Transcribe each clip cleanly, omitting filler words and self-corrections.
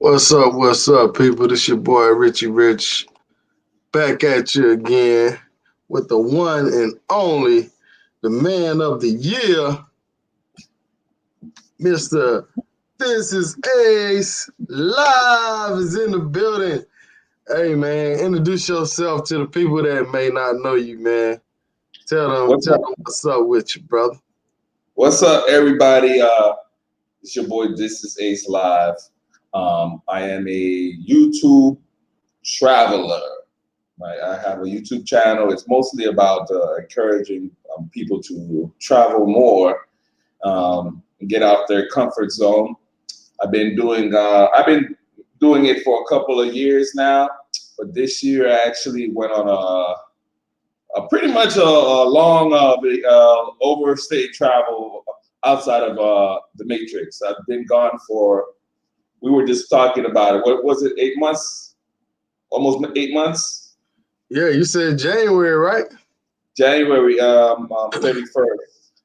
What's up, people? This your boy Richie Rich back at you again with the one and only, the man of the year, Mr. This is Ace Live is in the building. Hey man, introduce yourself to the people that may not know you, man. What's Tell up? them what's up with you, brother. What's up, everybody? It's your boy. This is Ace Live. I am a YouTube traveler. Right? I have a YouTube channel. It's mostly about encouraging people to travel more, and get out their comfort zone. I've been doing it for a couple of years now, but this year I actually went on a pretty much a long overstay travel outside of the Matrix. I've been gone for, we were just talking about it. What was it, 8 months? Almost 8 months? Yeah, you said January, right? January 31st.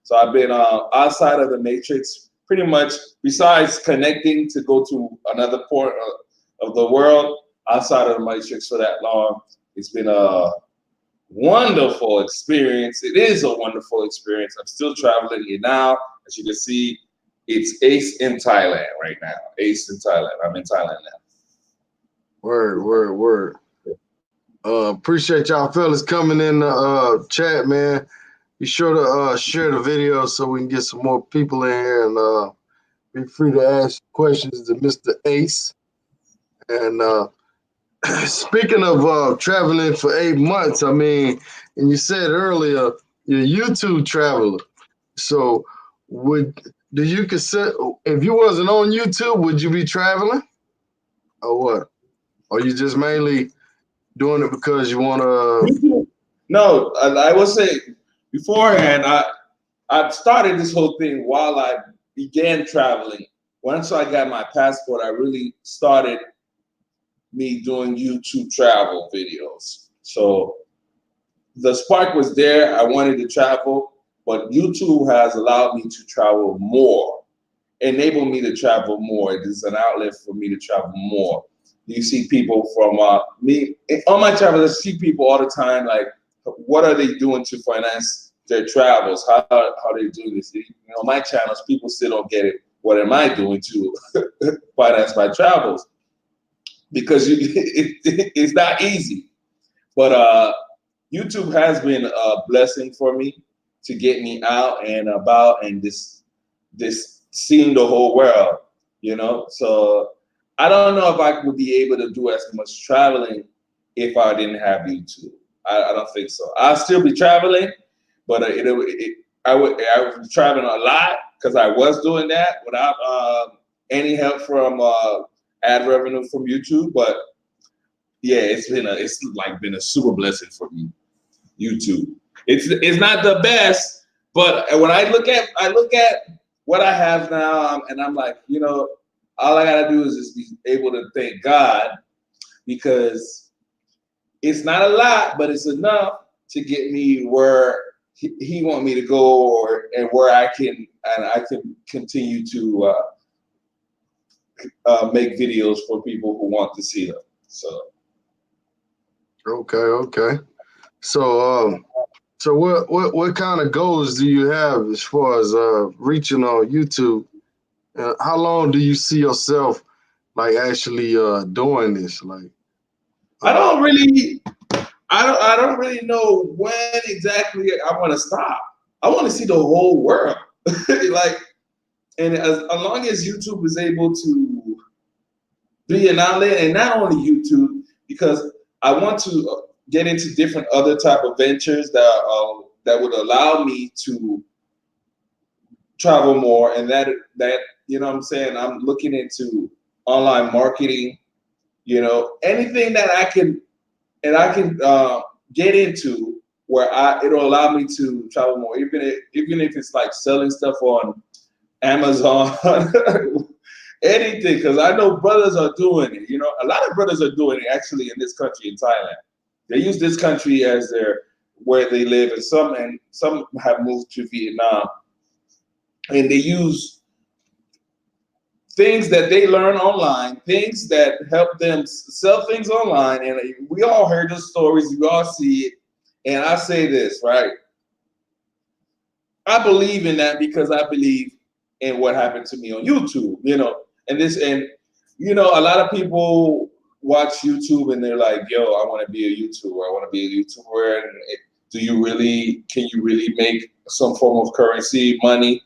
So I've been outside of the Matrix pretty much, besides connecting to go to another port of the world, outside of the Matrix for that long. It's been a wonderful experience. It is a wonderful experience. I'm still traveling here now. As you can see, it's Ace in Thailand right now. Ace in Thailand. I'm in Thailand now. Word. Appreciate y'all fellas coming in the chat, man. Be sure to share the video so we can get some more people in here, and be free to ask questions to Mr. Ace. And speaking of traveling for 8 months, I mean, and you said earlier you're a YouTube traveler. So would do you consider, if you wasn't on YouTube, would you be traveling or what? Or you just mainly doing it because you want to? No, I will say beforehand, I started this whole thing while I began traveling. Once I got my passport, I really started me doing YouTube travel videos. So the spark was there. I wanted to travel, but YouTube has allowed me to travel more, enabled me to travel more. It is an outlet for me to travel more. You see people from me on my travels. I see people all the time. Like, what are they doing to finance their travels? How they doing this? My channels, people still don't get it. What am I doing to finance my travels? Because it's not easy. But YouTube has been a blessing for me to get me out and about and this seeing the whole world. So I don't know if I would be able to do as much traveling if I didn't have YouTube. I don't think so. I'll still be traveling, but I would be traveling a lot because I was doing that without any help from ad revenue from YouTube. But yeah, it's been a super blessing for me. YouTube. It's not the best, but when I look at what I have now, and I'm like, all I gotta do is just be able to thank God, because it's not a lot, but it's enough to get me where He want me to go, and where I can continue to make videos for people who want to see them. So Okay. So so what kind of goals do you have as far as reaching on YouTube? How long do you see yourself like actually doing this? Like, I don't really I don't really know when exactly I want to stop. I want to see the whole world. Like, and as long as YouTube is able to be an outlet, and not only YouTube, because I want to get into different other type of ventures that would allow me to travel more, and that what I'm saying, I'm looking into online marketing, anything that I can get into where it'll allow me to travel more, even if it's like selling stuff on Amazon, anything, because I know brothers are doing it. A lot of brothers are doing it actually in this country, in Thailand. They use this country as where they live, and some have moved to Vietnam, and they use things that they learn online, things that help them sell things online. And we all heard the stories, we all see it. And I say this, right? I believe in that because I believe in what happened to me on YouTube, and a lot of people watch YouTube and they're like, yo, I want to be a YouTuber. I want to be a YouTuber. And can you really make some form of currency, money,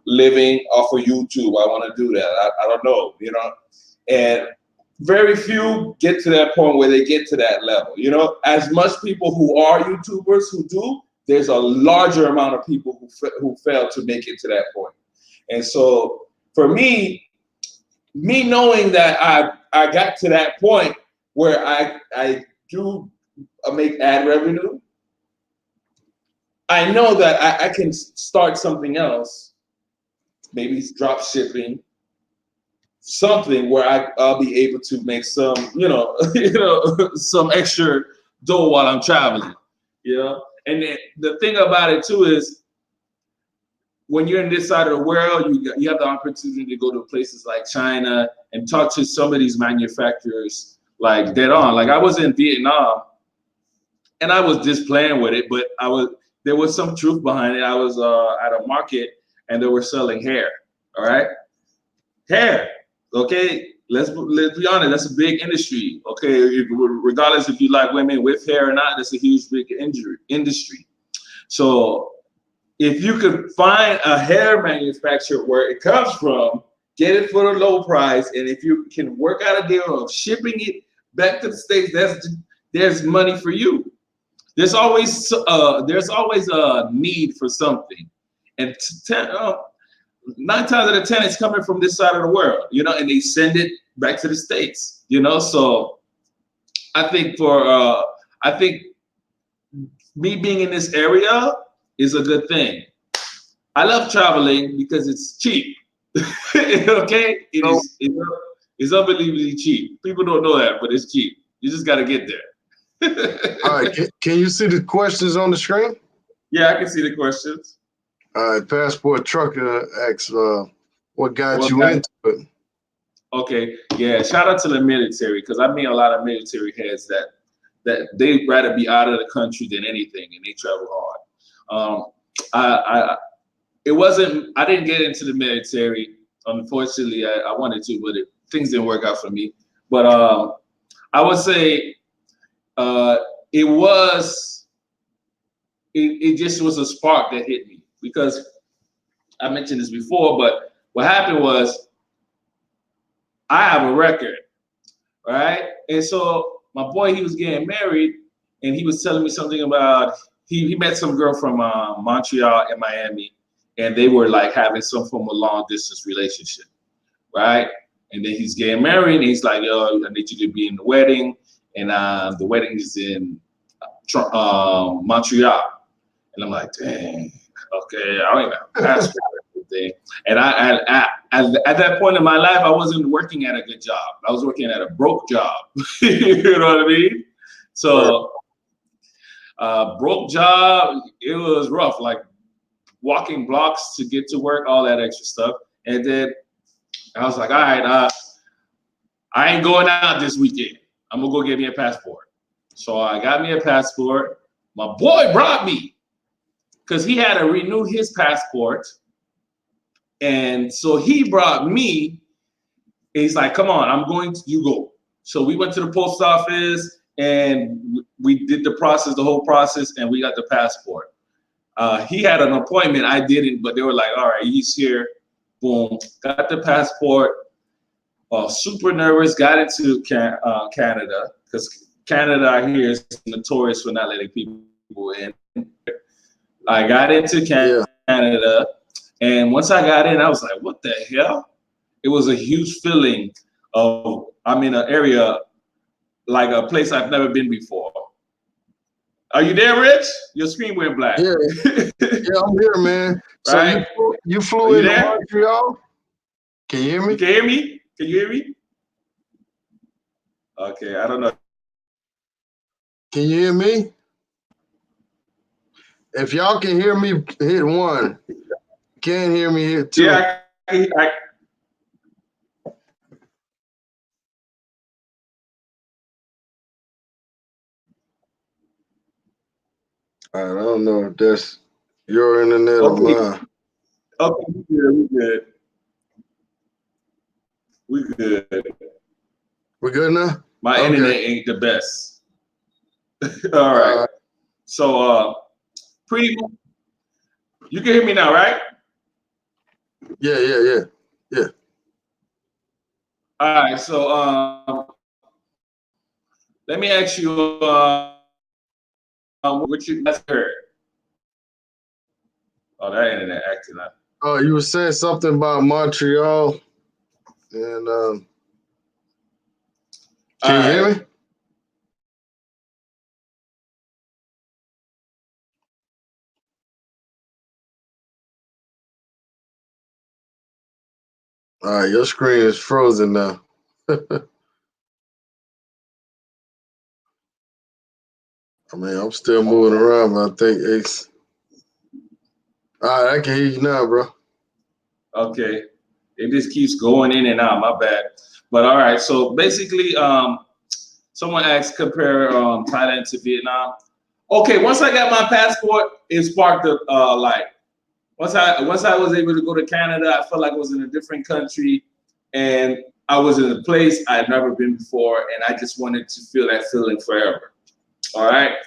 living off of YouTube? I want to do that. I don't know, and very few get to that point where they get to that level. As much people who are YouTubers who do, there's a larger amount of people who fail to make it to that point. And so for me knowing that I got to that point where I do make ad revenue, I know that I can start something else, maybe drop shipping, something where I'll be able to make some, some extra dough while I'm traveling, And the thing about it too is, when you're in this side of the world, you have the opportunity to go to places like China and talk to some of these manufacturers like dead on. Like I was in Vietnam, and I was just playing with it, but there was some truth behind it. I was at a market and they were selling hair. All right, hair. Okay, let's be honest. That's a big industry. Okay, regardless if you like women with hair or not, that's a huge big industry. So if you could find a hair manufacturer where it comes from, get it for a low price, and if you can work out a deal of shipping it back to the States, there's money for you. There's always a need for something, and 9 times out of 10, it's coming from this side of the world, and they send it back to the States, So I think me being in this area is a good thing. I love traveling because it's cheap. Okay, it's unbelievably cheap. People don't know that, but it's cheap. You just got to get there. All right, can you see the questions on the screen? Yeah, I can see the questions. All right, Passport Trucker asks, what got you into it? Okay, yeah, shout out to the military, because I meet a lot of military heads that they'd rather be out of the country than anything, and they travel hard. I didn't get into the military. Unfortunately, I wanted to, but things didn't work out for me. But I would say it just was a spark that hit me, because I mentioned this before, but what happened was I have a record, right? And so my boy, he was getting married, and he was telling me something about he met some girl from Montreal and Miami, and they were like having some form of long distance relationship, right? And then he's getting married, and he's like, yo, I need you to be in the wedding, and the wedding is in Montreal. And I'm like, dang, okay, I don't even have a passport or anything. And at that point in my life, I wasn't working at a good job. I was working at a broke job. You know what I mean? So broke job, it was rough, like walking blocks to get to work, all that extra stuff. And then I was like, all right, I ain't going out this weekend. I'm gonna go get me a passport. So I got me a passport. My boy brought me, because he had to renew his passport. And so he brought me, and he's like, come on, you go. So we went to the post office, and we did the whole process, and we got the passport. He had an appointment, I didn't, but they were like, all right, he's here. Boom, got the passport. Super nervous, got into Canada, because Canada here is notorious for not letting people in. I got into Canada, and once I got in, I was like, what the hell? It was a huge feeling of, I'm in an area, like a place I've never been before. Are you there, Rich? Your screen went black. Yeah, I'm here, man. Right? So you flew into Montreal? Can you hear me? You can hear me? Can you hear me? Okay, I don't know. Can you hear me? If y'all can hear me, hit 1. Can't hear me, hit 2. Yeah, I don't know if that's your internet or Okay, mine. okay, we good. We good now? My internet Okay. ain't the best. All right. Uh, So, pretty. You can hear me now, right? yeah. All right. So, let me ask you, what you guys heard? Oh, that internet acting up. Oh, you were saying something about Montreal, and All can you right. hear me? All right, your screen is frozen now. I mean, I'm still moving around, but I think Ace. All right, I can hear you now, bro. Okay. It just keeps going in and out. My bad. But all right. So basically, someone asked compare Thailand to Vietnam. Okay. Once I got my passport, it sparked a like. Once I was able to go to Canada, I felt like I was in a different country, and I was in a place I had never been before, and I just wanted to feel that feeling forever. All right.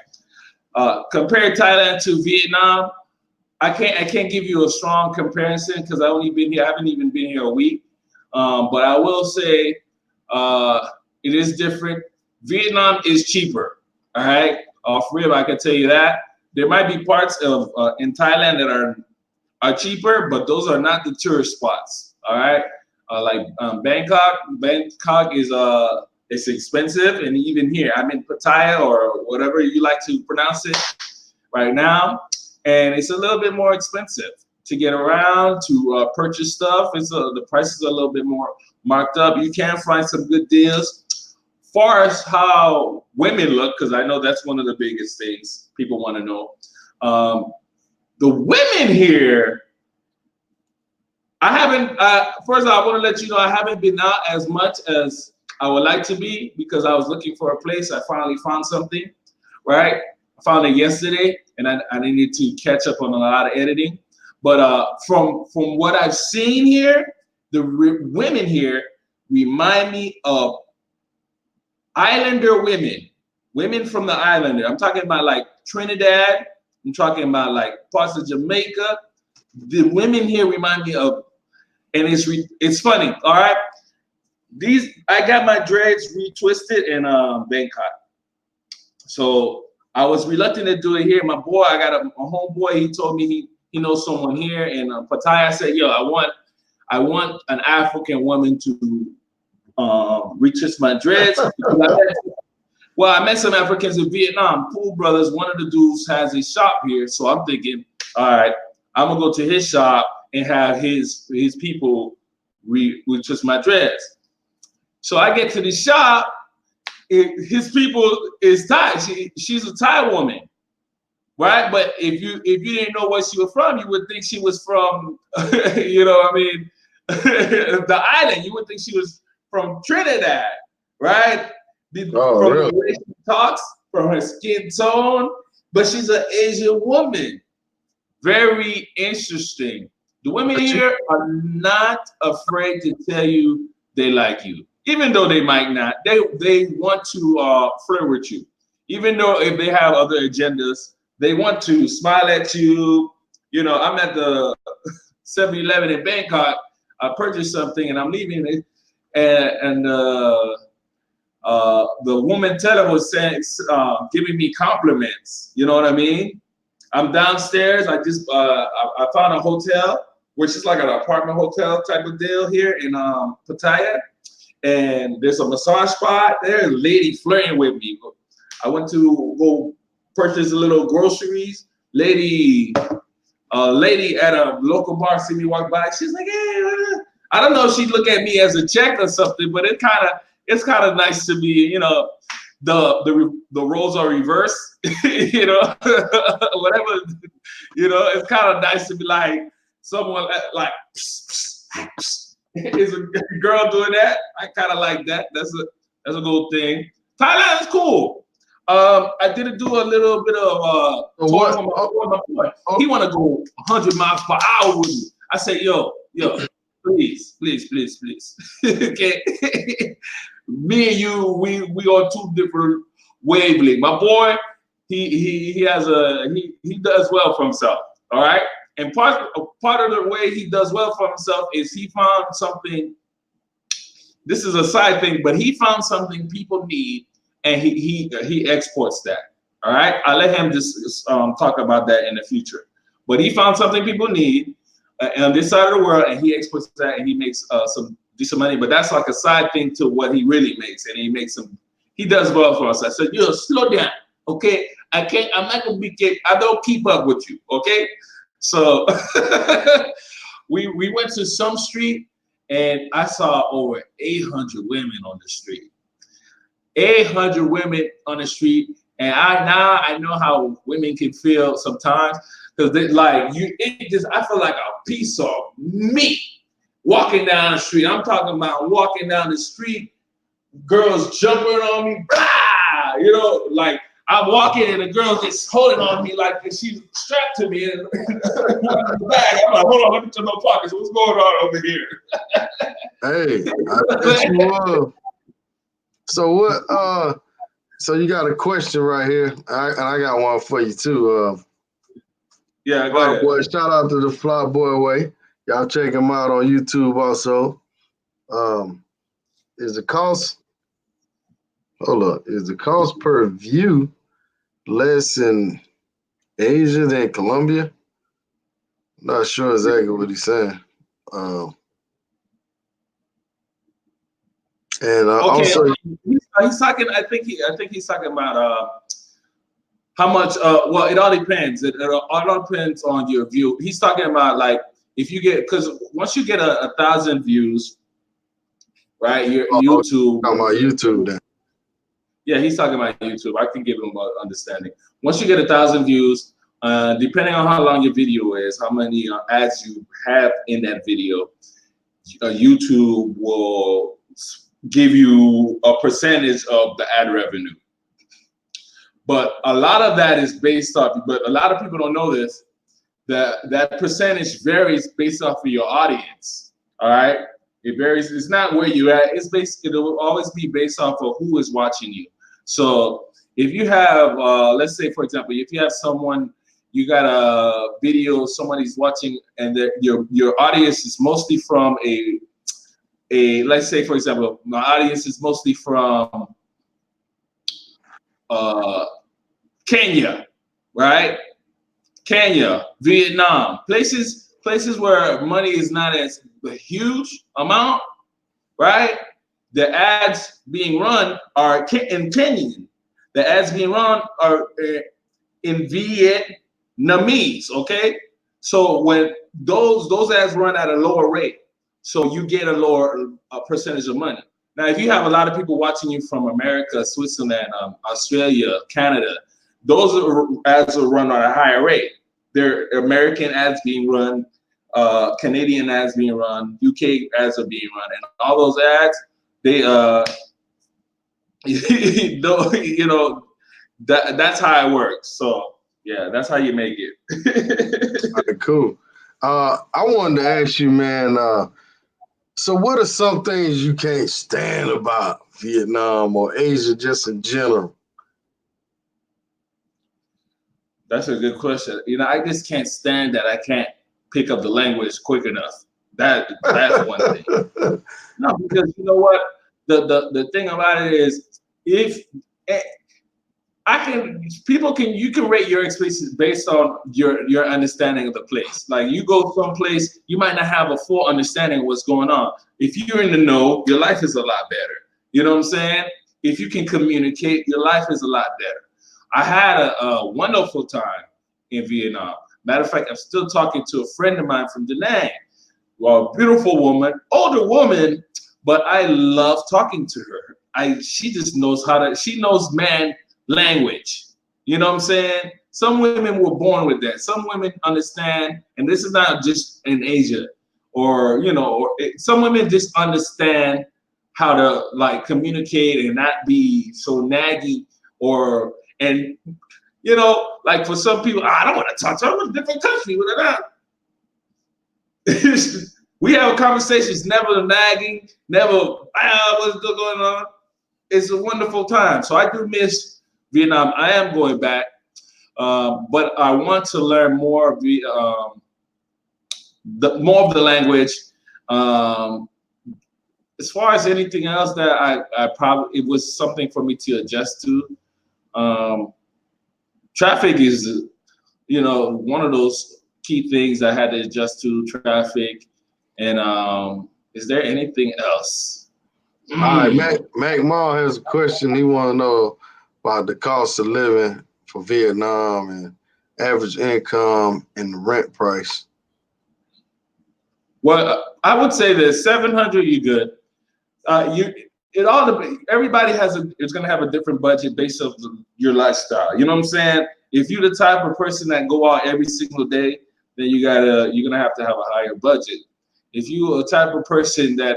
Compare Thailand to Vietnam. I can't give you a strong comparison because I only been here. I haven't even been here a week. But I will say it is different. Vietnam is cheaper. All right. Off real, I can tell you that. There might be parts of in Thailand that are cheaper, but those are not the tourist spots. All right. Like Bangkok. Bangkok is it's expensive, and even here, I'm in Pattaya or whatever you like to pronounce it right now, and it's a little bit more expensive to get around to purchase stuff. The prices are a little bit more marked up. You can find some good deals. Far as how women look, because I know that's one of the biggest things people want to know. The women here, I haven't. First, I want to let you know I haven't been out as much as I would like to be because I was looking for a place. I finally found something, right? I found it yesterday, and I needed to catch up on a lot of editing. But from what I've seen here, the women here remind me of Islander women, women from the Islander. I'm talking about like Trinidad. I'm talking about like parts of Jamaica. The women here remind me of, and it's funny. All right, I got my dreads retwisted in Bangkok, so I was reluctant to do it here. My boy, I got a homeboy. He told me he knows someone here in Pattaya. I said, yo, I want an African woman to retwist my dreads. I met some Africans in Vietnam, Pool Brothers. One of the dudes has a shop here, so I'm thinking, all right, I'm gonna go to his shop and have his people retwist my dreads. So I get to the shop. His people is Thai. She's a Thai woman, right? But if you didn't know where she was from, you would think she was from, you know, what I mean, the island. You would think she was from Trinidad, right? Oh, From really? the way she talks, from her skin tone, but she's an Asian woman. Very interesting. The women But you, here are not afraid to tell you they like you, even though they might not. They want to flirt with you, even though if they have other agendas, they want to smile at you. You know, I'm at the 7-Eleven in Bangkok. I purchased something and I'm leaving it, and the woman teller was saying, giving me compliments. You know what I mean? I'm downstairs. I found a hotel, which is like an apartment hotel type of deal here in Pattaya, and there's a massage spot. There's a lady flirting with me. I went to go purchase a little groceries. Lady at a local bar see me walk by. She's like, "Hey," I don't know if she look at me as a check or something, but it's kind of nice to be, you know, the roles are reversed, you know, whatever, you know, it's kind of nice to be like someone like is a girl doing that. I kind of like that. That's a good thing. Thailand is cool. I did do a little bit of touring with my boy. He want to go 100 miles per hour with me. I said, yo, please. Okay. Me and you, we on two different wavelengths. My boy, he does well for himself. All right. And part of the way he does well for himself is he found something. This is a side thing, but he found something people need, and he exports that. All right, I'll let him just talk about that in the future. But he found something people need on this side of the world, and he exports that, and he makes some decent money. But that's like a side thing to what he really makes, and he makes some. He does well for us. I said, yo, slow down, okay? I'm not gonna be. I don't keep up with you, okay? So we went to some street. And I saw over 800 women on the street. 800 women on the street. And I know how women can feel sometimes. Because I feel like a piece of meat walking down the street. I'm talking about walking down the street, girls jumping on me, blah, like I'm walking and the girl just holding on me like she's strapped to me and I'm like, hold on, let me check my pockets. What's going on over here? Hey, I bet you up. So what? So you got a question right here, and I got one for you too. Yeah, go ahead. Boy, shout out to the Fly Boy Way. Y'all check him out on YouTube also. Is the cost? Hold up. Is the cost per view less in Asia than Colombia? Not sure exactly what he's saying. And also, he's talking. I think he's talking about how much. Well, it all depends. It all depends on your view. He's talking about like if you get, because once you get 1,000 views, right? Your YouTube. Talking about YouTube then. Yeah, he's talking about YouTube. I can give him an understanding. Once you get 1,000 views, depending on how long your video is, how many ads you have in that video, YouTube will give you a percentage of the ad revenue. But a lot of that is based off, but a lot of people don't know this, that percentage varies based off of your audience, all right? It varies. It's not where you're at. It'll always be based off of who is watching you. So if you have, let's say, for example, if you have someone, you got a video, somebody's watching, and your audience is mostly from let's say, for example, my audience is mostly from Kenya, right? Kenya, Vietnam, places where money is not as a huge amount, right? The ads being run are in Kenyan. The ads being run are in Vietnamese, okay? So when those ads run at a lower rate, so you get a lower percentage of money. Now, if you have a lot of people watching you from America, Switzerland, Australia, Canada, those ads are run at a higher rate. They're American ads being run, Canadian ads being run, UK ads are being run, and all those ads, they that's how it works. So yeah, that's how you make it. All right, cool. I wanted to ask you, man. So what are some things you can't stand about Vietnam or Asia just in general? That's a good question. I just can't stand that I can't pick up the language quick enough. That's one thing. No, because you know what? The thing about it is, if you can rate your experiences based on your understanding of the place. Like you go someplace, you might not have a full understanding of what's going on. If you're in the know, your life is a lot better. You know what I'm saying? If you can communicate, your life is a lot better. I had a wonderful time in Vietnam. Matter of fact, I'm still talking to a friend of mine from Da Nang. Well, beautiful woman, older woman, but I love talking to her. She just knows she knows man language. You know what I'm saying? Some women were born with that. Some women understand, and this is not just in Asia, or some women just understand how to like communicate and not be so naggy or and you know, like for some people, I don't want to talk to them in a different country. We have a conversation. It's never nagging, never what's going on. It's a wonderful time. So I do miss Vietnam. I am going back, but I want to learn more of more of the language. As far as anything else that I probably, it was something for me to adjust to. Traffic is, you know, one of those key things I had to adjust to. Traffic, and is there anything else? All right, Mac Mall has a question. He want to know about the cost of living for Vietnam and average income and the rent price. Well, I would say that 700, you're good. Everybody is going to have a different budget based on your lifestyle. You know what I'm saying? If you're the type of person that go out every single day, then you're gonna have to have a higher budget. If you're a type of person that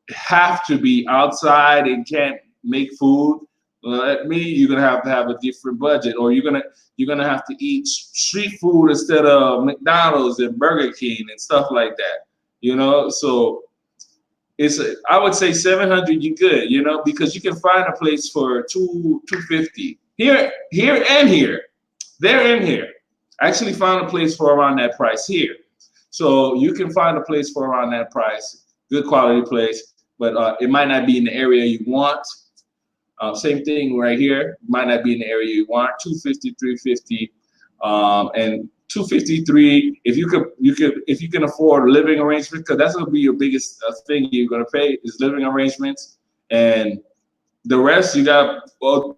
have to be outside and can't make food, like me, you're gonna have to have a different budget, or you're gonna have to eat street food instead of McDonald's and Burger King and stuff like that. You know, so I would say 700, you good, you know, because you can find a place for 250 here and here, there and here. I actually found a place for around that price here, so you can find a place for around that price, good quality place, but it might not be in the area you want. Same thing right here, might not be in the area you want. 250, 350, and 253. If you can afford living arrangements, because that's gonna be your biggest thing you're gonna pay is living arrangements, and the rest you got 4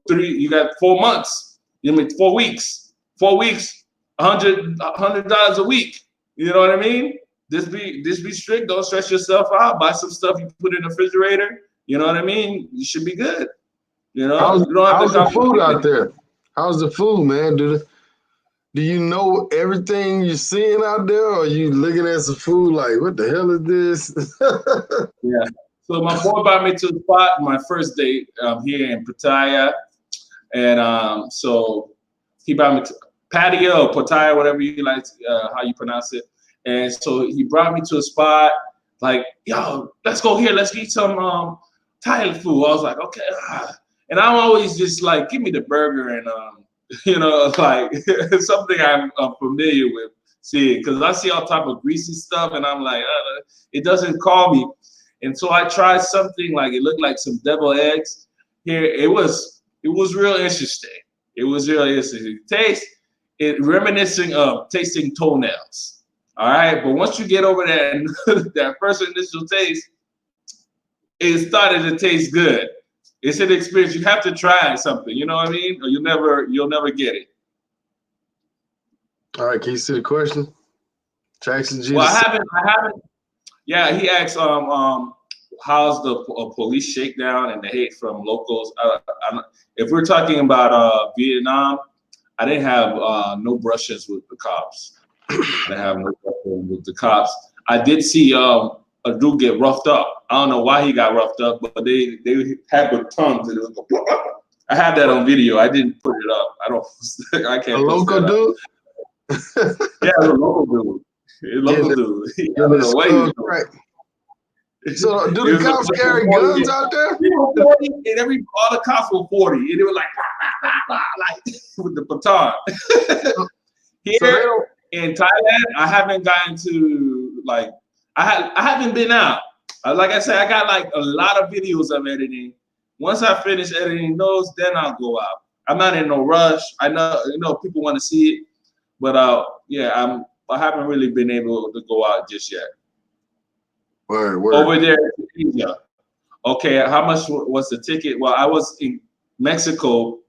months. You mean 4 weeks? 4 weeks, $100 a week. You know what I mean? Just be strict. Don't stress yourself out. Buy some stuff you put in the refrigerator. You know what I mean? You should be good. You know, How's, you don't have how's to the food out there? How's the food, man? Do you know everything you're seeing out there, or are you looking at some food like, what the hell is this? Yeah. So my boy brought me to the spot my first date here in Pattaya, and so he brought me to patio, Pattaya, whatever you like, how you pronounce it. And so he brought me to a spot like, yo, let's go here, let's eat some Thai food. I was like, okay. And I'm always just like, give me the burger and you know, like something I'm familiar with seeing, because I see all type of greasy stuff, and I'm like, it doesn't call me. And so I tried something like it looked like some deviled eggs. Here it was real interesting. It was real interesting. It reminiscing of tasting toenails. All right, but once you get over that first initial taste, it started to taste good. It's an experience. You have to try something, you know what I mean? Or you'll never get it. All right, can you see the question? Jackson G. Well, I haven't. Yeah, he asked, how's the police shakedown and the hate from locals? If we're talking about Vietnam, I didn't have no brushes with the cops. I didn't have no brushes with the cops. I did see a dude get roughed up. I don't know why he got roughed up, but they had the tongues. And it was I had that on video. I didn't put it up. I can't. A local dude? Yeah, a local dude. A local dude. I don't know what he was doing. So do the cops carry guns out there? 40, and all the cops were 40, and they were like, bah, bah, bah, like with the baton. Here in Thailand, I haven't gotten to like I haven't been out. Like I said, I got like a lot of videos of editing. Once I finish editing those, then I'll go out. I'm not in no rush. I know people want to see it, but yeah, I haven't really been able to go out just yet. Word. Over there in Asia. Okay, how much was the ticket? Well, I was in Mexico,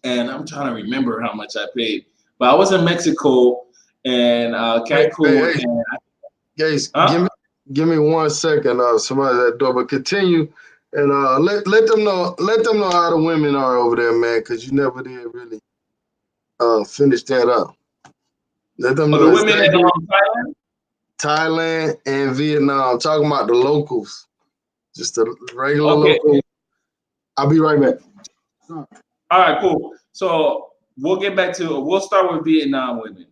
and I'm trying to remember how much I paid. But I was in Mexico and Cancun. Hey, give me 1 second. Somebody's at the door, but continue and let them know how the women are over there, man, because you never did really finish that up. Let them know the women in Thailand. Thailand and Vietnam. I'm talking about the locals, just the regular local. I'll be right back. All right, cool. So we'll start with Vietnam women.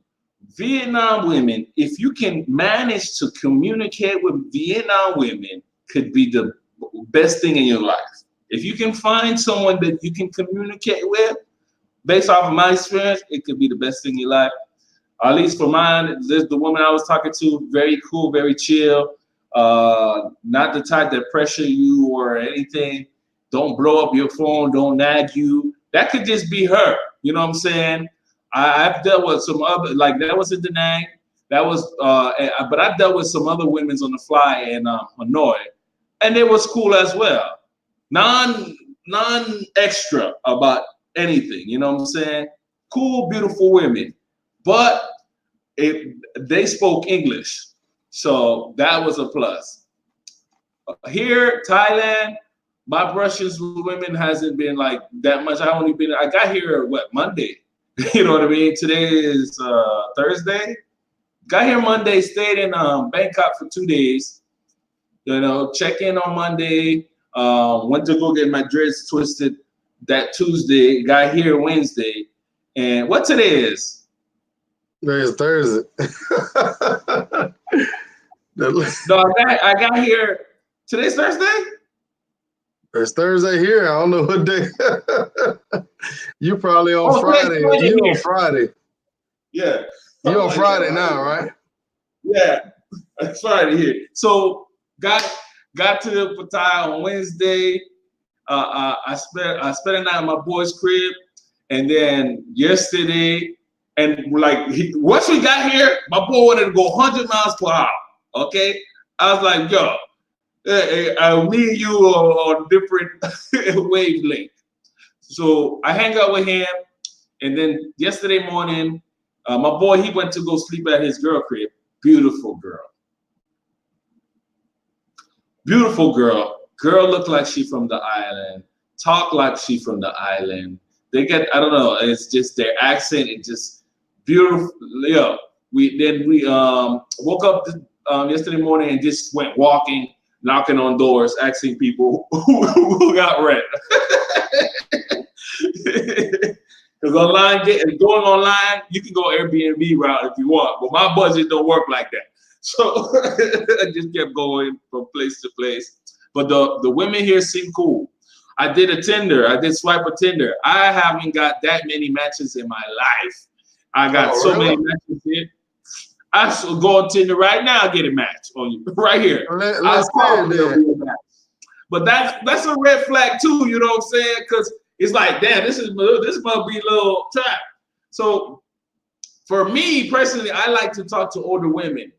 Vietnam women, if you can manage to communicate with Vietnam women, could be the best thing in your life. If you can find someone that you can communicate with, based off of my experience, it could be the best thing in your life. At least for mine, the woman I was talking to, very cool, very chill, not the type that pressure you or anything. Don't blow up your phone, don't nag you. That could just be her. You know what I'm saying? I've dealt with some other, like that wasn't the nag. That was, but I've dealt with some other women's on the fly in Hanoi, and it was cool as well. Non extra about anything. You know what I'm saying? Cool, beautiful women, but they spoke English, so that was a plus. Here, Thailand, my brushes with women hasn't been like that much. I got here Monday. You know what I mean? Today is Thursday. Got here Monday, stayed in Bangkok for 2 days. You know, check in on Monday. Went to go get my dreads twisted that Tuesday. Got here Wednesday, and what today is? Today is Thursday. No, I got here. Today's Thursday? It's Thursday here. I don't know what day. You probably on Friday. You on Friday. Yeah. You on Friday now, right? Yeah. It's Friday here. So got to Pattaya on Wednesday. I spent a night at my boy's crib, and then yesterday, and once we got here, my boy wanted to go 100 miles per hour. Okay, I was like, yo, me and you are on different wavelength. So I hang out with him, and then yesterday morning, my boy, he went to go sleep at his girl crib. Beautiful girl. Beautiful girl. Girl looked like she from the island. Talk like she from the island. They get, I don't know, it's just their accent. It just beautiful. Yeah. We woke up yesterday morning and just went walking, knocking on doors, asking people who got rent. Because going online, you can go Airbnb route if you want, but my budget don't work like that. So I just kept going from place to place. But the women here seem cool. I did a Tinder. I did swipe a Tinder. I haven't got that many matches in my life. I got many matches here. I should go on Tinder right now and get a match on you right here. Let's say that. But that's a red flag too. You know what I'm saying? Because it's like, damn, this must be a little trap. So for me personally, I like to talk to older women.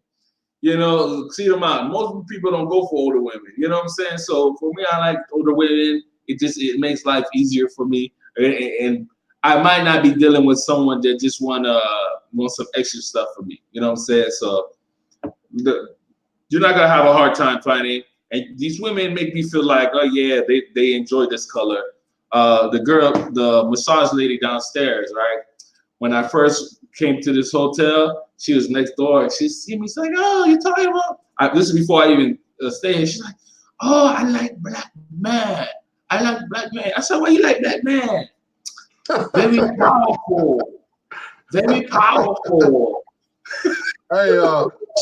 You know, see them out. Most people don't go for older women. You know what I'm saying? So for me, I like older women. It makes life easier for me, and I might not be dealing with someone that just want some extra stuff from me. You know what I'm saying? So you're not gonna have a hard time finding. And these women make me feel like, oh yeah, they enjoy this color. The massage lady downstairs, right? When I first came to this hotel, she was next door. She see me, she's like, "Oh, you're talking about?" This is before I even stayed. She's like, "Oh, I like black man. I like black man." I said, "Why you like black man?" Very powerful. Very powerful. Hey,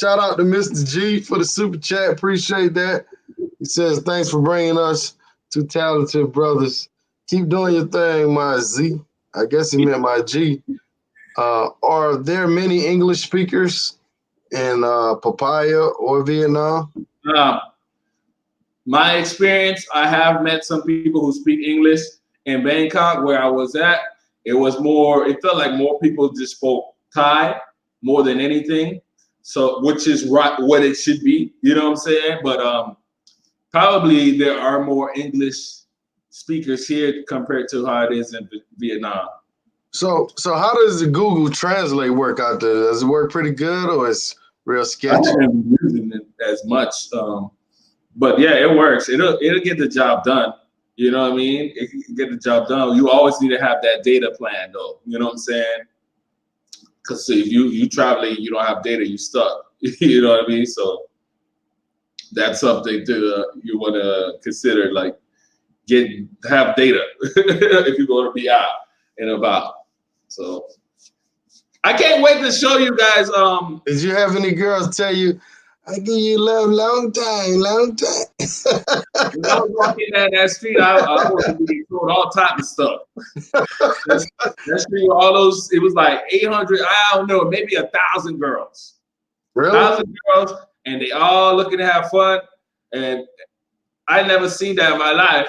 shout out to Mr. G for the super chat. Appreciate that. He says, "Thanks for bringing us two talented brothers. Keep doing your thing, my Z." I guess he meant my G. Are there many English speakers in Pattaya or Vietnam? My experience, I have met some people who speak English in Bangkok, where I was at. It felt like more people just spoke Thai more than anything. So, which is what it should be, you know what I'm saying? But probably there are more English speakers here compared to how it is in Vietnam. So how does the Google Translate work out there? Does it work pretty good, or it's real sketchy? I haven't been using it as much, but yeah, it works. It'll get the job done. You know what I mean? It can get the job done. You always need to have that data plan, though. You know what I'm saying? Because if you traveling, you don't have data, you stuck. You know what I mean? So that's something to you want to consider. Like, have data if you go to be out and about. So I can't wait to show you guys. Did you have any girls tell you, I give you love long time, long time? When I was walking down that street, I was being told all types of stuff. That street with all those, it was like 800, I don't know, maybe 1,000 girls. Really? 1,000 girls, and they all looking to have fun. And I never seen that in my life.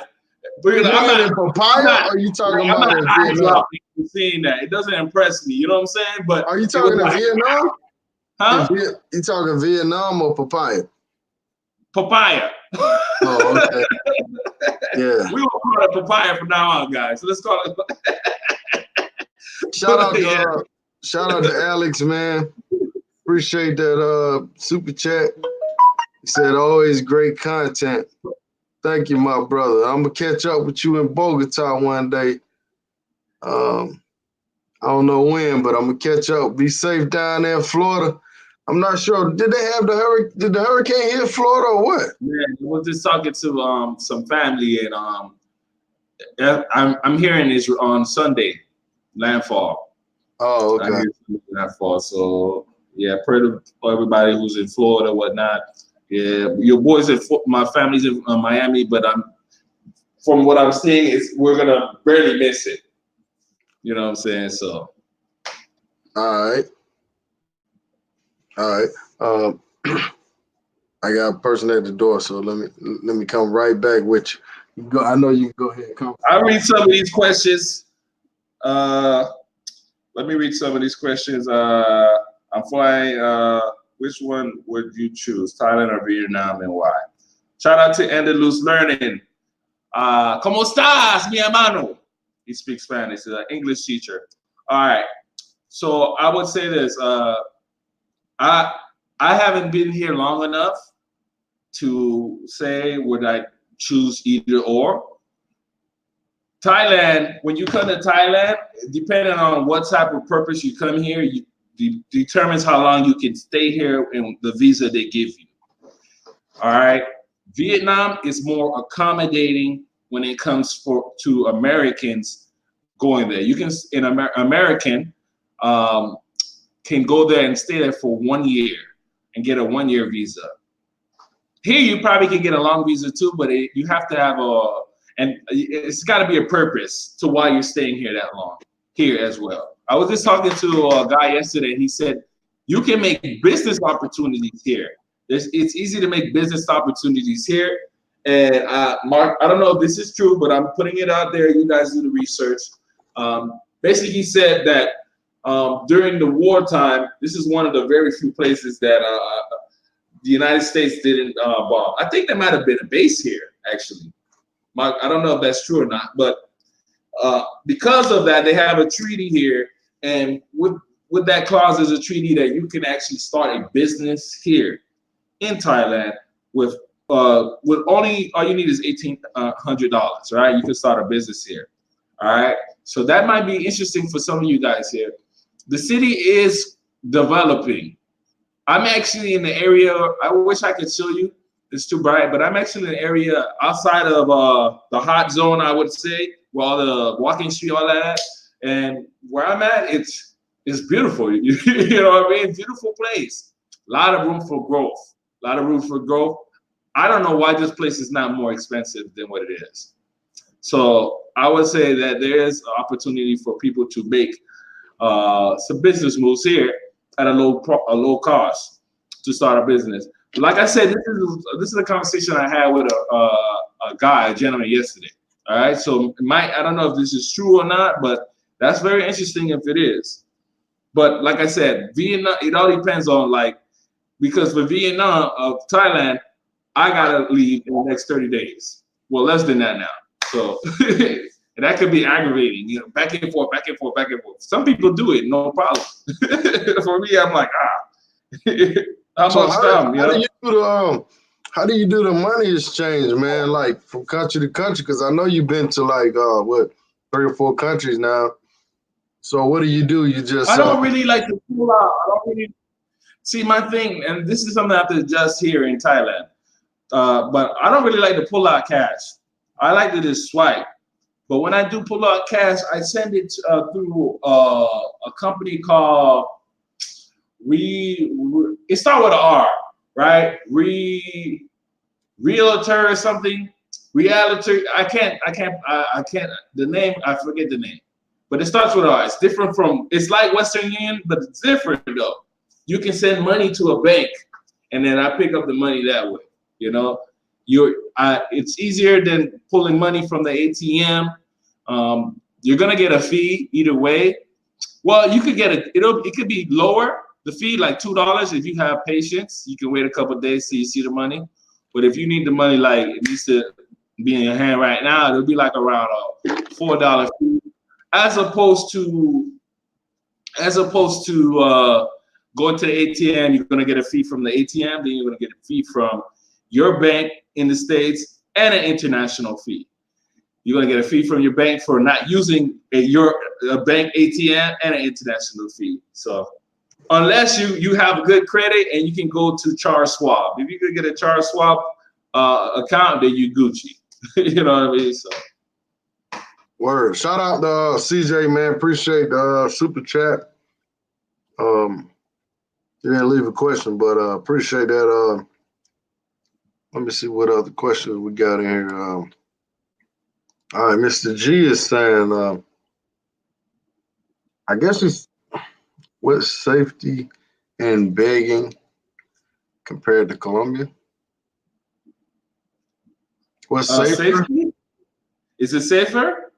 But I'm not in Papaya, or are you talking about in Vietnam? Seeing that, it doesn't impress me. You know what I'm saying? But are you talking in Vietnam? Huh? You talking Vietnam or Papaya? Papaya. Oh, okay. Yeah. We will call it Papaya from now on, guys. So let's call it. Shout out to Alex, man. Appreciate that super chat. He said always great content. Thank you, my brother. I'm gonna catch up with you in Bogota one day. I don't know when, but I'm gonna catch up. Be safe down there in Florida. I'm not sure. Did they have did the hurricane hit Florida or what? Yeah, I was just talking to some family, and I'm hearing this on Sunday, landfall. Oh, okay. Landfall. So yeah, pray to everybody who's in Florida, whatnot. Yeah, your boys my family's in Miami, but from what I'm seeing, we're gonna barely miss it. You know what I'm saying? So. All right. I got a person at the door, so let me come right back with you. I know you can go ahead and come. I'll read some of these questions. Let me read some of these questions. I'm flying. Which one would you choose, Thailand or Vietnam, and why? Shout out to Andalus Learning. ¿Cómo estás, mi hermano? He speaks Spanish. He's an English teacher. All right. So I would say this. I haven't been here long enough to say would I choose either or. Thailand, when you come to Thailand, depending on what type of purpose you come here, determines how long you can stay here and the visa they give you. All right. Vietnam is more accommodating when it comes to Americans going there. You can American can go there and stay there for 1 year and get a 1-year visa. Here you probably can get a long visa too, but you have to have and it's got to be a purpose to why you're staying here that long here as well. I was just talking to a guy yesterday, and he said you can make business opportunities here. It's easy to make business opportunities here. And Mark, I don't know if this is true, but I'm putting it out there. You guys do the research. Basically, he said that during the wartime, this is one of the very few places that the United States didn't bomb. I think there might have been a base here, actually. Mark, I don't know if that's true or not, but because of that, they have a treaty here, and with that clause is a treaty that you can actually start a business here in Thailand with only all you need is $1,800, right? You can start a business here, all right? So that might be interesting for some of you guys here. The city is developing. I'm actually in the area. I wish I could show you. It's too bright, but I'm actually in an area outside of the hot zone, I would say, where all the walking street, all that. And where I'm at, it's beautiful. You know what I mean? Beautiful place. A lot of room for growth. A lot of room for growth. I don't know why this place is not more expensive than what it is. So I would say that there is an opportunity for people to make some business moves here at a low cost to start a business. Like I said, this is a conversation I had with a gentleman yesterday. All right, so I don't know if this is true or not, but that's very interesting if it is. But like I said, Vietnam, it all depends on because for Vietnam of Thailand, I gotta leave in the next 30 days. Well, less than that now. So and that could be aggravating, back and forth, back and forth, back and forth. Some people do it, no problem. For me, I'm like, how do you do the money exchange, man? Like from country to country? Because I know you've been to 3 or 4 countries now. So what do? You just I don't really like to pull out. I don't really see my thing, and this is something I have to adjust here in Thailand. But I don't really like to pull out cash. I like to just swipe. But when I do pull out cash, I send it through a company called it starts with an R, right? Realtor or something. Realtor. I can't. The name. I forget the name. But it starts with an R. It's different from. It's like Western Union, but it's different though. You can send money to a bank, and then I pick up the money that way. You know, it's easier than pulling money from the ATM. You're gonna get a fee either way. Well, you could get it could be lower. The fee like $2 if you have patience. You can wait a couple of days till you see the money. But if you need the money, like it needs to be in your hand right now, it'll be like around a $4 fee, as opposed to going to the ATM. You're gonna get a fee from the ATM, then you're gonna get a fee from your bank in the States and an international fee. You're gonna get a fee from your bank for not using your bank ATM and an international fee. So unless you have good credit and you can go to Charles Schwab. If you could get a Charles Schwab account, then you Gucci. You know what I mean? So. Word. Shout out to CJ, man. Appreciate the super chat. You didn't leave a question, but appreciate that. Let me see what other questions we got in here. All right, Mr. G is saying, I guess it's what safety and begging compared to Colombia? What's safer? Safety? Is it safer?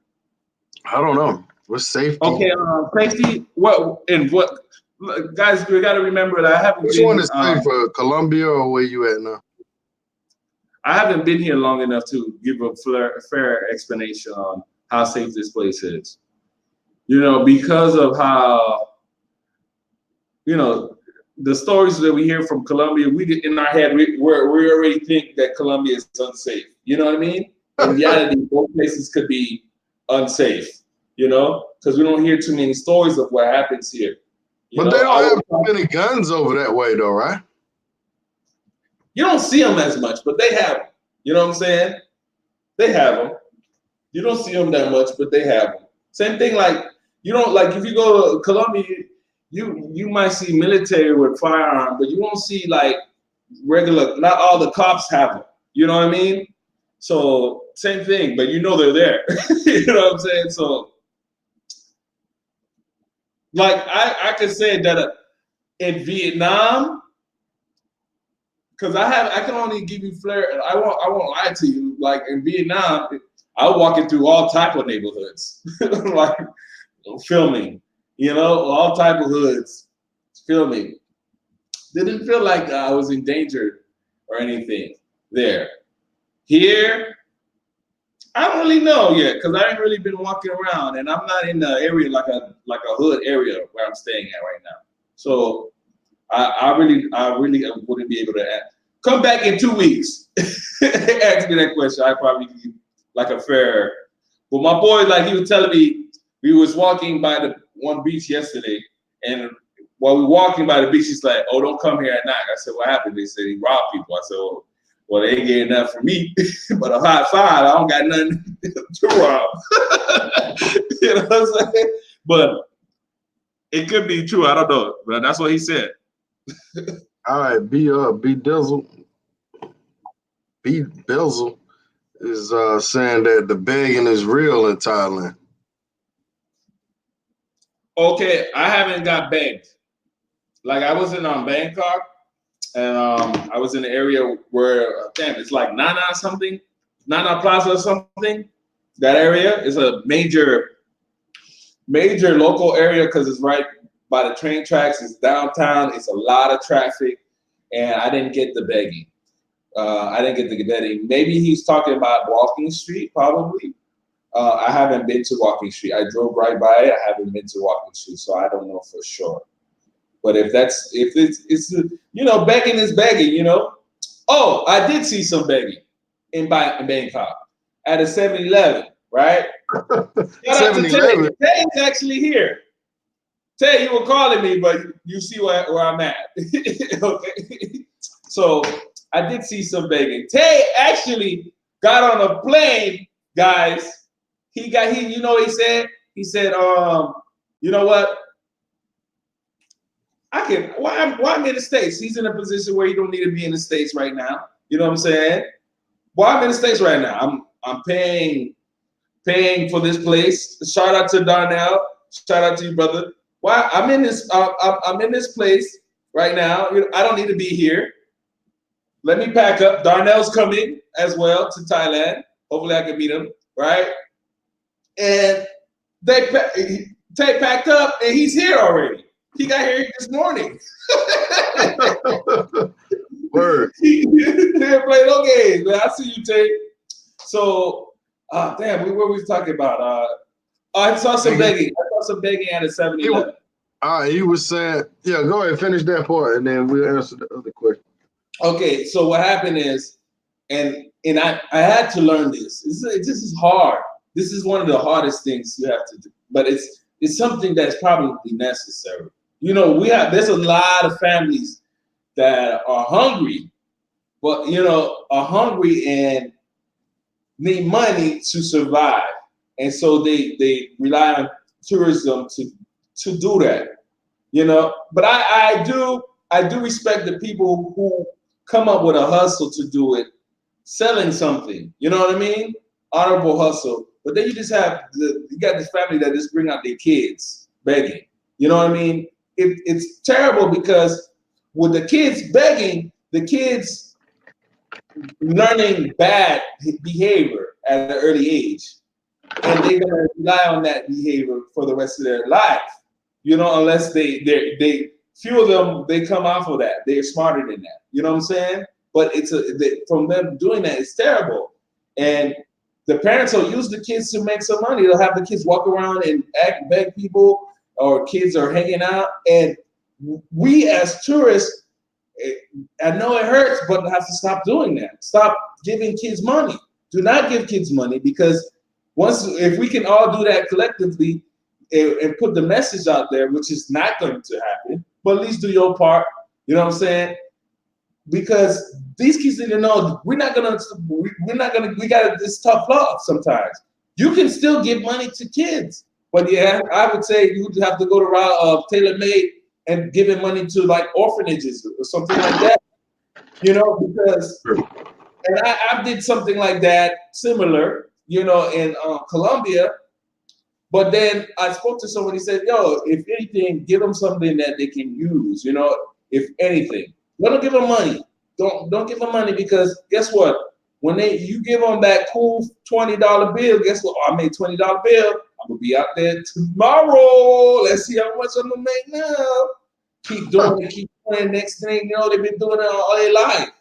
I don't know. What's safety? Okay, safety. What? Guys, we got to remember that I haven't. Which one is safer, Colombia or where you at now? I haven't been here long enough to give a fair explanation on how safe this place is. You know, because of how, you know, the stories that we hear from Colombia, in our head, we already think that Colombia is unsafe. You know what I mean? In reality, both places could be unsafe, you know, because we don't hear too many stories of what happens here. But they don't have too many guns over that way, though, right? You don't see them as much, but they have them. You know what I'm saying? They have them. You don't see them that much, but they have them. Same thing, like, you don't, like, if you go to Colombia, you might see military with firearms, but you won't see, like, regular, not all the cops have them. You know what I mean? So, same thing, but you know they're there. You know what I'm saying? So, like, I could say that in Vietnam, because I can only give you flair. I won't lie to you. Like in Vietnam, I was walking through all type of neighborhoods, like filming, you know, all type of hoods, filming. Didn't feel like I was endangered or anything there. Here, I don't really know yet because I ain't really been walking around, and I'm not in the area like a hood area where I'm staying at right now. So. I really wouldn't be able to come back in 2 weeks. Ask me that question. I probably give like a fair. But my boy, like he was telling me, we was walking by the one beach yesterday, and while we walking by the beach, he's like, "Oh, don't come here at night." I said, "What happened?" They said he robbed people. I said, "Well, they ain't getting nothing for me, but a high five, I don't got nothing to rob." You know what I'm saying? But it could be true. I don't know, but that's what he said. All right, B Dizzle is saying that the begging is real in Thailand. Okay, I haven't got begged. Like I was in Bangkok, and I was in the area where it's like Nana Plaza or something. That area is a major local area because it's right by the train tracks. It's downtown. It's a lot of traffic, and I didn't get the begging. I didn't get the begging. Maybe he's talking about Walking Street, probably. I haven't been to Walking Street. I drove right by it. I haven't been to Walking Street, so I don't know for sure. But if it's you know, begging is begging, you know. Oh, I did see some begging in Bangkok at a 7-Eleven, right? 7-Eleven. Tay's actually here. Tay, you were calling me, but you see where I'm at. Okay. So I did see some begging. Tay actually got on a plane guys, he you know what he said? He said, you know what? Why I'm in the States? He's in a position where he don't need to be in the States right now. You know what I'm saying? Why I'm in the States right now? I'm paying for this place. Shout out to Darnell. Shout out to you, brother. Why I'm in this I'm in this place right now. You know, I don't need to be here. Let me pack up. Darnell's coming as well to Thailand. Hopefully I can meet him, right? And they packed up and he's here already. He got here this morning. Word. They're playing no games, man. I see you, Tay. So, damn, what were we talking about? I saw some begging. I saw some begging at a 7-Eleven. He was saying, yeah, go ahead, finish that part, and then we'll answer the other question. Okay, so what happened is, and I had to learn this. This is hard. This is one of the hardest things you have to do, but it's something that's probably necessary. You know, there's a lot of families that are hungry, but are hungry and need money to survive, and so they rely on tourism to do that. But I do respect the people who come up with a hustle to do it, selling something. You know what I mean? Honorable hustle. But then you just have you got this family that just bring out their kids begging. You know what I mean? It's terrible because with the kids begging, the kids learning bad behavior at an early age, and they're gonna rely on that behavior for the rest of their life. Unless they few of them they come off of that, they're smarter than that. You know what I'm saying? But from them doing that, it's terrible. And the parents will use the kids to make some money. They'll have the kids walk around and beg people, or kids are hanging out. And we as tourists, I know it hurts, but have to stop doing that. Stop giving kids money. Do not give kids money, because if we can all do that collectively and put the message out there, which is not going to happen, but at least do your part. You know what I'm saying? Because these kids need to know we got this tough love sometimes. You can still give money to kids, but yeah, I would say you would have to go to route of tailor-made and giving money to like orphanages or something like that. Because and I did something like that similar, in Colombia. But then I spoke to somebody, said, yo, if anything, give them something that they can use, if anything. Don't give them money. Don't give them money, because guess what? When you give them that cool $20 bill, guess what? Oh, I made $20 bill. I'm going to be out there tomorrow. Let's see how much I'm going to make now. Keep doing it, keep doing it. Next thing they've been doing it all their life.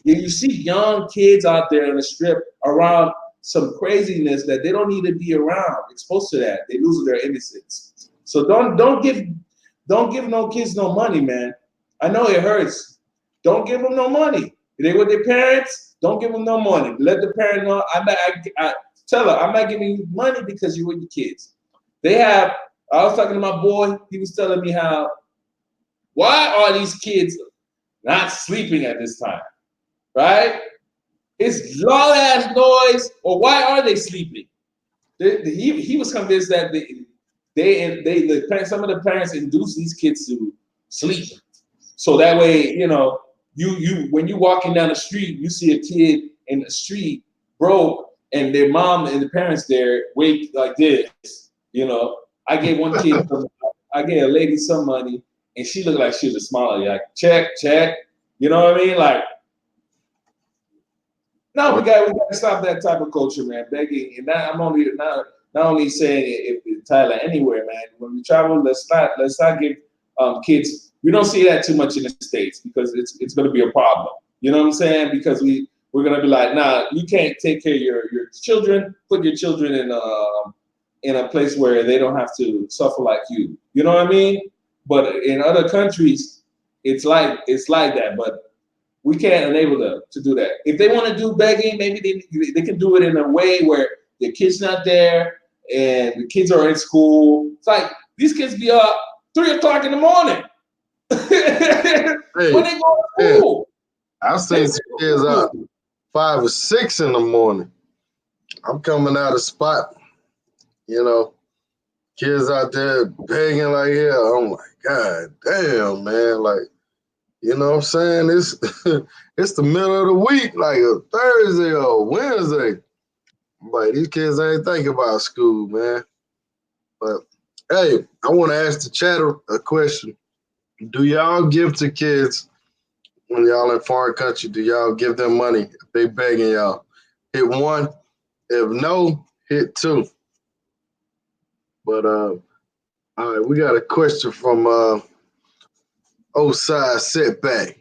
You see young kids out there on the strip around some craziness that they don't need to be around, exposed to that. They lose their innocence. So don't give no kids no money, man. I know it hurts. Don't give them no money. If they with their parents, don't give them no money. Let the parent know. I tell her, I'm not giving you money because you're with your kids. I was talking to my boy. He was telling me why are these kids not sleeping at this time, right? It's loud ass noise, or why are they sleeping? He was convinced that some of the parents induce these kids to sleep, so that way, you when you walking down the street, you see a kid in the street broke, and their mom and the parents there wait like this. I gave I gave a lady some money, and she looked like she was a smiler, like check. You know what I mean? Like, no, we got to stop that type of culture, man. Begging, and I'm only not only saying it in Thailand, anywhere, man. When we travel, let's not give kids. We don't see that too much in the States, because it's going to be a problem. You know what I'm saying? Because we're going to be like, nah, you can't take care of your children. Put your children in a place where they don't have to suffer like you. You know what I mean? But in other countries, it's like that. But we can't enable them to do that. If they want to do begging, maybe they can do it in a way where the kid's not there and the kids are in school. It's like these kids be up 3 o'clock in the morning when they go to school. I've seen some kids out 5 or 6 in the morning. I'm coming out of spot, you know, kids out there begging like hell. I'm like, God damn, man. Like, you know what I'm saying? It's it's the middle of the week, like a Thursday or Wednesday. Like, these kids ain't thinking about school, man. But hey, I want to ask the chatter a question. Do y'all give to kids when y'all in foreign country? Do y'all give them money if they begging y'all? Hit one. If no, hit two. But all right, we got a question from Oside Setback.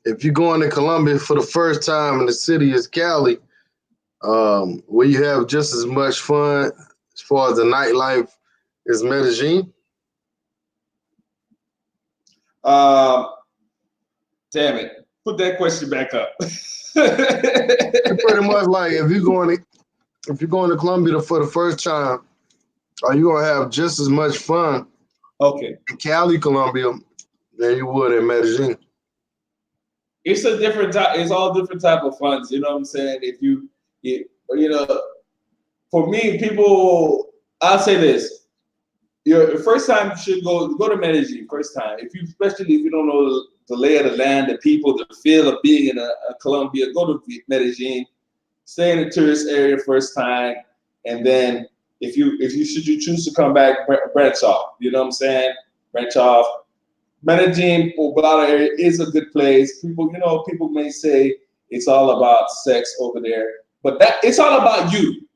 If you're going to Colombia for the first time and the city is Cali, will you have just as much fun as far as the nightlife as Medellin? Damn it. Put that question back up. Pretty much like if you're going to Colombia for the first time, are you gonna have just as much fun Okay. in Cali, Colombia, than you would in Medellin? It's a different type. It's all different type of funds. You know what I'm saying? If you know, for me, people, I'll say this: your first time you should go to Medellin. First time, especially if you don't know the lay of the land, the people, the feel of being in a Colombia, go to Medellin. Stay in the tourist area first time, and then if you choose to come back, branch off. You know what I'm saying? Branch off. Medellin, Poblado area is a good place. People may say it's all about sex over there, but it's all about you.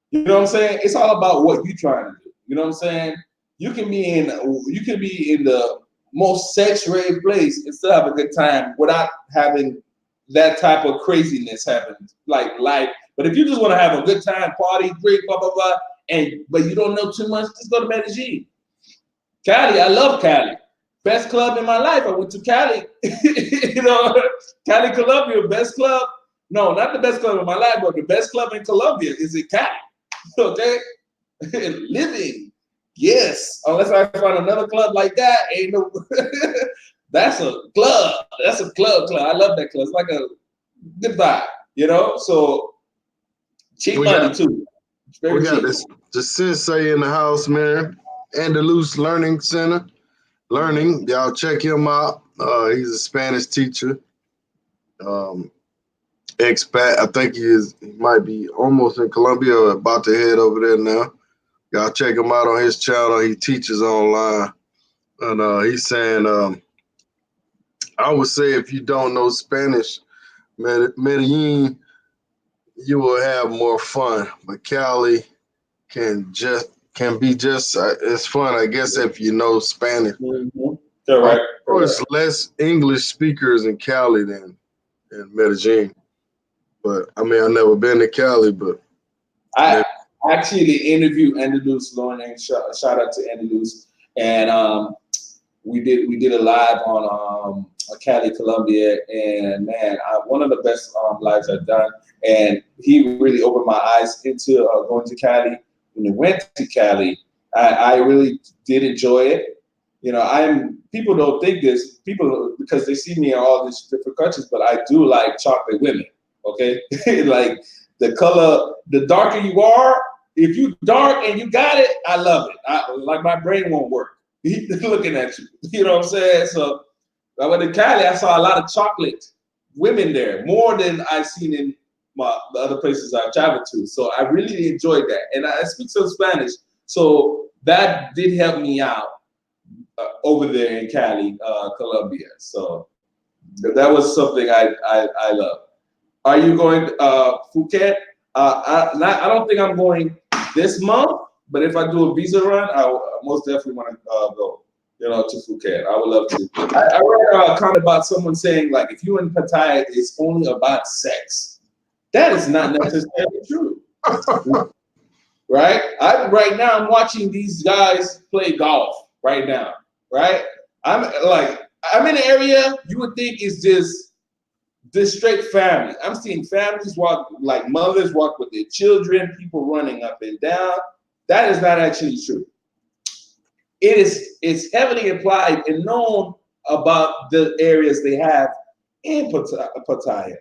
You know what I'm saying? It's all about what you're trying to do. You know what I'm saying? You can be in the most sex-rave place and still have a good time without having that type of craziness happen. But if you just want to have a good time, party, drink, blah blah blah, but you don't know too much, just go to Medellin. Cali, I love Cali. Best club in my life. I went to Cali. Cali, Colombia, best club. No, not the best club in my life, but the best club in Colombia is in Cali. Okay? Living. Yes. Unless I find another club like that, ain't no. That's a club. That's a club. I love that club. It's like a good vibe, So cheap money too. We got the sensei in the house, man. Andalus Learning Center. Y'all check him out. He's a Spanish teacher. Expat. I think he might be almost in Colombia or about to head over there now. Y'all check him out on his channel. He teaches online. And he's saying, I would say if you don't know Spanish, Medellin, you will have more fun. But Cali can be just as fun, I guess, if you know Spanish. Mm-hmm. Correct. Of course, less English speakers in Cali than in Medellin. But I mean, I've never been to Cali, but I actually interviewed Andalus Learning. Shout out to Andalus, and we did a live on Cali, Colombia, and man, one of the best lives I've done. And he really opened my eyes into going to Cali. When we went to Cali, I really did enjoy it. People don't think this, because they see me in all these different countries, but I do like chocolate women. Okay, like the color, the darker you are, if you dark and you got it, I love it. Like my brain won't work looking at you. You know what I'm saying? So I went to Cali, I saw a lot of chocolate women there, more than I've seen in the other places I've traveled to. So I really enjoyed that. And I speak some Spanish, so that did help me out over there in Cali, Colombia. So that was something I love. Are you going Phuket? I don't think I'm going this month, but if I do a visa run, I most definitely want to go, to Phuket. I would love to. I read a comment about someone saying, like, if you're in Pattaya, it's only about sex. That is not necessarily true. Right? Right now, I'm watching these guys play golf right now, right? I'm in an area you would think is just this straight family. I'm seeing families walk, like mothers walk with their children, people running up and down. That is not actually true. It's heavily implied and known about the areas they have in Pattaya,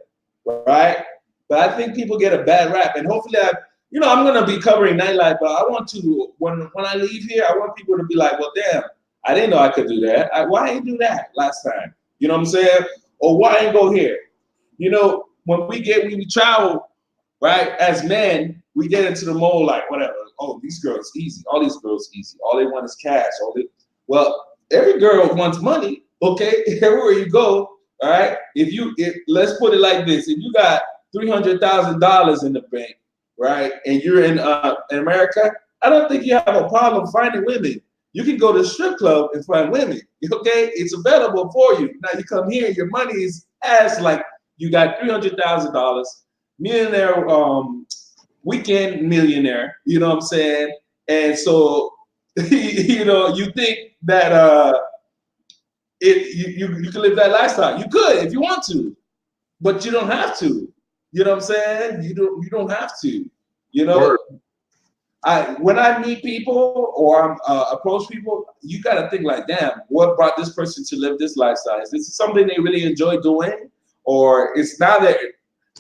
right? But I think people get a bad rap, and hopefully, I'm gonna be covering nightlife, but I want to when I leave here, I want people to be like, well, damn, I didn't know I could do that. Why didn't do that last time? You know what I'm saying? Or why didn't go here? You know, when we travel, right? As men, we get into the mold like whatever. Oh, these girls easy. All these girls easy. All they want is cash. Well, every girl wants money. Okay, everywhere you go, all right. Let's put it like this: if you got $300,000 in the bank, right, and you're in America, I don't think you have a problem finding women. You can go to a strip club and find women. Okay, it's available for you. Now you come here, your money is as like you got $300,000, millionaire, weekend millionaire. You know what I'm saying? And so, you think that you can live that lifestyle. You could if you want to, but you don't have to. You know what I'm saying? You don't have to. You know, Word. When I meet people or approach people, you got to think like, damn, what brought this person to live this lifestyle? Is this something they really enjoy doing, or it's now that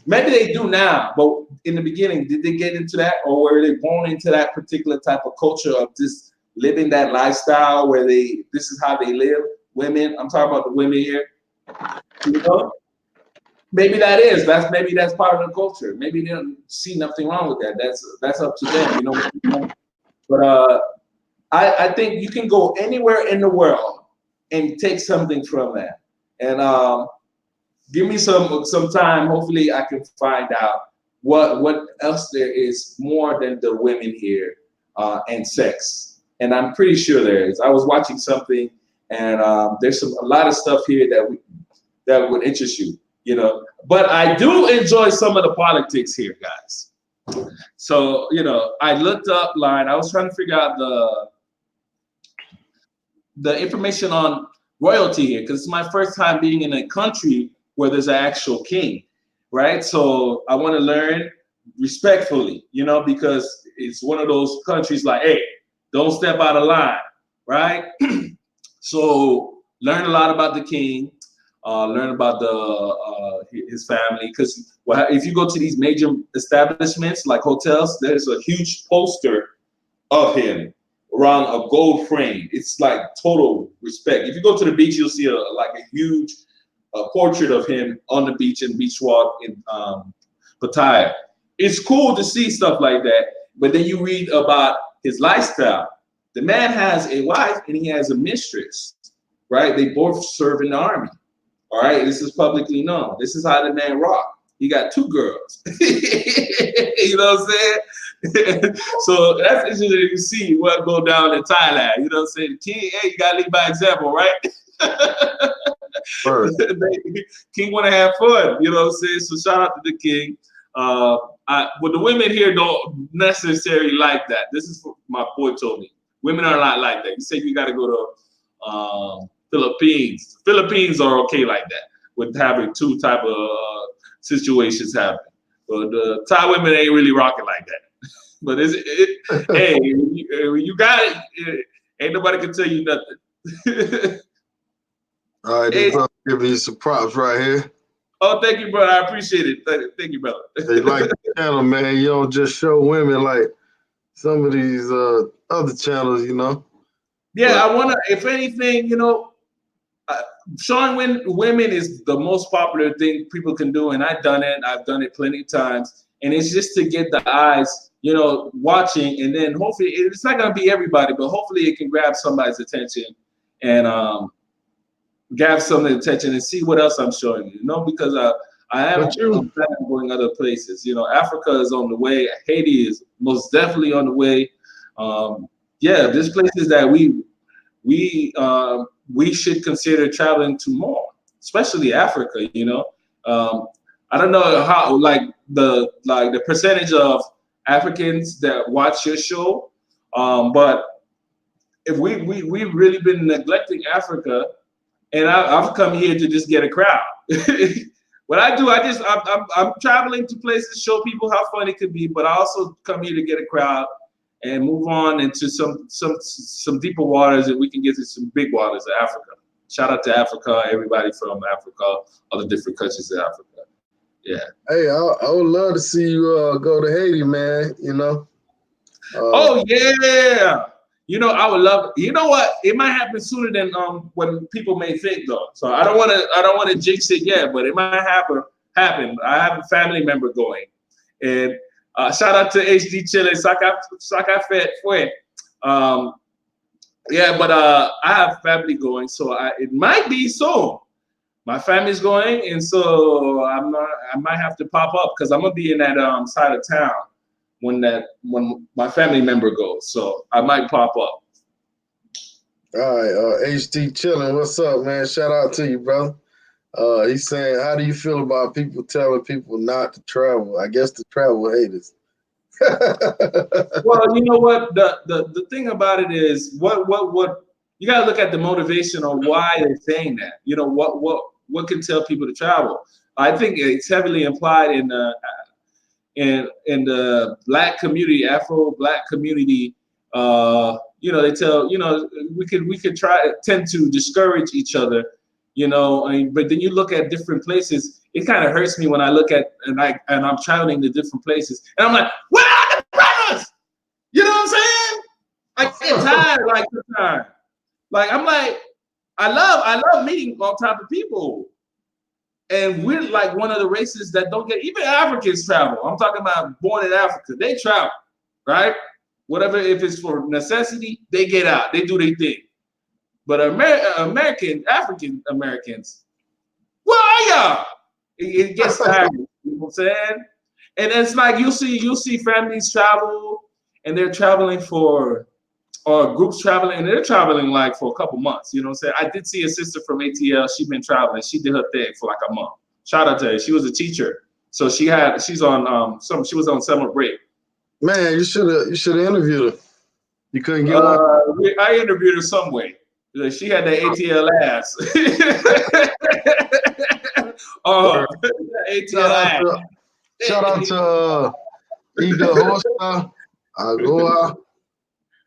maybe they do now, but in the beginning, did they get into that, or were they born into that particular type of culture of just living that lifestyle where this is how they live? Women, I'm talking about the women here. You know, maybe that's part of the culture. Maybe they don't see nothing wrong with that. That's up to them. You know. But I think you can go anywhere in the world and take something from that. And give me some time. Hopefully, I can find out what else there is more than the women here and sex. And I'm pretty sure there is. I was watching something, and there's a lot of stuff here that would interest you. You know, but I do enjoy some of the politics here, guys. So I looked up line. I was trying to figure out the information on royalty here because it's my first time being in a country where there's an actual king, right? So I want to learn respectfully, because it's one of those countries like, hey, don't step out of line, right? So learn a lot about the king, learn about his family, because if you go to these major establishments like hotels, there's a huge poster of him around a gold frame. It's like total respect. If you go to the beach, you'll see a huge portrait of him on the beach in Beach Walk in Pattaya. It's cool to see stuff like that, but then you read about his lifestyle. The man has a wife and he has a mistress, right? They both serve in the army. All right, this is publicly known. This is how the man rock. He got 2 girls. You know what I'm saying? So that's interesting to see what go down in Thailand. You know what I'm saying? The king, hey, you gotta lead by example, right? King want to have fun. You know what I'm saying? So shout out to the king. But the women here don't necessarily like that. This is what my boy told me. Women are not like that. You say you got to go to Philippines. Philippines are okay like that with having 2 type of situations happen. But the Thai women ain't really rocking like that. But hey, you got it. Ain't nobody can tell you nothing. All right, this brother giving you some props right here. Oh, thank you, brother. I appreciate it. Thank you, brother. They like the channel, man. You don't just show women like some of these other channels, Yeah, but I want to, if anything, showing women is the most popular thing people can do. And I've done it plenty of times. And it's just to get the eyes, watching. And then hopefully, it's not going to be everybody, but hopefully it can grab somebody's attention and grab somebody's attention and see what else I'm showing you, because I am going other places. Africa is on the way. Haiti is most definitely on the way. There's places that we should consider traveling to more, especially Africa. I don't know how the percentage of Africans that watch your show, but if we've really been neglecting Africa, and I've come here to just get a crowd. What I do, I'm traveling to places, show people how fun it could be, but I also come here to get a crowd and move on into some deeper waters, and we can get to some big waters of Africa. Shout out to Africa, everybody from Africa, other different countries in Africa. Yeah. Hey, I would love to see you go to Haiti, man. You know. Oh yeah. You know, I would love. You know what? It might happen sooner than when people may think though. So I don't want to jinx it yet, but it might happen. I have a family member going, and shout out to HD Chile. Saca Fed fue. Um, yeah, but I have family going, so it might be soon. My family's going, and so I might have to pop up because I'm gonna be in that side of town when my family member goes. So I might pop up. All right, HD chilling. What's up, man? Shout out to you, brother. He's saying, how do you feel about people telling people not to travel? I guess the travel haters. Well, you know what? The thing about it is what you gotta look at the motivation on why they're saying that. You know what can tell people to travel. I think it's heavily implied in the black community, Afro black community. You know, they tell we could tend to discourage each other. You know, but then you look at different places. It kind of hurts me when I look at and I'm traveling to different places, and I'm like, where are the brothers? You know what I'm saying? I get tired like sometimes. Like I'm like, I love meeting all type of people. And we're like one of the races that don't get, even Africans travel. I'm talking about born in Africa. They travel, right? Whatever, if it's for necessity, they get out. They do their thing. But African Americans, where are y'all? It gets tired. You know what I'm saying? And it's like you'll see families travel and they're traveling or groups traveling and they're traveling like for a couple months. You know what I'm saying? I did see a sister from ATL. She's been traveling. She did her thing for like a month. Shout out to her. She was a teacher. So she's on she was on summer break. Man, you should have interviewed her. You couldn't get one? I interviewed her some way. She had that ATL ass. ATL ass. Shout out to Ida Hosta Agoa.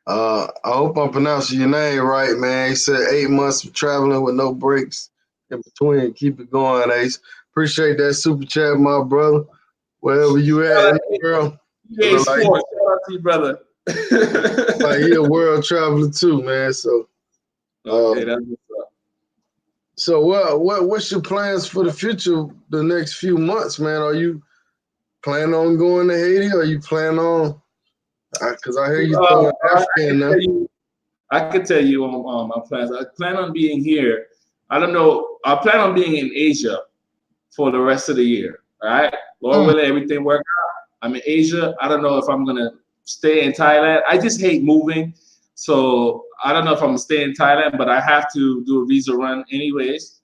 I hope I'm pronouncing your name right, man. He said 8 months of traveling with no breaks in between. Keep it going, Ace. Appreciate that super chat, my brother. Wherever you at in the world. EA Sports. Shout out to you, brother. Like he a world traveler too, man. So okay, that's what's up. So what's your plans for the future the next few months, man? Are you planning on going to Haiti? Or are you planning on because I hear you throwing Africa in there. I could tell you on my plans. I plan on being here. I don't know. I plan on being in Asia for the rest of the year. All right. Lord willing, everything work out. I'm in Asia. I don't know if I'm gonna stay in Thailand. I just hate moving. So I don't know if I'm gonna stay in Thailand, but I have to do a visa run anyways.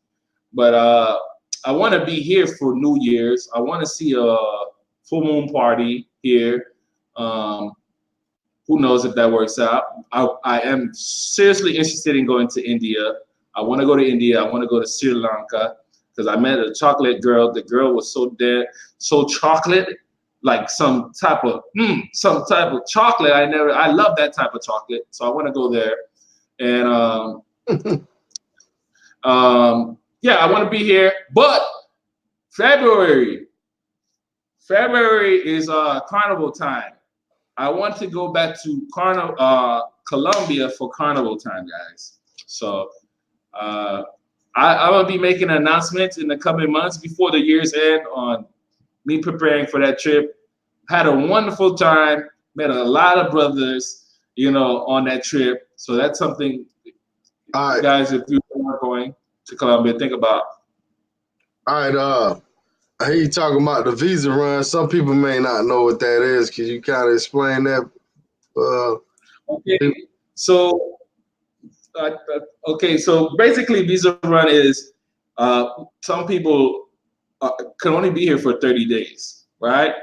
But I want to be here for New Year's. I want to see a full moon party here. Who knows if that works out? I am seriously interested in going to India. I want to go to India. I want to go to Sri Lanka because I met a chocolate girl. The girl was so chocolate, like some type of chocolate. I love that type of chocolate. So I want to go there. And yeah, I want to be here. But February is carnival time. I want to go back to Colombia for carnival time, guys. So I'm gonna be making an announcement in the coming months before the year's end on me preparing for that trip. Had a wonderful time. Met a lot of brothers, on that trip. So that's something, guys, if you are going to Colombia, think about. All right, I hear you talking about the visa run. Some people may not know what that is. Could you kind of explain that? Okay, so basically, visa run is some people can only be here for 30 days, right?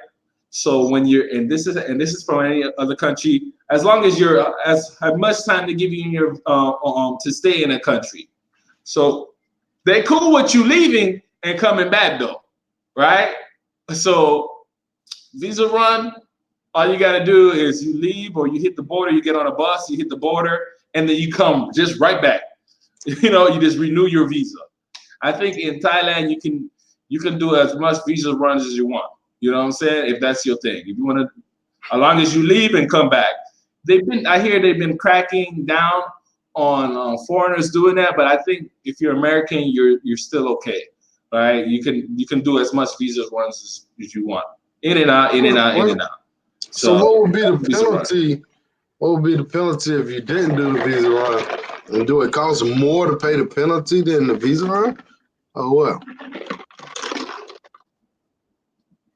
So when you're this is from any other country, as long as you're have much time to give you in your to stay in a country. So they cool with you leaving and coming back though, right? So visa run, all you got to do is you leave or you hit the border, you get on a bus, you hit the border, and then you come just right back. You just renew your visa. I think in Thailand you can do as much visa runs as you want. You know what I'm saying? If that's your thing, if you want to, as long as you leave and come back. I hear they've been cracking down on foreigners doing that, but I think if you're American, you're still okay, right? You can do as much visa runs as you want, in and out, in and out, in and out. So what would be the penalty? What would be the penalty if you didn't do the visa run? And do it cost more to pay the penalty than the visa run? Oh well.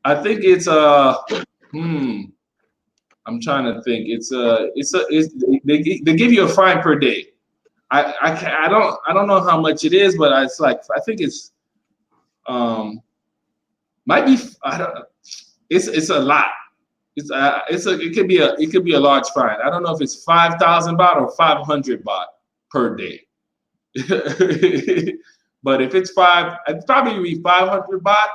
I think it's I'm trying to think. They give you a fine per day. I don't know how much it is, but it's like I think it's might be I don't it's a lot. It could be a large fine. I don't know if it's 5,000 baht or 500 baht per day. But if it's it'd probably be 500 baht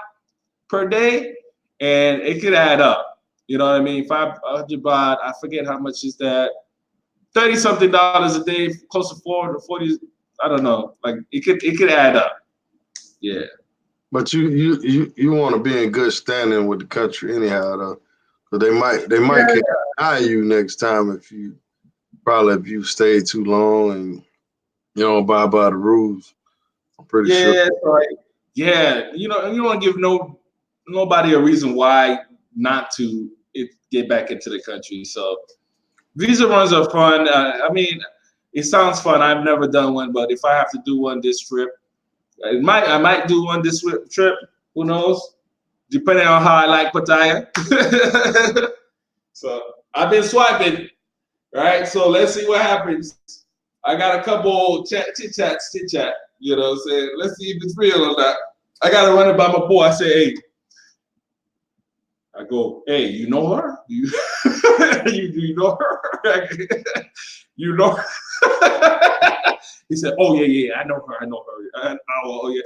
per day, and it could add up. You know what I mean? 500 baht. I forget how much is that. $30-something a day, close to 40. I don't know. Like it could add up. Yeah. But you want to be in good standing with the country anyhow, though. So they might deny you next time if you stay too long and you don't abide by the rules. I'm pretty sure. Yeah, right. Yeah. You don't give nobody a reason why not to get back into the country. So visa runs are fun. I mean, it sounds fun. I've never done one, but if I have to do one this trip, I might do one this trip. Who knows? Depending on how I like Pattaya. So I've been swiping, right? So let's see what happens. I got a couple chit chat. You know what I'm saying? Let's see if it's real or not. I got to run it by my boy. I say, hey. I go, hey, you know her? You know her? You know her? He said, oh, yeah, I know her. Oh, yeah.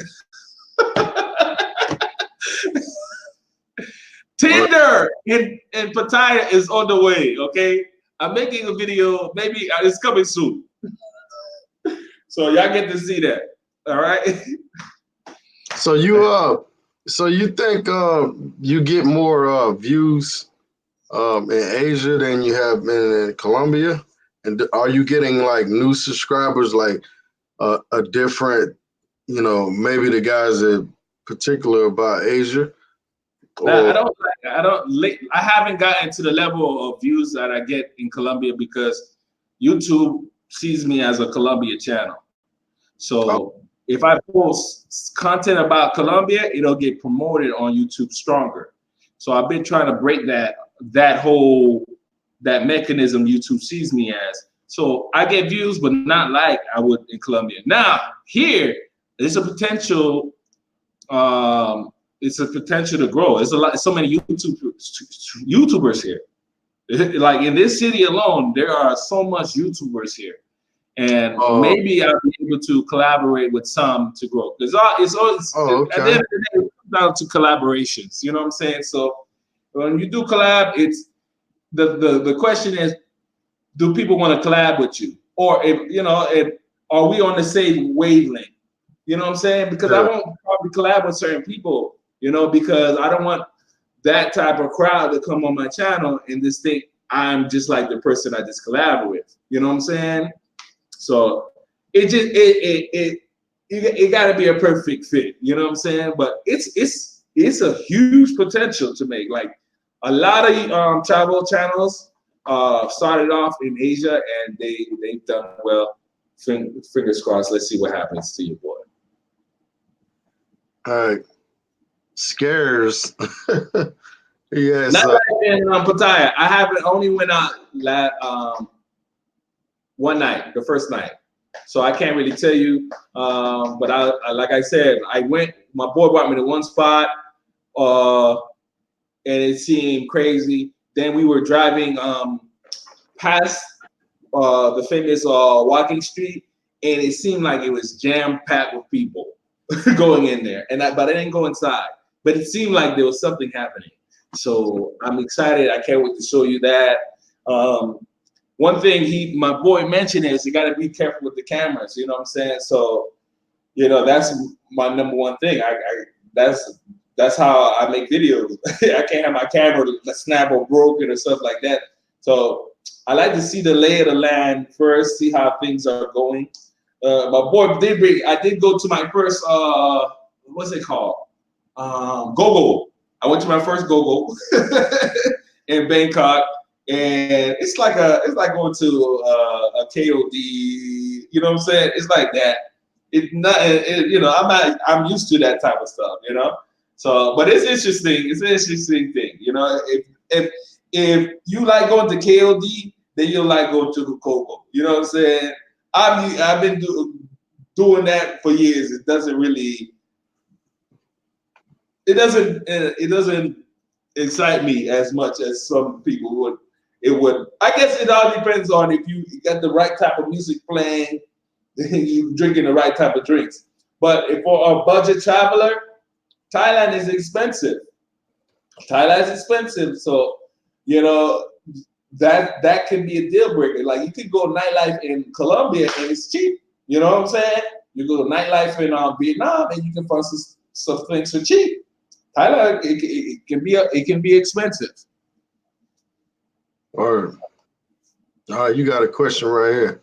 Tinder in Pattaya is on the way, okay? I'm making a video. Maybe it's coming soon. So y'all get to see that, all right? So you think you get more views in Asia than you have in Colombia? And are you getting like new subscribers, like a different, maybe the guys that particular about Asia? Now, I haven't gotten to the level of views that I get in Colombia because YouTube sees me as a Colombia channel. So if I post content about Colombia, it'll get promoted on YouTube stronger. So I've been trying to break that mechanism YouTube sees me as. So I get views, but not like I would in Colombia. Now here, there's a potential. It's a potential to grow. There's so many YouTubers here. Like in this city alone, there are so much YouTubers here. And maybe I'll be able to collaborate with some to grow. Because it's always at the end of the day, it comes down to collaborations. You know what I'm saying? So when you do collab, it's the question is, do people want to collab with you? Or are we on the same wavelength? You know what I'm saying? Because I won't probably collab with certain people, because I don't want that type of crowd to come on my channel and just think I'm just like the person I just collab with. You know what I'm saying? So it got to be a perfect fit. You know what I'm saying? But it's a huge potential to make. Like a lot of travel channels started off in Asia and they've done well. Fingers crossed. Let's see what happens to your boy. All right. Scares. Yes. Not like in Pattaya. I haven't only went out one night, the first night. So I can't really tell you. But I like I said, I went. My boy brought me to one spot, and it seemed crazy. Then we were driving past the famous walking street, and it seemed like it was jam packed with people going in there. But I didn't go inside. But it seemed like there was something happening. So I'm excited. I can't wait to show you that. One thing my boy mentioned is you got to be careful with the cameras. You know what I'm saying? So, that's my number one thing. that's how I make videos. I can't have my camera snap or broken or stuff like that. So I like to see the lay of the land first, see how things are going. My boy I did go to my first what's it called? Go-Go. I went to my first Go-Go in Bangkok, and it's like going to a KOD. You know what I'm saying? It's like that. I'm used to that type of stuff. So, but it's interesting. It's an interesting thing. If you like going to KOD, then you'll like going to the Go-Go. You know what I'm saying? I've been doing that for years. It doesn't excite me as much as some people would. It would. I guess it all depends on if you got the right type of music playing, you drinking the right type of drinks. But if for a budget traveler, Thailand is expensive. Thailand's expensive, so that can be a deal breaker. Like you could go nightlife in Colombia and it's cheap. You know what I'm saying? You go to nightlife in Vietnam and you can find some things for cheap. Thailand, it can be expensive. All right, you got a question right here.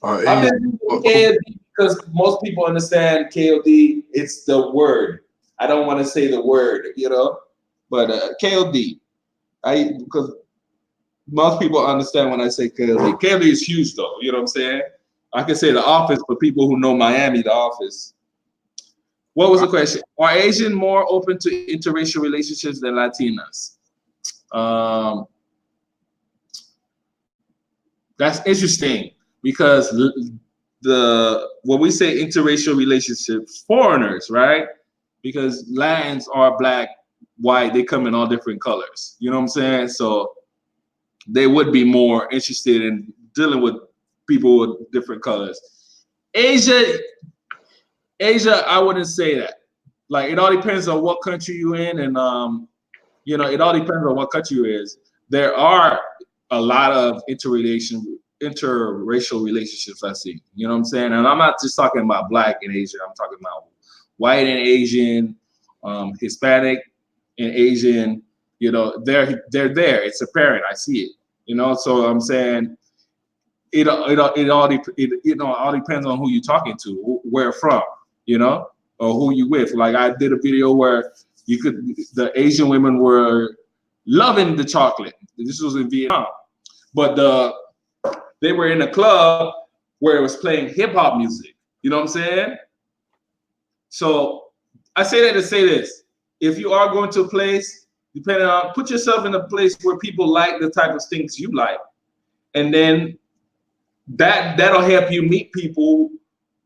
I've been doing KOD because most people understand KOD. It's the word. I don't want to say the word, but KOD. Because most people understand when I say KOD. KOD is huge, though. You know what I'm saying? I can say The Office for people who know Miami, The Office. What was the question? Are Asian more open to interracial relationships than Latinas? That's interesting because when we say interracial relationships, foreigners, right? Because Latins are black, white, they come in all different colors. You know what I'm saying? So they would be more interested in dealing with people with different colors. Asia, I wouldn't say that. Like it all depends on what country you're in, and it all depends on what country you're in. There are a lot of interracial relationships I see. You know what I'm saying? And I'm not just talking about black and Asian. I'm talking about white and Asian, Hispanic and Asian. They're there. It's apparent. I see it. So I'm saying it all depends on who you're talking to, where from, or who you with. Like I did a video where the Asian women were loving the chocolate. This was in Vietnam, but they were in a club where it was playing hip hop music. You know what I'm saying? So I say that to say this: if you are going to a place, put yourself in a place where people like the type of things you like, and then that'll help you meet people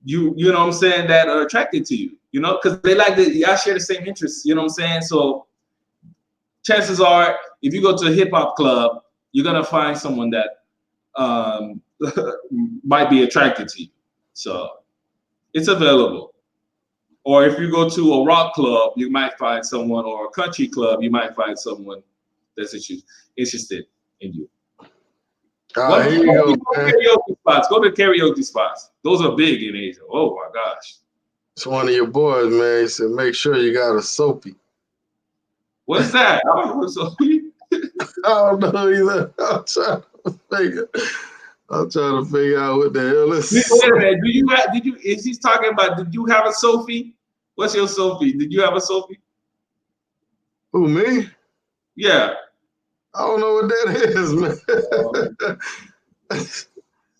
you know what I'm saying that are attracted to you. Because they like that y'all share the same interests. You know what I'm saying? So chances are, if you go to a hip hop club, you're gonna find someone that might be attracted to you. So it's available. Or if you go to a rock club, you might find someone, or a country club, you might find someone that's interested in you. Here you go, karaoke spots. Go to karaoke spots. Those are big in Asia. Oh my gosh. It's one of your boys, man. He said, make sure you got a soapy. What's that? I don't know soapy. I don't know either. I'm trying to figure out what the hell is. Wait a minute. Is he talking about, did you have a Sophie? What's your Sophie? Did you have a Sophie? Who, me? Yeah. I don't know what that is, man.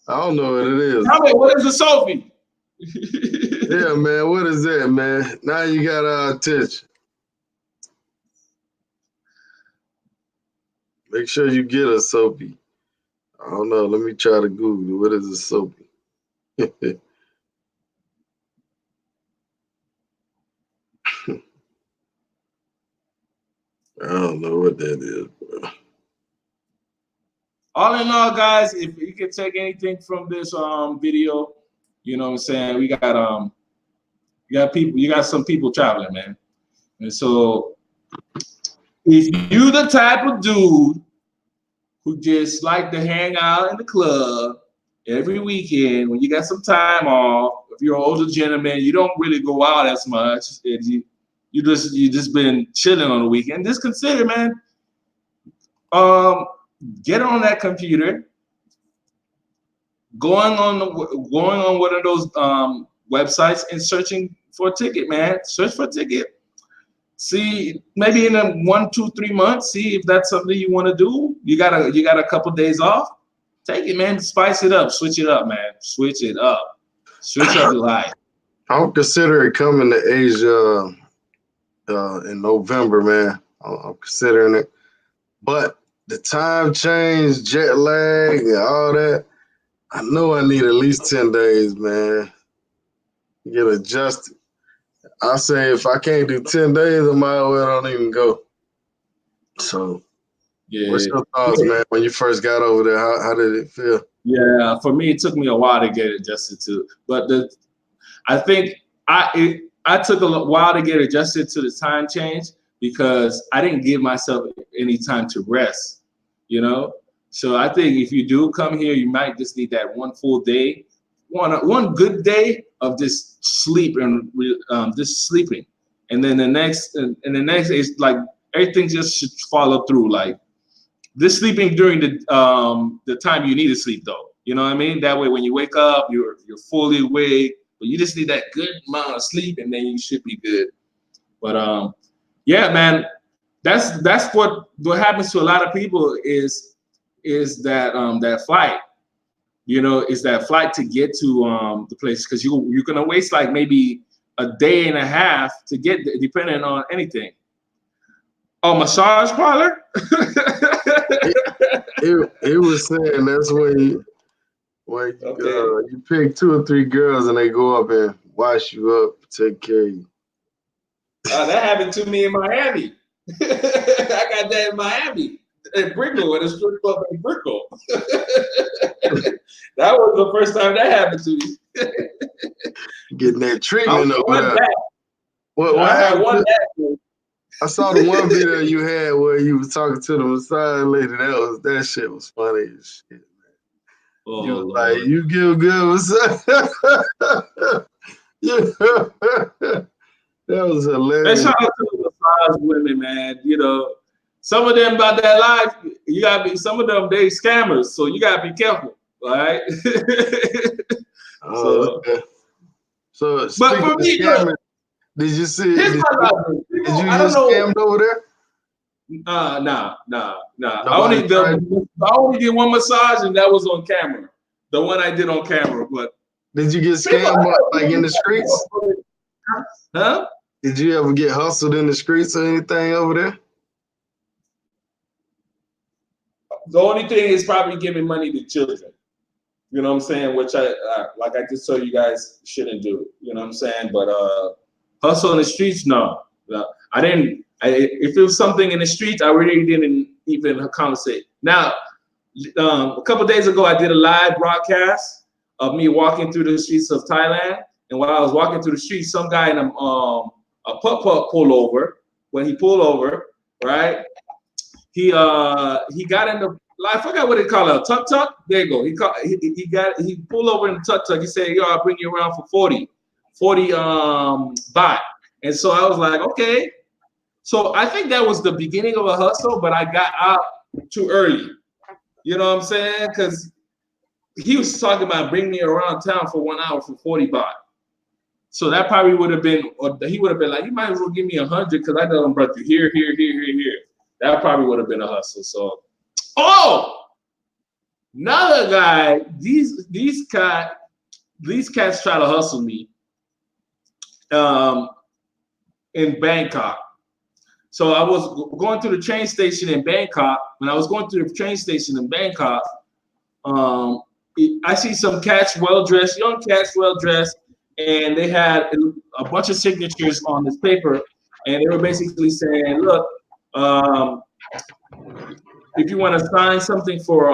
I don't know what it is. Tell me, what is a Sophie? Yeah, man. What is that, man? Now you got our attention. Make sure you get a soapy. I don't know. Let me try to Google. What is a soapy? I don't know what that is, bro. All in all, guys, if you can take anything from this video, you know what I'm saying? You got some people traveling, man. And so if you the type of dude who just like to hang out in the club every weekend when you got some time off, if you're an older gentleman, you don't really go out as much. You just been chilling on the weekend. Just consider, man. Get on that computer, going on one of those websites and searching for a ticket, man. Search for a ticket. See, maybe in a 1, 2, 3 months, see if that's something you want to do. You got a couple days off. Take it, man. Spice it up. Switch it up, man. Switch it up. Switch up your life. I'm considering coming to Asia in November, man. I'm considering it, but the time change, jet lag, and all that. I know I need at least 10 days, man. Get adjusted. I say if I can't do 10 days, I might as well don't even go. So, Yeah. what's your thoughts, man? When you first got over there, how did it feel? Yeah, for me, it took me a while to get adjusted to. But I think I took a while to get adjusted to the time change because I didn't give myself any time to rest. You know, so I think if you do come here, you might just need that one full day, one good day of just sleep and just sleeping, and then the next is like everything just should follow through. Like this sleeping during the time you need to sleep, though. You know what I mean? That way, when you wake up, you're fully awake. But you just need that good amount of sleep, and then you should be good. But yeah, man, that's what happens to a lot of people is that flight. You know, is that flight to get to the place because you're gonna waste like maybe a day and a half to get there, depending on anything. Oh, massage parlor? He was saying that's when you pick 2 or 3 girls and they go up and wash you up, take care of you. That happened to me in Miami. I got that in Miami, in Brickell, at a strip club in Brickell. That was the first time that happened to me. Getting that treatment over there. I saw the one video you had where you was talking to the massage lady. That shit was funny as shit, man. Oh, you was like, you give good massage. That was hilarious. Shout out to the massage women, man. You know, some of them about that life, you gotta be. Some of them they scammers, so you gotta be careful, all right? Okay. So, but for me, scammers, did you see? Did you get scammed over there? Nah. I only did one massage, and that was on camera. The one I did on camera, but did you get scammed like in the streets? Huh? Did you ever get hustled in the streets or anything over there? The only thing is probably giving money to children. You know what I'm saying? Which I like I just told you guys shouldn't do. You know what I'm saying? But hustle in the streets, no. I didn't. If it was something in the streets, I really didn't even compensate. Now, a couple of days ago, I did a live broadcast of me walking through the streets of Thailand. And while I was walking through the street, some guy in a putt-putt pulled over. When he pulled over, right, he got in the, I forgot what they call it, a tuk-tuk. There you go. He pulled over in the tuk-tuk. He said, yo, I'll bring you around for 40 baht. And so I was like, okay. So I think that was the beginning of a hustle, but I got out too early. You know what I'm saying? Because he was talking about bringing me around town for 1 hour for 40 baht. So that probably would have been, or he would have been like, you might as well give me 100 because I know I'm brought you here. That probably would have been a hustle. So, another guy, these cats try to hustle me in Bangkok. So I was going through the train station in Bangkok. When I was going through the train station in Bangkok, I see some cats well-dressed, young cats well-dressed, and they had a bunch of signatures on this paper, and they were basically saying, look, if you want to sign something for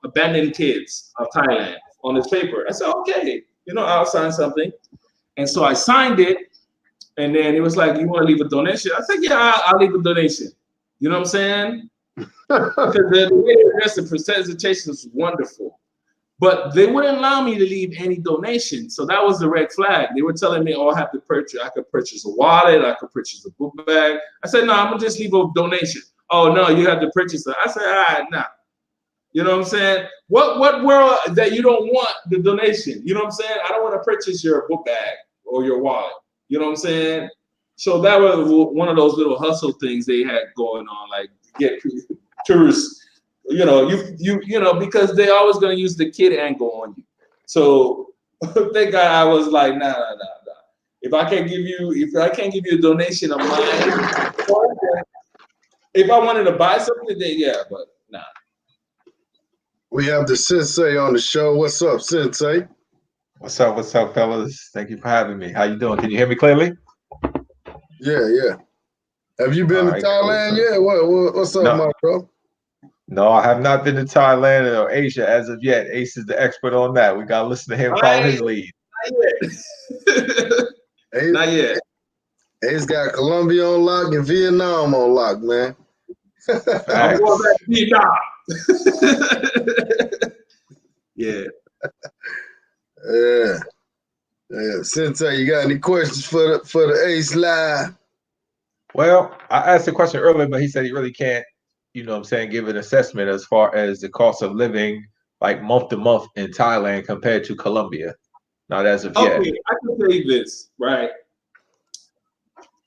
abandoned kids of Thailand on this paper. I said, okay, I'll sign something. And so I signed it, and then it was like, you want to leave a donation? I said, yeah, I'll leave a donation. You know what I'm saying? Because the way they addressed the presentation was wonderful. But they wouldn't allow me to leave any donation. So that was the red flag. They were telling me, oh, I could purchase a wallet, I could purchase a book bag. I said, no, I'm gonna just leave a donation. Oh no, you have to purchase it. I said, all right, nah. You know what I'm saying? What world that you don't want the donation? You know what I'm saying? I don't want to purchase your book bag or your wallet. You know what I'm saying? So that was one of those little hustle things they had going on, like get tourists. You know, because they always gonna use the kid angle on you. So thank God I was like, nah. If I can't give you a donation of mine, if I wanted to buy something, then yeah, but nah. We have the Sensei on the show. What's up, Sensei? What's up, fellas? Thank you for having me. How you doing? Can you hear me clearly? Yeah. Have you been All to right, Thailand cool. yet? What's up, No, my bro? no, I have not been to Thailand or Asia as of yet. Ace is the expert on that. We gotta listen to him, follow his lead. Not yet. Not yet. Ace got Colombia on lock and Vietnam on lock, man. I'm going back to Vietnam. Yeah. Yeah. Sensei, you got any questions for the Ace Live? Well, I asked a question earlier, but he said he really can't, you know what I'm saying, give an assessment as far as the cost of living like month to month in Thailand compared to Colombia. Not as of yet. Okay, I can tell you this, right?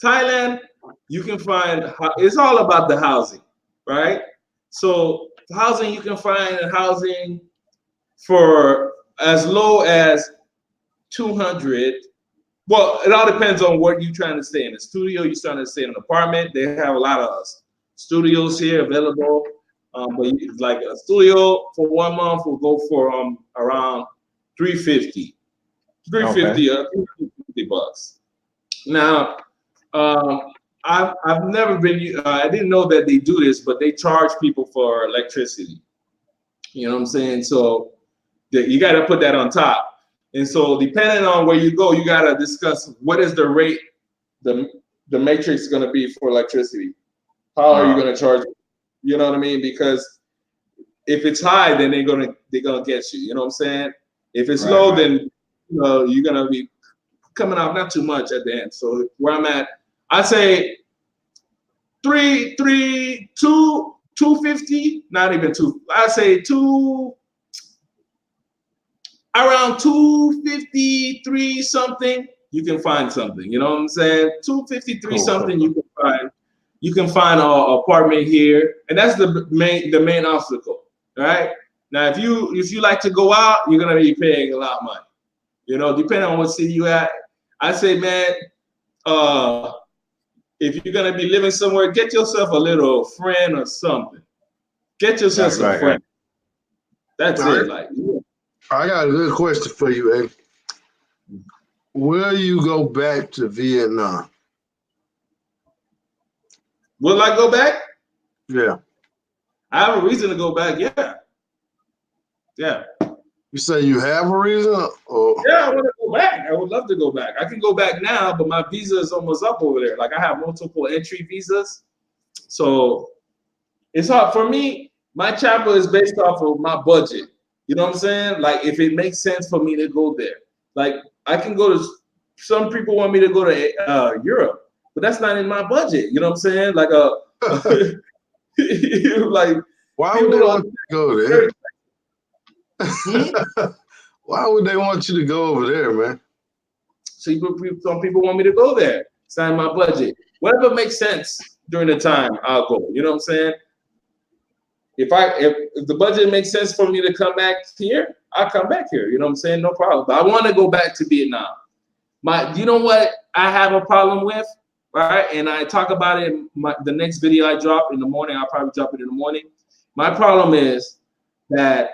Thailand, you can find, it's all about the housing, right? So housing, you can find housing for as low as 200. Well, it all depends on what you're trying to stay in. A studio, you're trying to stay in an apartment. They have a lot of studios here available. But like a studio for 1 month will go for around 350. 350 Okay. $350. Now, I've never been. I didn't know that they do this, but they charge people for electricity. You know what I'm saying? So you got to put that on top. And so depending on where you go, you got to discuss what is the rate the matrix is going to be for electricity. How are you going to charge it? You know what I mean? Because if it's high, then they're gonna get you. You know what I'm saying? If it's low, then you're gonna be coming out not too much at the end. So where I'm at, I say 250, not even two. I say around 253 something. You can find something. You know what I'm saying? 253 something. You can find. You can find an apartment here, and that's the main obstacle, right? Now, if you like to go out, you're gonna be paying a lot of money. You know, depending on what city you at. I say, man, if you're gonna be living somewhere, get yourself a little friend or something. Get yourself some friends. That's it. Like, I got a good question for you, Ed. Will you go back to Vietnam? Will I go back? Yeah. I have a reason to go back. Yeah. You say you have a reason? Or? Yeah, I want to go back. I would love to go back. I can go back now, but my visa is almost up over there. Like I have multiple entry visas. So it's hard for me. My travel is based off of my budget. You know what I'm saying? Like if it makes sense for me to go there. Like I can go to, some people want me to go to Europe, but that's not in my budget. You know what I'm saying? Like like why would they want you to go there? Why would they want you to go over there, man? Some people want me to go there. It's not in my budget. Whatever makes sense during the time, I'll go. You know what I'm saying? If the budget makes sense for me to come back here, I'll come back here. You know what I'm saying? No problem. But I want to go back to Vietnam. You know what I have a problem with, right? And I talk about it in the next video I drop in the morning. I'll probably drop it in the morning. My problem is that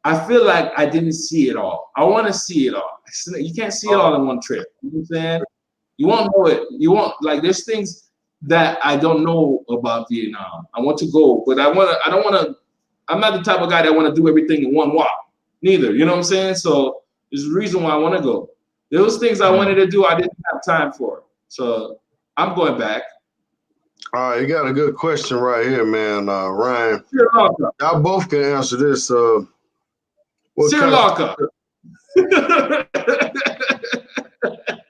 I feel like I didn't see it all. I want to see it all. You can't see it all in one trip. You know what I'm saying? You won't know it. You won't, like, there's things that I don't know about Vietnam. I want to go, but I'm not the type of guy that want to do everything in one walk. Neither. You know what I'm saying? So there's a reason why I want to go. There was things I wanted to do, I didn't have time for. So I'm going back. All right, you got a good question right here, man. Ryan. Y'all both can answer this. What What Sri country? Lanka.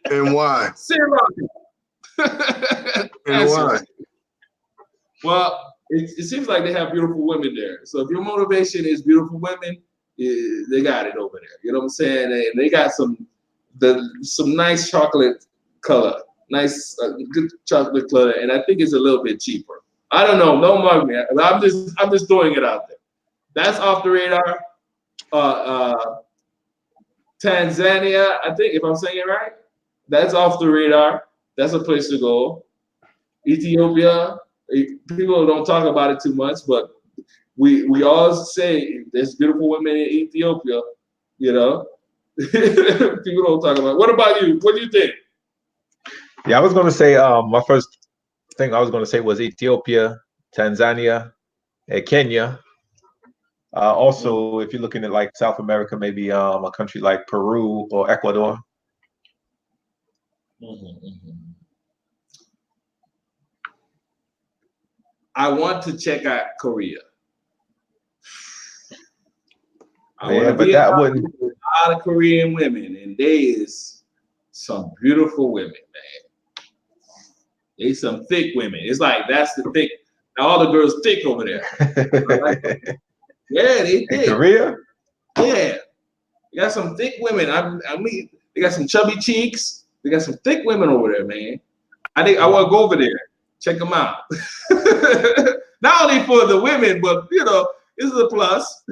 And why? Sri Lanka. And why? Well, it seems like they have beautiful women there. So if your motivation is beautiful women, they got it over there. You know what I'm saying? And they got some nice chocolate color, nice good chocolate color, and I think it's a little bit cheaper. I don't know. No mug me. I'm just throwing it out there. That's off the radar. Tanzania, I think, if I'm saying it right, that's off the radar. That's a place to go. Ethiopia, people don't talk about it too much, but we all say there's beautiful women in Ethiopia, you know. People don't talk about it. What about you? What do you think? Yeah, I was gonna say my first thing I was gonna say was Ethiopia, Tanzania, and Kenya. Also, if you're looking at like South America, maybe a country like Peru or Ecuador. I want to check out Korea. I Yeah, want to but be that wouldn't. a lot of Korean women, and they is some beautiful women, man. They some thick women. It's like that's the thick. Now all the girls thick over there. Yeah, they thick. In Korea? Yeah, they got some thick women. I mean, they got some chubby cheeks. They got some thick women over there, man. I think I want to go over there, check them out. Not only for the women, but you know, this is a plus.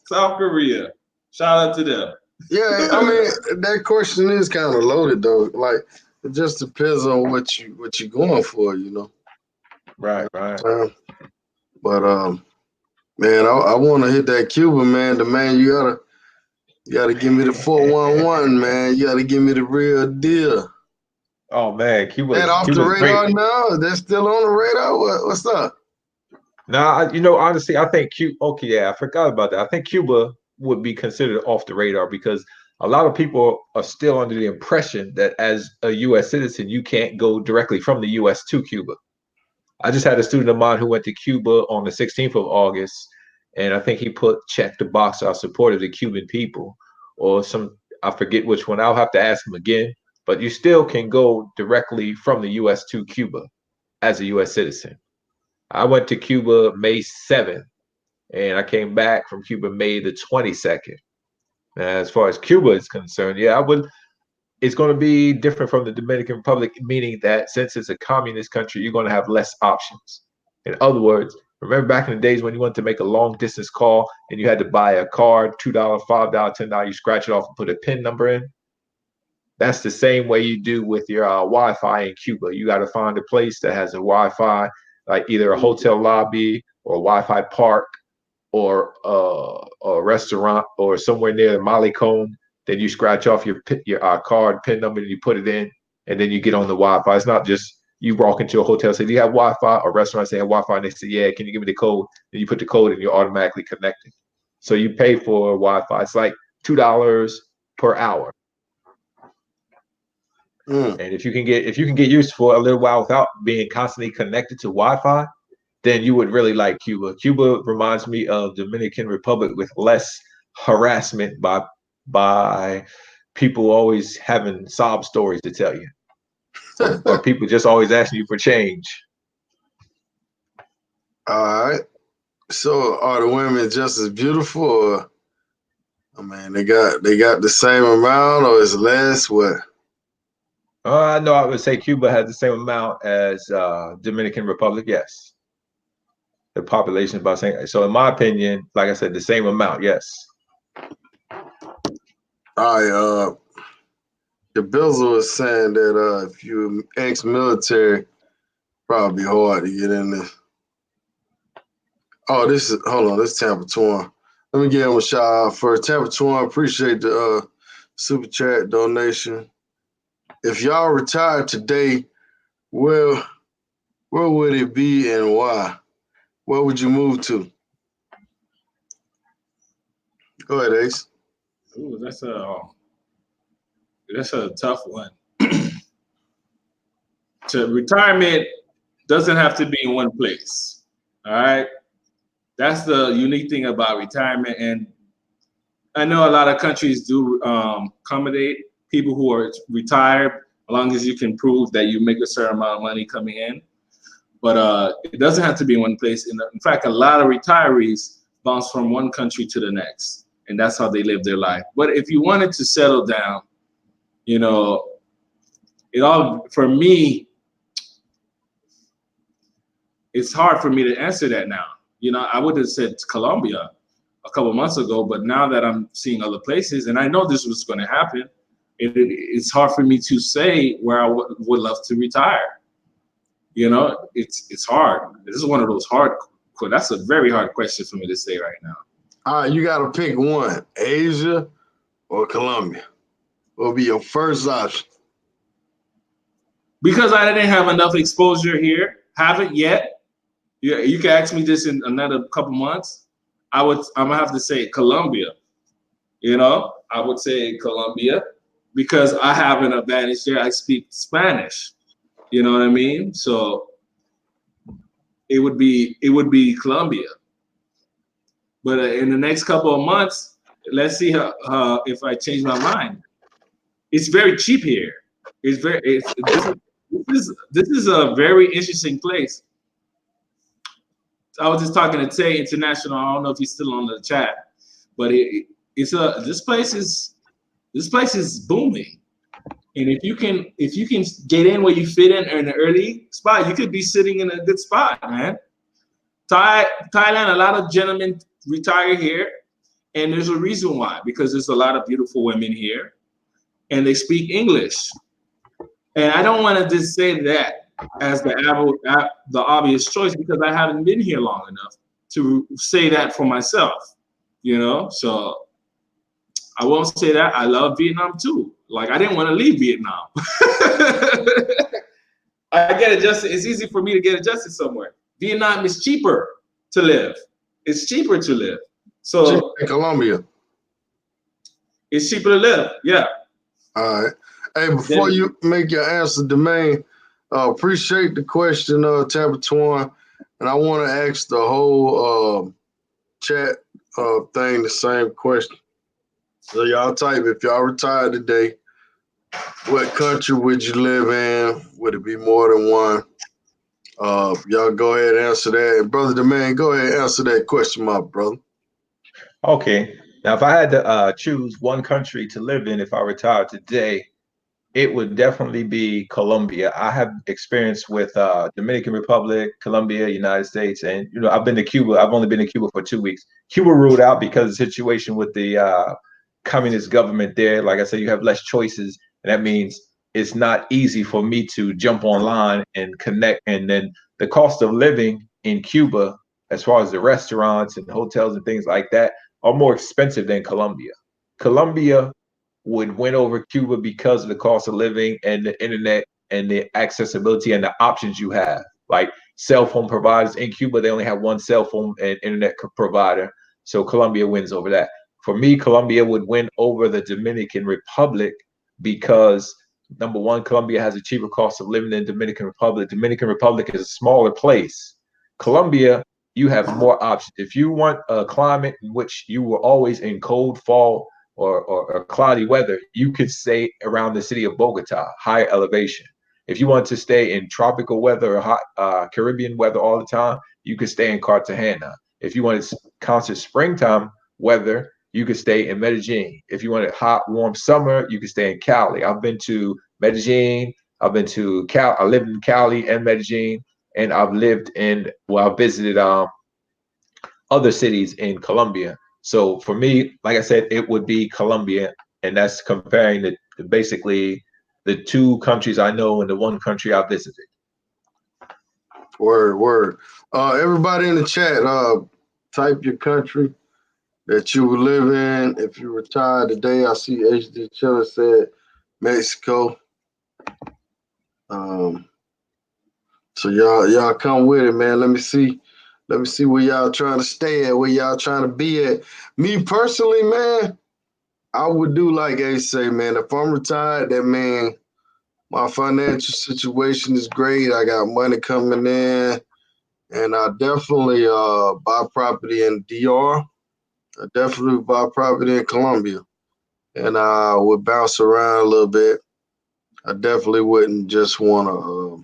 South Korea, shout out to them. Yeah, I mean that question is kind of loaded though. Like it just depends on what you're going for, you know. Right. But man, I want to hit that Cuba, man. The man, you gotta give me the 411, man. You gotta give me the real deal. Oh man, That off the Cuba's great. radar now? They're still on the radar? What's up? Nah, honestly, I think Cuba. Okay, yeah, I forgot about that. I think Cuba would be considered off the radar because a lot of people are still under the impression that as a U.S. citizen, you can't go directly from the U.S. to Cuba. I just had a student of mine who went to Cuba on the 16th of August, and I think he checked the box. I supported the Cuban people, or some. I forget which one. I'll have to ask him again. But you still can go directly from the U.S. to Cuba as a U.S. citizen. I went to Cuba May 7th, and I came back from Cuba May the 22nd. As far as Cuba is concerned, yeah, I would. It's going to be different from the Dominican Republic, meaning that since it's a communist country, you're going to have less options. In other words, remember back in the days when you wanted to make a long distance call and you had to buy a card, $2, $5, $10, you scratch it off and put a PIN number in? That's the same way you do with your Wi-Fi in Cuba. You got to find a place that has a Wi-Fi, like either a hotel lobby or a Wi-Fi park or a restaurant or somewhere near the Malecom. Then you scratch off your card PIN number and you put it in, and then you get on the Wi-Fi. It's not just you walk into a hotel, say, "Do you have Wi-Fi?" Or restaurant say, "Have Wi-Fi?" And they say, "Yeah." Can you give me the code? Then you put the code and you're automatically connected. So you pay for Wi-Fi. It's like $2 per hour. And if you can get used for a little while without being constantly connected to Wi-Fi, then you would really like Cuba. Cuba reminds me of Dominican Republic with less harassment by people always having sob stories to tell you, or people just always asking you for change. All right. So are the women just as beautiful, or I mean they got the same amount, or is less? What? No, I would say Cuba has the same amount as Dominican Republic. Yes, the population is about saying. So in my opinion, like I said, the same amount. Yes. All right. The Bizzle was saying that if you ex-military, probably hard to get in this. Oh, hold on, this is Tampa Torn. Let me give him a shout out first. Tampa Torn, appreciate the super chat donation. If y'all retired today, where would it be and why? Where would you move to? Go ahead, Ace. Ooh, that's a tough one. To retirement doesn't have to be in one place. All right. That's the unique thing about retirement. And I know a lot of countries do accommodate people who are retired, as long as you can prove that you make a certain amount of money coming in. But it doesn't have to be in one place. In fact, a lot of retirees bounce from one country to the next, and that's how they live their life. But if you wanted to settle down, you know, it all, for me, it's hard for me to answer that now. You know, I would have said Colombia a couple months ago, but now that I'm seeing other places, and I know this was going to happen, it's hard for me to say where I would love to retire. You know, it's hard. This is one of those hard. That's a very hard question for me to say right now. All right, you got to pick one: Asia or Colombia. What will be your first option? Because I didn't have enough exposure here, haven't yet. Yeah, you can ask me this in another couple months. I'm gonna have to say Colombia. You know, I would say Colombia because I have an advantage there. I speak Spanish. You know what I mean? So it would be Colombia. But in the next couple of months, let's see how if I change my mind. It's very cheap here. This is a very interesting place. I was just talking to Tay International. I don't know if he's still on the chat, but this place is booming. And if you can get in where you fit in an early spot, you could be sitting in a good spot, man. Thailand, a lot of gentlemen retire here, and there's a reason why, because there's a lot of beautiful women here, and they speak English. And I don't want to just say that as the obvious choice because I haven't been here long enough to say that for myself, you know? So I won't say that. I love Vietnam too. Like, I didn't want to leave Vietnam. I get adjusted. It's easy for me to get adjusted somewhere. Vietnam is cheaper to live. It's cheaper to live. So in Colombia. It's cheaper to live. Yeah. All right. Hey, before you make your answer, Domain, appreciate the question, Tabitha, and I want to ask the whole chat thing the same question. So y'all type, if y'all retired today, what country would you live in? Would it be more than one? Y'all go ahead and answer that. And Brother Domain, go ahead and answer that question, my brother. Okay. Now, if I had to choose one country to live in if I retired today, it would definitely be Colombia. I have experience with Dominican Republic, Colombia, United States, and I've been to Cuba. I've only been to Cuba for 2 weeks. Cuba ruled out because of the situation with the communist government there. Like I said, you have less choices, and that means it's not easy for me to jump online and connect. And then the cost of living in Cuba, as far as the restaurants and hotels and things like that, are more expensive than Colombia. Colombia would win over Cuba because of the cost of living and the internet and the accessibility and the options you have. Like cell phone providers in Cuba, they only have one cell phone and internet provider. So Colombia wins over that. For me, Colombia would win over the Dominican Republic because number one, Colombia has a cheaper cost of living than Dominican Republic. Dominican Republic is a smaller place. Colombia, you have more options. If you want a climate in which you were always in cold fall or cloudy weather, you could stay around the city of Bogota, higher elevation. If you want to stay in tropical weather or hot Caribbean weather all the time, you could stay in Cartagena. If you wanted constant springtime weather, you could stay in Medellin. If you wanted hot, warm summer, you could stay in Cali. I've been to Medellin. I've been to Cali. I lived in Cali and Medellin, and I've visited other cities in Colombia. So for me, like I said, it would be Colombia, and that's comparing basically the two countries I know and the one country I visited. Word. Everybody in the chat, type your country that you would live in if you retired today. I see HD Chiller said Mexico. So y'all come with it, man. Let me see where y'all trying to stay at, where y'all trying to be at. Me personally, man, I would do like Ace say, man. If I'm retired, that man, my financial situation is great. I got money coming in, and I definitely buy property in DR. I definitely buy property in Colombia, and I would bounce around a little bit. I definitely wouldn't just want to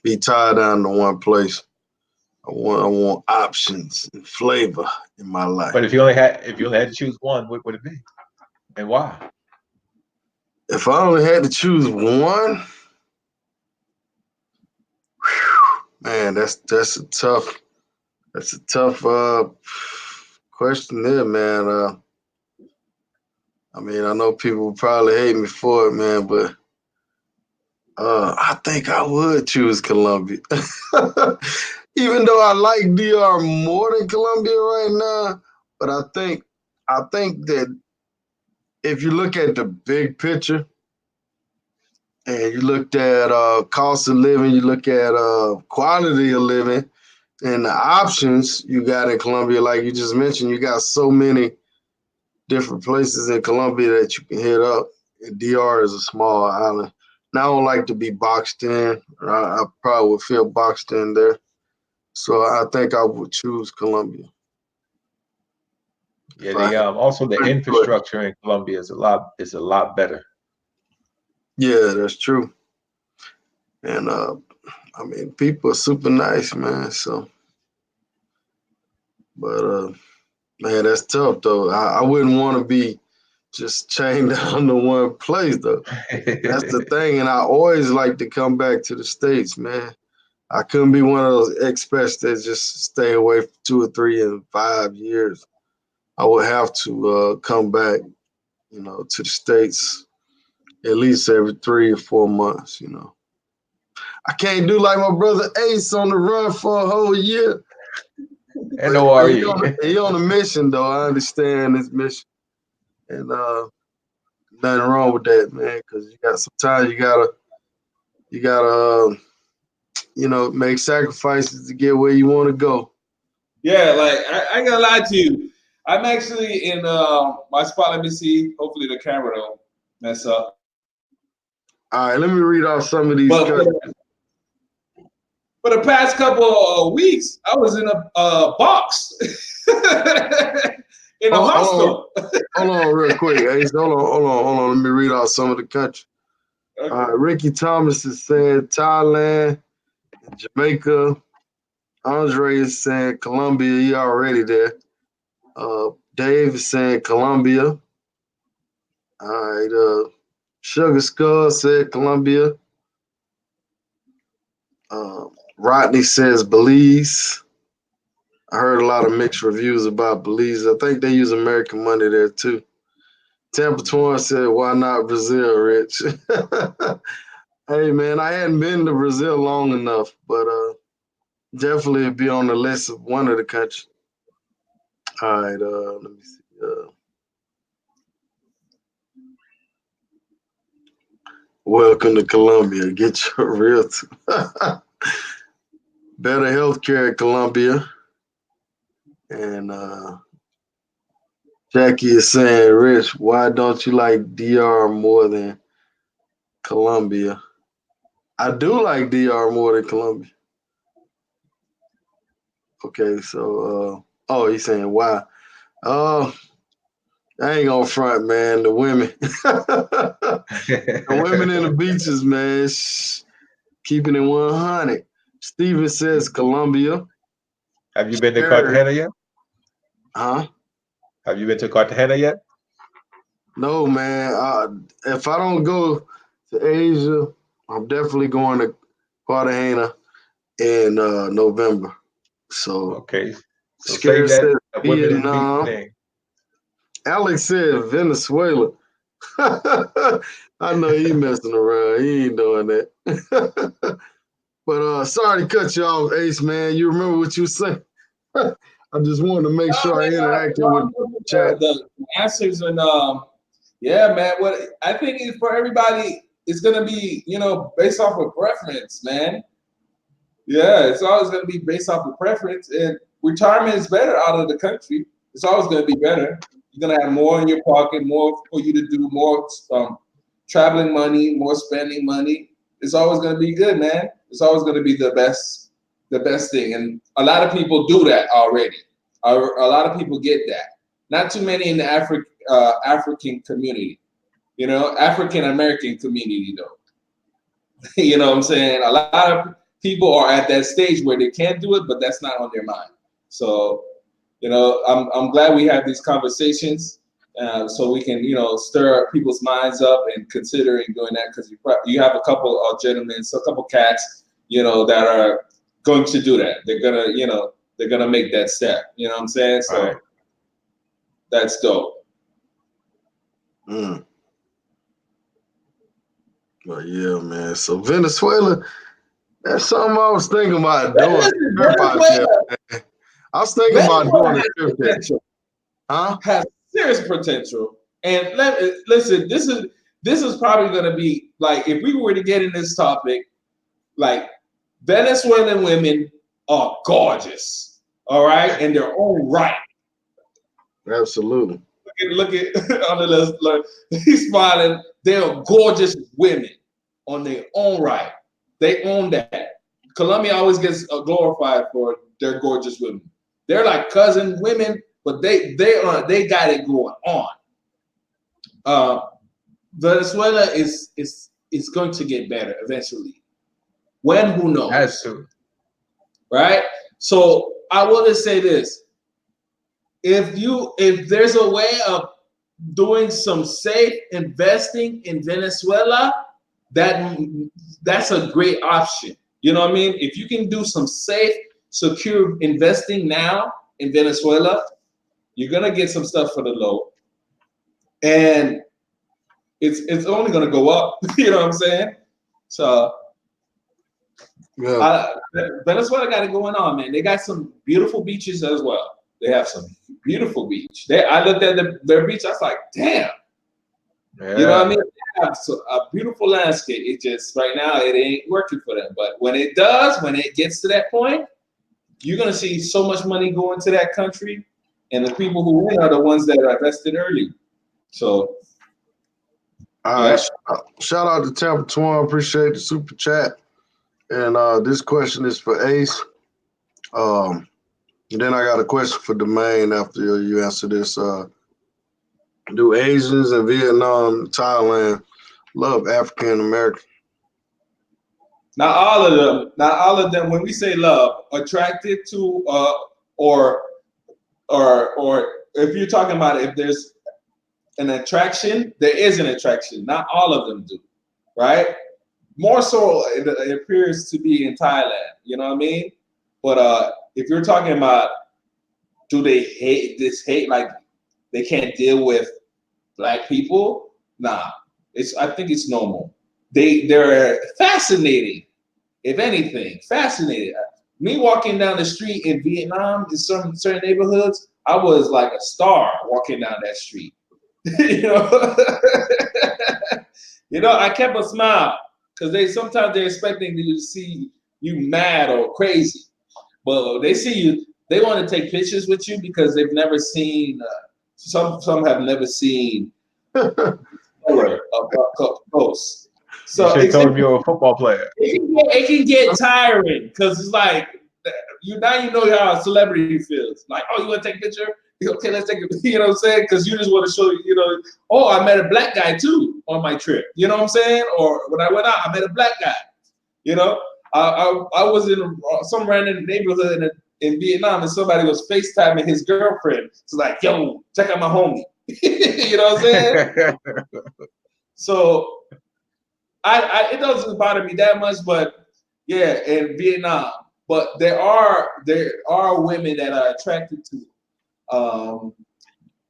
be tied down to one place. I want options and flavor in my life. But if you only had to choose one, what would it be, and why? If I only had to choose one, man, that's a tough question there, man. I mean, I know people will probably hate me for it, man, but I think I would choose Colombia. Even though I like DR more than Colombia right now, but I think that if you look at the big picture and you looked at cost of living, you look at quality of living and the options you got in Colombia, like you just mentioned, you got so many different places in Colombia that you can hit up. And DR is a small island. Now I don't like to be boxed in. I probably would feel boxed in there. So I think I would choose Colombia. Yeah, If I the had also the to do it. infrastructure in Colombia is a lot better. Yeah, that's true. And I mean, people are super nice, man. So, but man, that's tough though. I wouldn't want to be just chained down to one place though. That's the thing, and I always like to come back to the States, man. I couldn't be one of those expats that just stay away for 2 or 3 and 5 years. I would have to come back, to the States at least every 3 or 4 months. I can't do like my brother Ace on the run for a whole year. And But no he worry. on a mission though. I understand his mission. And nothing wrong with that, man, because sometimes you gotta make sacrifices to get where you want to go. Yeah, like I ain't gonna lie to you. I'm actually in my spot. Let me see. Hopefully the camera don't mess up. All right, let me read off some of these But cuts. for the past couple of weeks, I was in a box in a Hold hostel. on, real quick, Ace. Hold on. Let me read off some of the country. Okay. Ricky Thomas is saying Thailand, Jamaica. Andre is saying Colombia. He already there. Dave is saying Colombia. All right. Sugar Skull said Colombia. Rodney says Belize. I heard a lot of mixed reviews about Belize. I think they use American money there too. Tampa Twan said, "Why not Brazil, Rich?" Hey man, I hadn't been to Brazil long enough, but definitely be on the list of one of the countries. All right, let me see. Welcome to Colombia. Get your realtor. Better healthcare in Colombia. And Jackie is saying, Rich, why don't you like DR more than Colombia? I do like DR more than Colombia. Okay, so he's saying why? Uh I ain't gonna front, man. The women. The women in the beaches, man. Keeping it 100. Steven says Colombia. Have you been to Sure. Cartagena yet? Huh? Have you been to Cartagena yet? No, man. If I don't go to Asia, I'm definitely going to Cartagena in November. So Okay. So save Scared that says women in the beach Vietnam. thing. Alex said Venezuela. I know he messing around. He ain't doing that. But sorry to cut you off, Ace, man. You remember what you said? I just wanted to make sure I interacted with the chat. The answers and yeah, man. What I think is for everybody, it's gonna be based off of preference, man. Yeah, it's always gonna be based off of preference, and retirement is better out of the country. It's always gonna be better. You're gonna have more in your pocket, more for you to do, more traveling money, more spending money. It's always gonna be good, man. It's always gonna be the best the best thing, and a lot of people do that already. A lot of people get that. Not too many in the African community, you know, African American community though. You know what I'm saying? A lot of people are at that stage where they can't do it, but that's not on their mind. So, you know, I'm glad we have these conversations, so we can, you know, stir people's minds up and considering doing that, because you have a couple of gentlemen, so a couple cats, you know, that are going to do that. They're gonna, you know, they're gonna make that step. You know what I'm saying? So right. That's dope. Well, yeah, man. So Venezuela, that's something I was thinking about doing. I was thinking about doing a trip there. Huh? Has serious potential. And listen, this is probably gonna be like, if we were to get in this topic, like, Venezuelan women are gorgeous, all right, in their own right. Absolutely. Look at under the look, he's smiling. They're gorgeous women on their own right. They own that. Colombia always gets glorified for their gorgeous women. They're like cousin women, but they got it going on. Venezuela is going to get better eventually. When, who knows? That's true. Right? So I will just say this. If there's a way of doing some safe investing in Venezuela, that's a great option. You know what I mean? If you can do some safe, secure investing now in Venezuela, you're gonna get some stuff for the low, and it's only gonna go up. You know what I'm saying? So yeah. Venezuela got it going on, man. They got some beautiful beaches as well. They have some beautiful beach. I looked at their beach. I was like, damn. Yeah. You know what I mean? They have a beautiful landscape. It just right now it ain't working for them. But when it does, when it gets to that point, you're gonna see so much money go into that country, and the people who win are the ones that are invested early. So, all right. Shout out to Tampa Twan. Appreciate the super chat. And this question is for Ace. And then I got a question for Domain after you answer this. Do Asians in Vietnam, Thailand love African American? not all of them. Not all of them. When we say love, attracted to, or if you're talking about if there's an attraction, there is an attraction. Not all of them do, right? More so, it appears to be in Thailand. You know what I mean? But if you're talking about, do they hate like they can't deal with black people? Nah, I think it's normal. They're fascinating, if anything, fascinated. Me walking down the street in Vietnam in some certain neighborhoods, I was like a star walking down that street. You know, I kept a smile because sometimes they're expecting you to see you mad or crazy, but they see you. They want to take pictures with you because they've never seen. Some have never seen up close. So you should told you're a football player. It can get tiring because it's like you know how a celebrity feels. Like, oh, you want to take a picture? Okay, let's take a. You know what I'm saying? Because you just want to show oh, I met a black guy too on my trip. You know what I'm saying? Or when I went out, I met a black guy. You know, I was in some random neighborhood in Vietnam, and somebody was FaceTiming his girlfriend. It's like, yo, check out my homie. You know what I'm saying? So it doesn't bother me that much, but yeah, in Vietnam. But there are women that are attracted to,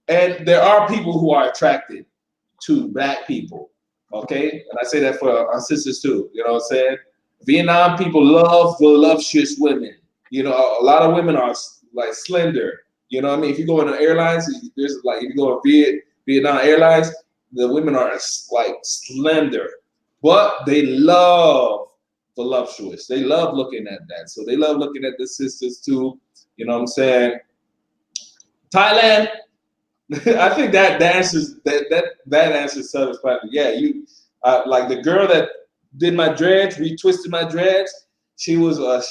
and there are people who are attracted to black people. Okay, and I say that for our sisters too. You know what I'm saying? Vietnam people love voluptuous women. You know, a lot of women are like slender. You know what I mean? If you go on the airlines, there's like, if you go on Vietnam Airlines, the women are like slender, but they love voluptuous. They love looking at that. So they love looking at the sisters too. You know what I'm saying? Thailand, I think that answers that answers self-explanatory. Yeah, like the girl that did my dreads, retwisted my dreads. she's a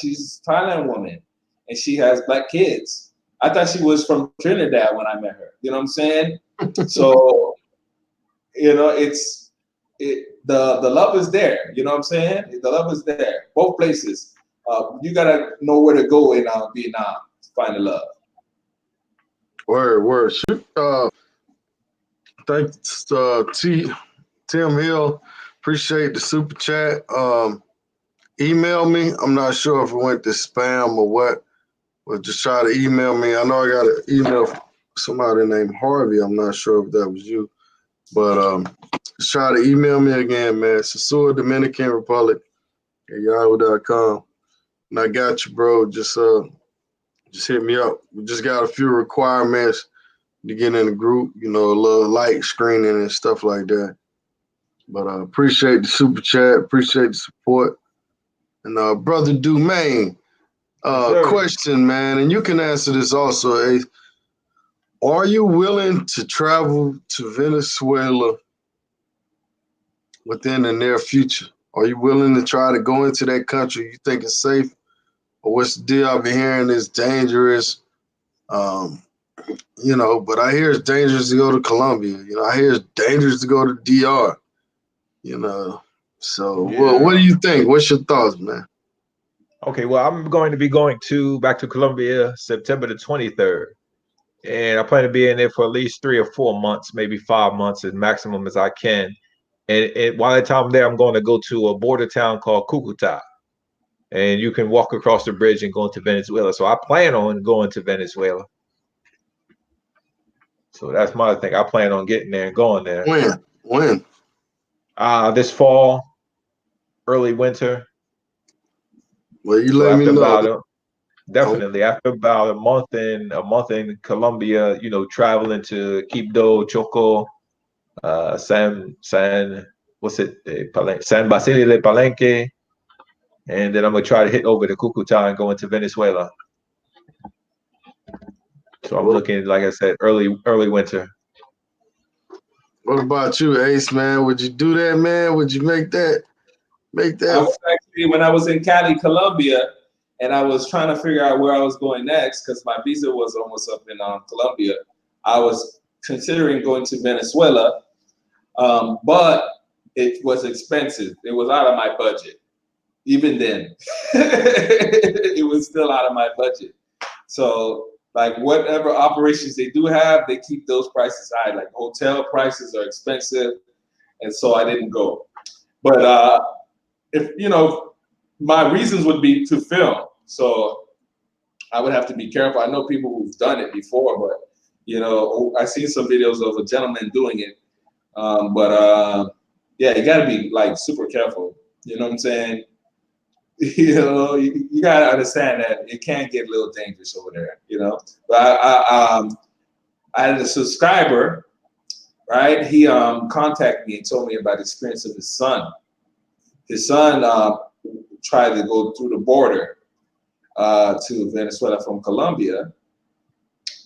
Thailand woman, and she has black kids. I thought she was from Trinidad when I met her. You know what I'm saying? So, you know, the love is there. You know what I'm saying? The love is there. Both places. You gotta know where to go in Vietnam to find the love. Word. Shoot, thanks, Tim Hill. Appreciate the super chat. Email me. I'm not sure if it went to spam or what, but just try to email me. I know I got an email from somebody named Harvey. I'm not sure if that was you, but just try to email me again, man. Sasua, Dominican Republic at yahoo.com. And I got you, bro. Just hit me up. We just got a few requirements to get in the group, you know, a little light screening and stuff like that. But I appreciate the super chat, appreciate the support. And Brother Dumaine, question, man, and you can answer this also, Ace. Are you willing to travel to Venezuela within the near future? Are you willing to try to go into that country? You think it's safe? Or what's the deal? I've been hearing it's dangerous. You know, but I hear it's dangerous to go to Colombia. You know, I hear it's dangerous to go to DR. You know, so what do you think? What's your thoughts, man? Okay, well, I'm going to be going back to Colombia September the 23rd. And I plan to be in there for at least 3 or 4 months, maybe 5 months as maximum as I can. And while that time I'm there, I'm going to go to a border town called Cucuta. And you can walk across the bridge and go into Venezuela. So I plan on going to Venezuela. So that's my thing. I plan on getting there and going there. When? This fall, early winter. Well, you let me know. Definitely after about a month in Colombia, you know, traveling to Quibdó, Choco, San Basilio de Palenque, and then I'm gonna try to hit over to Cucuta and go into Venezuela. So I'm looking, like I said, early winter. What about you, Ace, man? Would you do that, man? Would you make that? I was actually, when I was in Cali, Colombia, and I was trying to figure out where I was going next because my visa was almost up in Colombia. I was considering going to Venezuela, but it was expensive. It was out of my budget. Even then, it was still out of my budget. So, like, whatever operations they do have, they keep those prices high. Like, hotel prices are expensive, and so I didn't go. But if you know, my reasons would be to film, so I would have to be careful. I know people who've done it before, but you know, I seen some videos of a gentleman doing it. Yeah, you got to be like super careful. You know what I'm saying? You know, you got to understand that it can get a little dangerous over there. You know, but I had a subscriber, right? He contacted me and told me about the experience of his son. His son tried to go through the border to Venezuela from Colombia,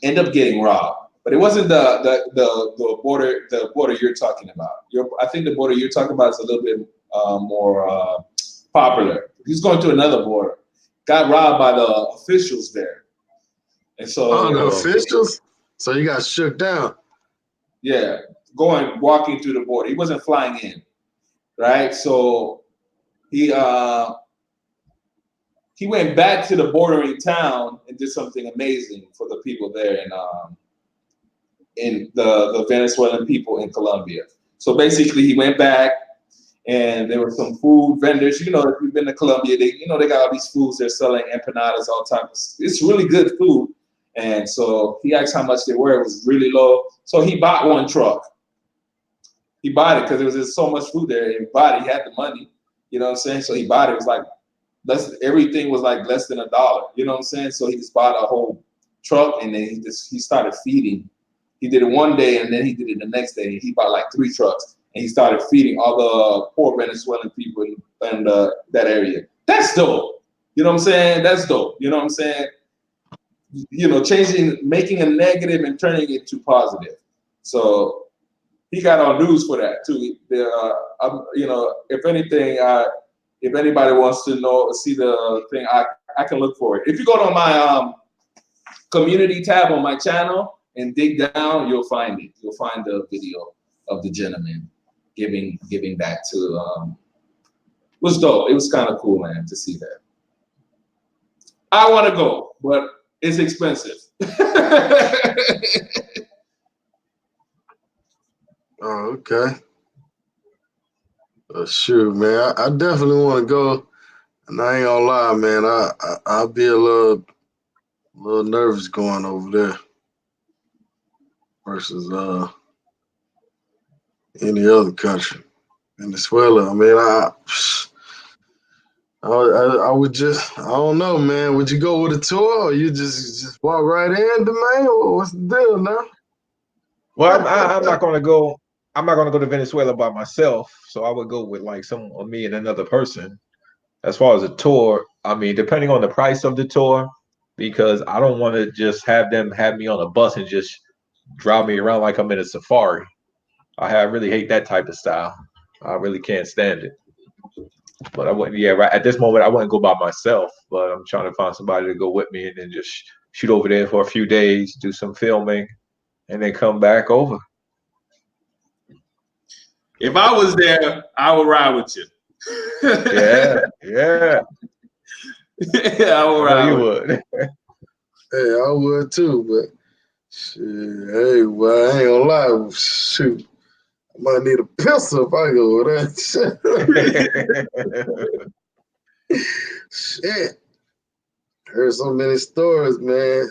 ended up getting robbed. But it wasn't the border you're talking about. I think the border you're talking about is a little bit more popular. He's going to another border. Got robbed by the officials there, and so the officials. So you got shook down. Yeah, walking through the border. He wasn't flying in, right? So he went back to the bordering town and did something amazing for the people there in the Venezuelan people in Colombia. So basically, he went back, and there were some food vendors. You know, if you've been to Colombia, they got all these foods they're selling, empanadas, all types. It's really good food. And so he asked how much they were. It was really low. So he bought one truck. He bought it because there was just so much food there. He bought it. He had the money. You know what I'm saying? So he bought it. It was like everything was like less than $1. You know what I'm saying? So he just bought a whole truck, and then he started feeding. He did it one day, and then he did it the next day. He bought like 3 trucks, and he started feeding all the poor Venezuelan people in that area. That's dope. You know what I'm saying? That's dope. You know what I'm saying? You know, making a negative and turning it to positive. So he got on news for that too. You know, if anything, if anybody wants to see the thing, I can look for it. If you go to my community tab on my channel and dig down, you'll find it. You'll find the video of the gentleman giving back to. It was dope. It was kind of cool, man, to see that. I want to go, but it's expensive. Oh, okay. Shoot, man, I definitely want to go, and I ain't gonna lie, man. I'll be a little nervous going over there versus any other country. Venezuela. I mean, I would just, I don't know, man. Would you go with a tour, or you just walk right in, man? What's the deal now? Well, I'm not gonna go. I'm not gonna go to Venezuela by myself. So I would go with like me and another person. As far as a tour, I mean, depending on the price of the tour, because I don't want to just have them have me on a bus and just drive me around like I'm in a safari. I really hate that type of style. I really can't stand it. But I wouldn't. Yeah, right at this moment, I wouldn't go by myself. But I'm trying to find somebody to go with me and then just shoot over there for a few days, do some filming, and then come back over. If I was there, I would ride with you. Yeah. Yeah, I would ride. You would. Hey, I would too, but shit, hey, well, I ain't gonna lie, shoot. I might need a pistol if I go with that. Shit. Heard so many stories, man.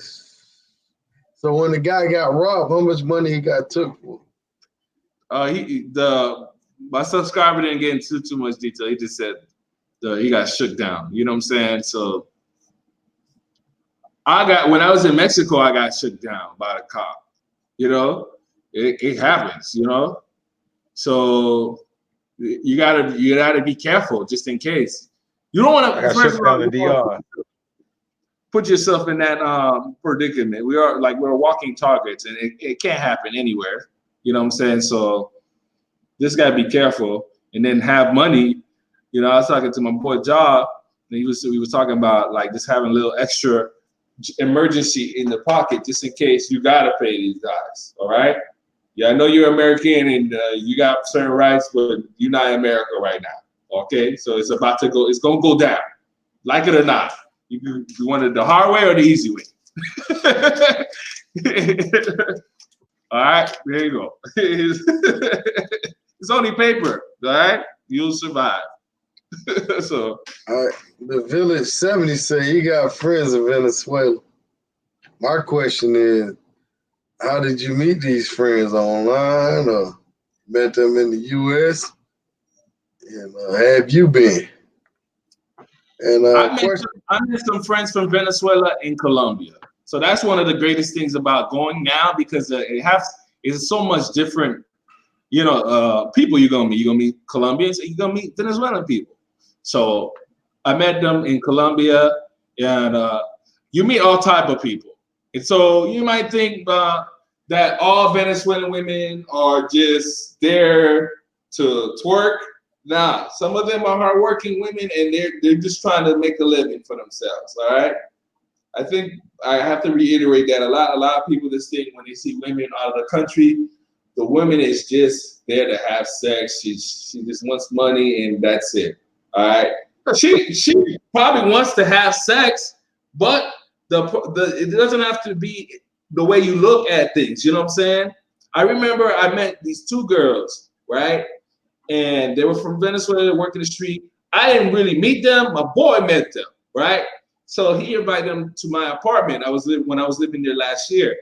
So when the guy got robbed, how much money he got took for? My subscriber didn't get into too much detail. He just said he got shook down. You know what I'm saying? So when I was in Mexico, I got shook down by the cop. You know, it happens. You know, so you gotta be careful just in case. You don't want to put yourself in that predicament. We're walking targets, and it can't happen anywhere. You know what I'm saying? So just gotta be careful, and then have money. You know, I was talking to my boy Job, and we was talking about like just having a little extra emergency in the pocket just in case you gotta pay these guys. All right? Yeah, I know you're American and you got certain rights, but you're not in America right now. Okay, so it's about to go. It's gonna go down, like it or not. You wanted the hard way or the easy way. All right, there you go. It's only paper, all right? You'll survive. So, all right, the Village 70 say he got friends in Venezuela. My question is, how did you meet these friends, online or met them in the U.S.? And have you been? And I met some friends from Venezuela in Colombia. So that's one of the greatest things about going now, because it's so much different, you know, people you're gonna meet. You're gonna meet Colombians, and you're gonna meet Venezuelan people. So I met them in Colombia, and you meet all type of people. And so you might think that all Venezuelan women are just there to twerk. Nah, some of them are hardworking women, and they're just trying to make a living for themselves. All right. I think I have to reiterate that a lot of people just think when they see women out of the country, the woman is just there to have sex. She just wants money and that's it. All right. She probably wants to have sex, but it doesn't have to be the way you look at things. You know what I'm saying? I remember I met these two girls, right? And they were from Venezuela, working the street. I didn't really meet them. My boy met them, right? So he invited them to my apartment. When I was living there last year,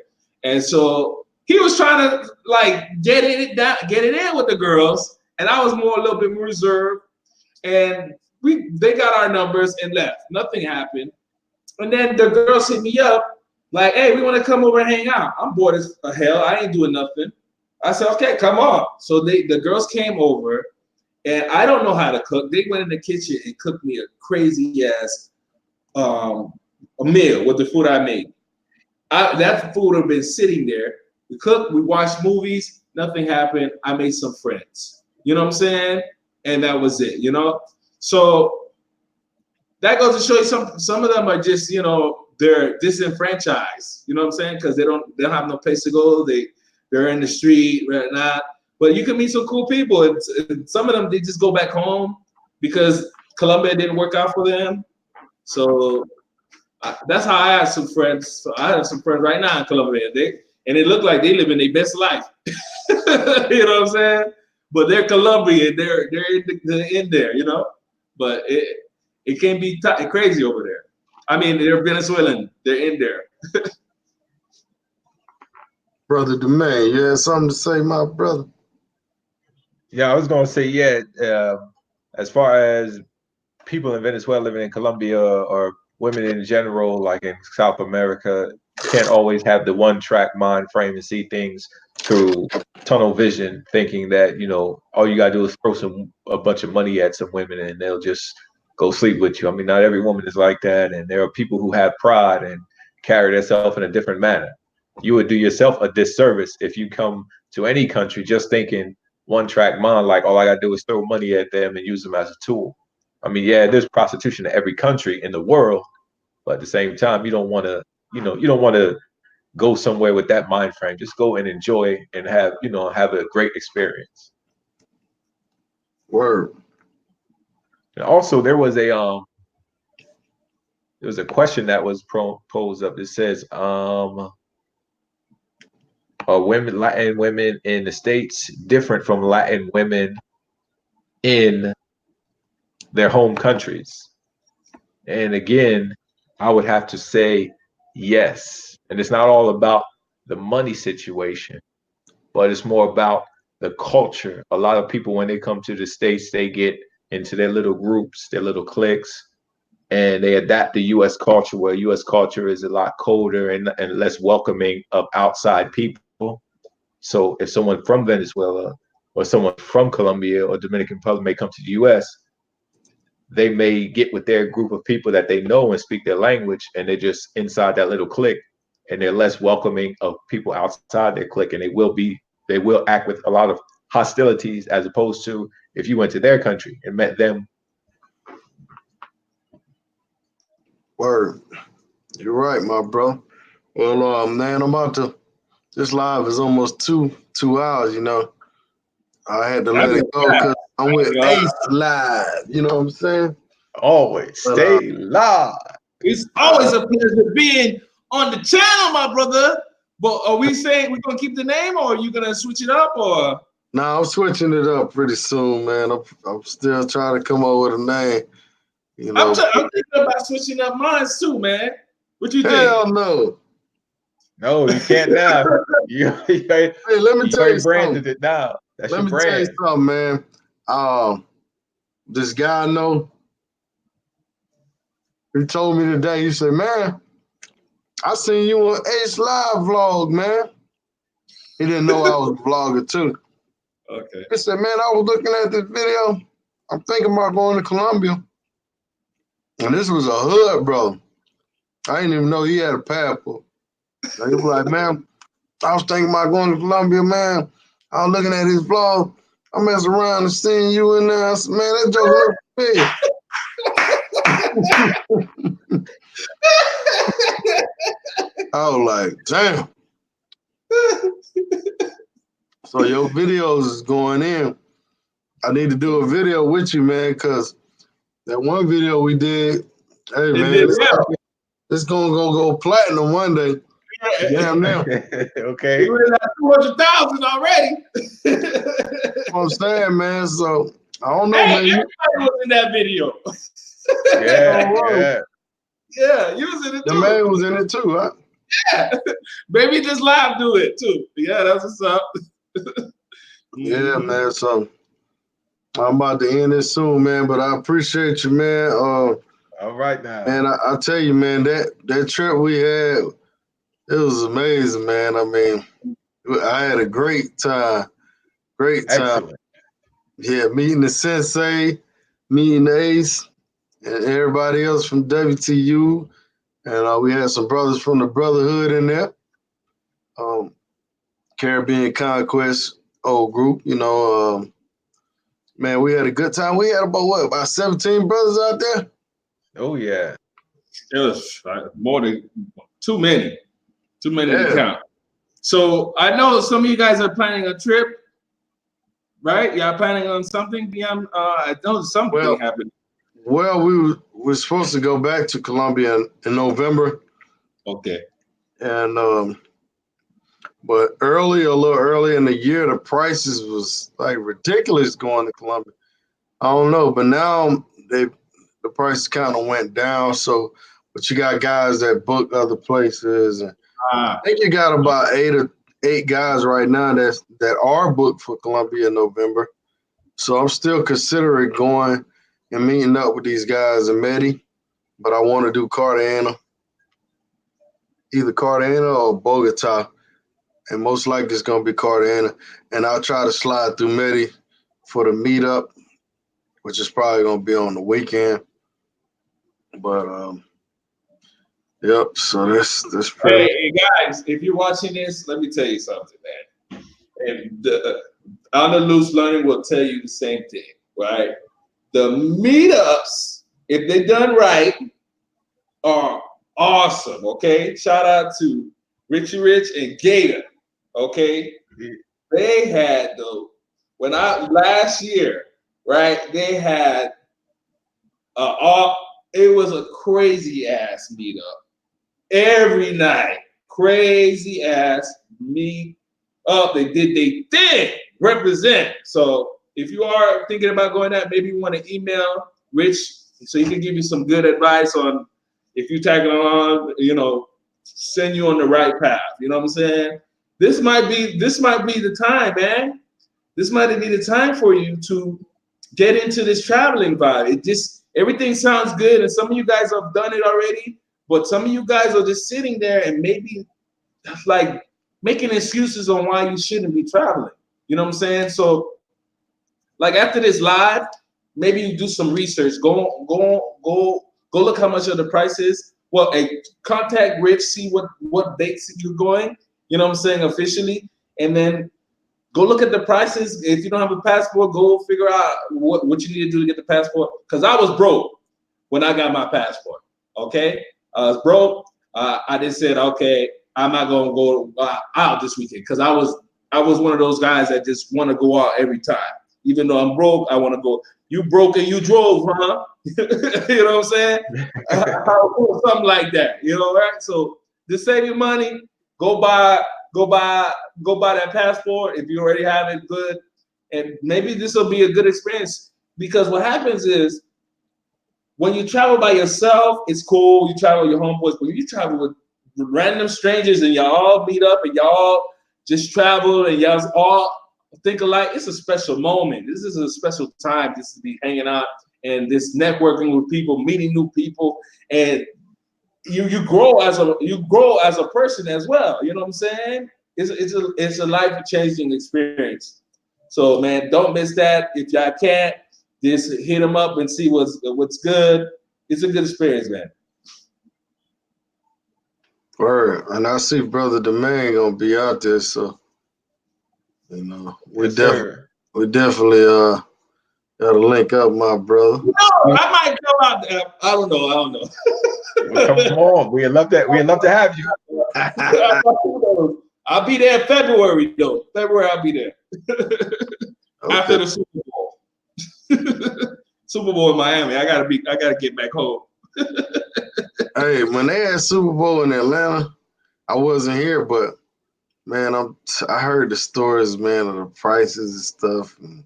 and so he was trying to like get it in with the girls, and I was a little bit more reserved. And they got our numbers and left. Nothing happened. And then the girls hit me up like, "Hey, we want to come over and hang out." I'm bored as hell. I ain't doing nothing. I said, "Okay, come on." So the girls came over, and I don't know how to cook. They went in the kitchen and cooked me a crazy ass a meal with the food I made. That food would have been sitting there. We cooked, we watched movies, nothing happened. I made some friends. You know what I'm saying? And that was it, you know? So that goes to show you some of them are just, you know, they're disenfranchised. You know what I'm saying? Because they don't have no place to go. They're in the street right now. But you can meet some cool people. And some of them, they just go back home because Colombia didn't work out for them. So that's how I have some friends. So I have some friends right now in Colombia. And it look like they live in their best life. You know what I'm saying? But they're Colombian. They're in there, you know. But it can be crazy over there. I mean, they're Venezuelan. They're in there. Brother Domain, you had something to say, my brother? Yeah, I was gonna say, yeah. As far as people in Venezuela living in Colombia or women in general, like in South America, can't always have the one-track mind frame and see things through tunnel vision, thinking that, you know, all you gotta do is throw a bunch of money at some women and they'll just go sleep with you. I mean, not every woman is like that, and there are people who have pride and carry themselves in a different manner. You would do yourself a disservice if you come to any country just thinking one-track mind, like all I gotta do is throw money at them and use them as a tool. I mean, yeah, there's prostitution in every country in the world, but at the same time, you don't want to, you don't want to go somewhere with that mind frame. Just go and enjoy and have a great experience. Word. And also, there was a question that was posed up. It says, are Latin women in the States different from Latin women in their home countries? And again, I would have to say yes. And it's not all about the money situation, but it's more about the culture. A lot of people, when they come to the States, they get into their little groups, their little cliques, and they adapt the U.S. culture, where U.S. culture is a lot colder and less welcoming of outside people. So if someone from Venezuela or someone from Colombia or Dominican Republic may come to the U.S., they may get with their group of people that they know and speak their language, and they're just inside that little clique, and they're less welcoming of people outside their clique, and they will act with a lot of hostilities, as opposed to if you went to their country and met them. Word. You're right, my bro. Well, man, this live is almost two hours, you know. I had to let it go because I'm with Ace Live, you know what I'm saying? Always stay live. It's always a pleasure being on the channel, my brother. But are we saying we're gonna keep the name, or are you gonna switch it up, or? Nah, I'm switching it up pretty soon, man. I'm still trying to come up with a name. You know, I'm thinking about switching up mine too, man. What you think? Hell no. No, you can't now. Hey, let me tell you branded something. it now. That's Let your me brand. tell you something, man. This guy I know, he told me today, he said, man, I seen you on Ace Live vlog, man. He didn't know I was a vlogger too. Okay. He said, man, I was looking at this video. I'm thinking about going to Colombia. And this was a hood, bro. I didn't even know he had a passport. So he was like, man, I was thinking about going to Colombia, man. I was looking at his vlog. I messed around and seeing you in there. I said, man, that joke look big. I was like, damn. So your videos is going in. I need to do a video with you, man, because that one video we did, hey, man, it's going to go platinum one day. Damn now. Okay. We were at 200,000 already. I'm saying, man, so I don't know, Hey, man. everybody was in that video. Yeah, you was in it the too. man was in it too, huh? Yeah. Baby just live do it too. Yeah, that's what's up. Yeah, man. So I'm about to end this soon, man. But I appreciate you, man. All right now. Man, I tell you, man, that trip we had, it was amazing, man. I mean, I had a great time. Great time. Excellent. Yeah, meeting the sensei, meeting Ace, and everybody else from WTU. And we had some brothers from the Brotherhood in there. Caribbean Conquest old group, you know. Man, we had a good time. We had about 17 brothers out there? Oh yeah. It was more than too many to Yeah. count. So I know some of you guys are planning a trip, right? Y'all planning on something beyond? I know something happened. Well, we were supposed to go back to Colombia in November, Okay. and but a little early in the year, the prices was like ridiculous going to Colombia. I don't know, but now the prices kind of went down. So, but you got guys that book other places, and I think you got about eight guys right now that are booked for Colombia in November. So I'm still considering going and meeting up with these guys in Medi, but I want to do Cartagena, either Cartagena or Bogota, and most likely it's gonna be Cartagena. And I'll try to slide through Medi for the meetup, which is probably gonna be on the weekend. But yep. So that's pretty. Hey guys, if you're watching this, let me tell you something, man. And On the Loose Learning will tell you the same thing, right? The meetups, if they're done right, are awesome. Okay, shout out to Richie Rich and Gator. Okay, they had last year, right? They had it was a crazy ass meetup every night. Crazy ass meet up. They did they thing. Represent. So if you are thinking about going out, maybe you want to email Rich so he can give you some good advice on if you tag along, send you on the right path. You know what I'm saying? This might be the time, man. This might be the time for you to get into this traveling vibe. Everything sounds good, and some of you guys have done it already, but some of you guys are just sitting there and maybe like making excuses on why you shouldn't be traveling. You know what I'm saying? So, like after this live, maybe you do some research. Go look how much of the price is. Well, contact Rich, see what dates you're going. You know what I'm saying, officially, and then go look at the prices. If you don't have a passport, go figure out what you need to do to get the passport. Because I was broke when I got my passport. Okay, I was broke. I just said, okay, I'm not gonna go out this weekend because I was one of those guys that just want to go out every time. Even though I'm broke, I want to go. You broke and you drove, huh? You know what I'm saying? Something like that. You know, right? So just save your money. Go buy that passport if you already have it. Good, and maybe this will be a good experience because what happens is when you travel by yourself, it's cool. You travel with your homeboys, but you travel with random strangers and y'all all meet up and y'all just travel and y'all all think alike. It's a special moment. This is a special time just to be hanging out and this networking with people, meeting new people, and you grow as a person as well. You know what I'm saying? It's a life changing experience. So man, don't miss that. If y'all can't, just hit them up and see what's good. It's a good experience, man. Word. And I see Brother Domain gonna be out there, so we definitely gotta link up, my brother. No, I might go out there. I don't know. Well, come on, we'd love to have you. I'll be there in February though. February I'll be there. Okay. After the Super Bowl. Super Bowl in Miami. I gotta get back home. Hey, when they had Super Bowl in Atlanta, I wasn't here, but man, I heard the stories, man, of the prices and stuff, and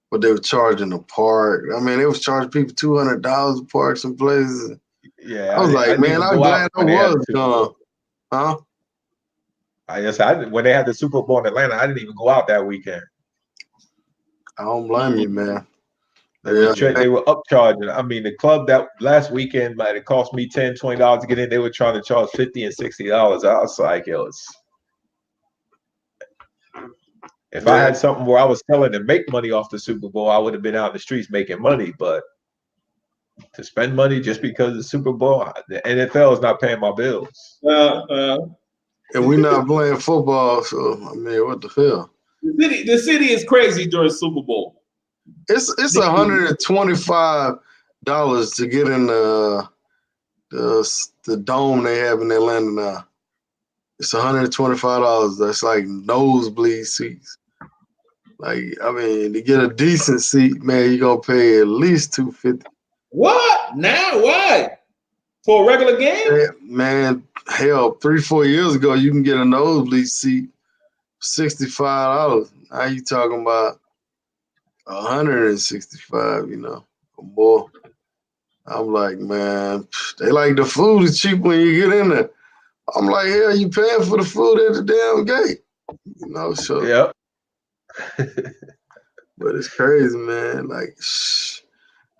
what they were charging the park. I mean, they was charging people $200 to park some places. Yeah, I was like, man, I'm glad I was gone. Huh? When they had the Super Bowl in Atlanta, I didn't even go out that weekend. I don't blame you, man. They were upcharging. I mean, the club that last weekend, like, it cost me $10, $20 to get in. They were trying to charge $50 and $60. I was like, yo, if I had something where I was selling and make money off the Super Bowl, I would have been out in the streets making money. But to spend money just because of the Super Bowl, the NFL is not paying my bills. And we're not playing football, so I mean, what the hell? The city is crazy during Super Bowl. It's 125 to get in the dome they have in Atlanta now. It's $125. That's like nosebleed seats. Like, I mean, to get a decent seat, man, you gonna pay at least $250. What? Now? Why? For a regular game? Man, hell, 3-4 years ago, you can get a nosebleed seat $65. Now you talking about $165, or more. I'm like, man, they like the food is cheap when you get in there. I'm like, hell, you paying for the food at the damn gate, so. Yep. But it's crazy, man. Like,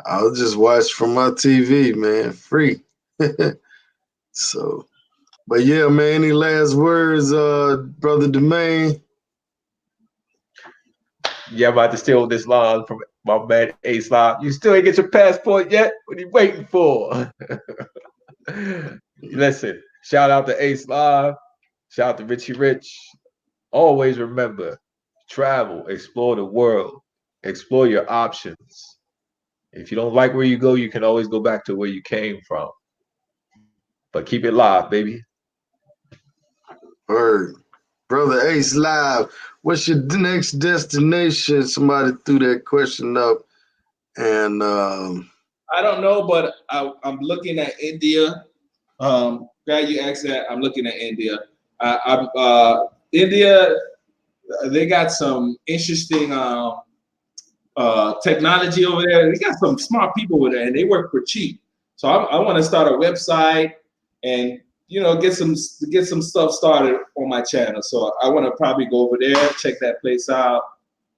I'll just watch from my TV, man, free. So, but yeah, man, any last words, Brother Domain? Yeah, I'm about to steal this line from my man Ace Live. You still ain't get your passport yet? What are you waiting for? Listen, shout out to Ace Live. Shout out to Richie Rich. Always remember, travel, explore the world, explore your options. If you don't like where you go, you can always go back to where you came from. But keep it live, baby. Word. Brother Ace Live, what's your next destination? Somebody threw that question up. And I don't know, but I'm looking at India. Glad you asked that. I'm looking at India. India, they got some interesting technology over there. They got some smart people over there, and they work for cheap. So I want to start a website and get some stuff started on my channel. So I want to probably go over there, check that place out,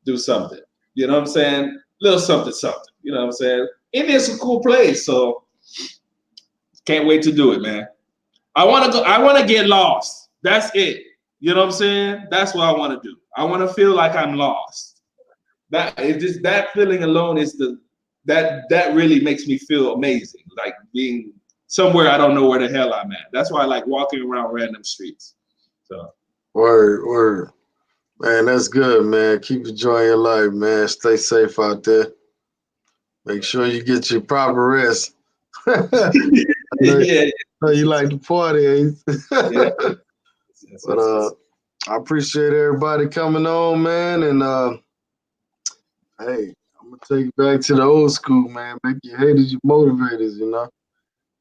do something. You know what I'm saying? Little something. You know what I'm saying? India's a cool place, so can't wait to do it, man. I want to go. I want to get lost. That's it. You know what I'm saying? That's what I want to do. I want to feel like I'm lost. That feeling alone is that really makes me feel amazing. Like being somewhere I don't know where the hell I'm at. That's why I like walking around random streets. So word. Man, that's good, man. Keep enjoying your life, man. Stay safe out there. Make sure you get your proper rest. yeah. You like to party, Ace. Yeah. But I appreciate everybody coming on, man. And hey, I'm gonna take you back to the old school, man. Make your haters your motivators,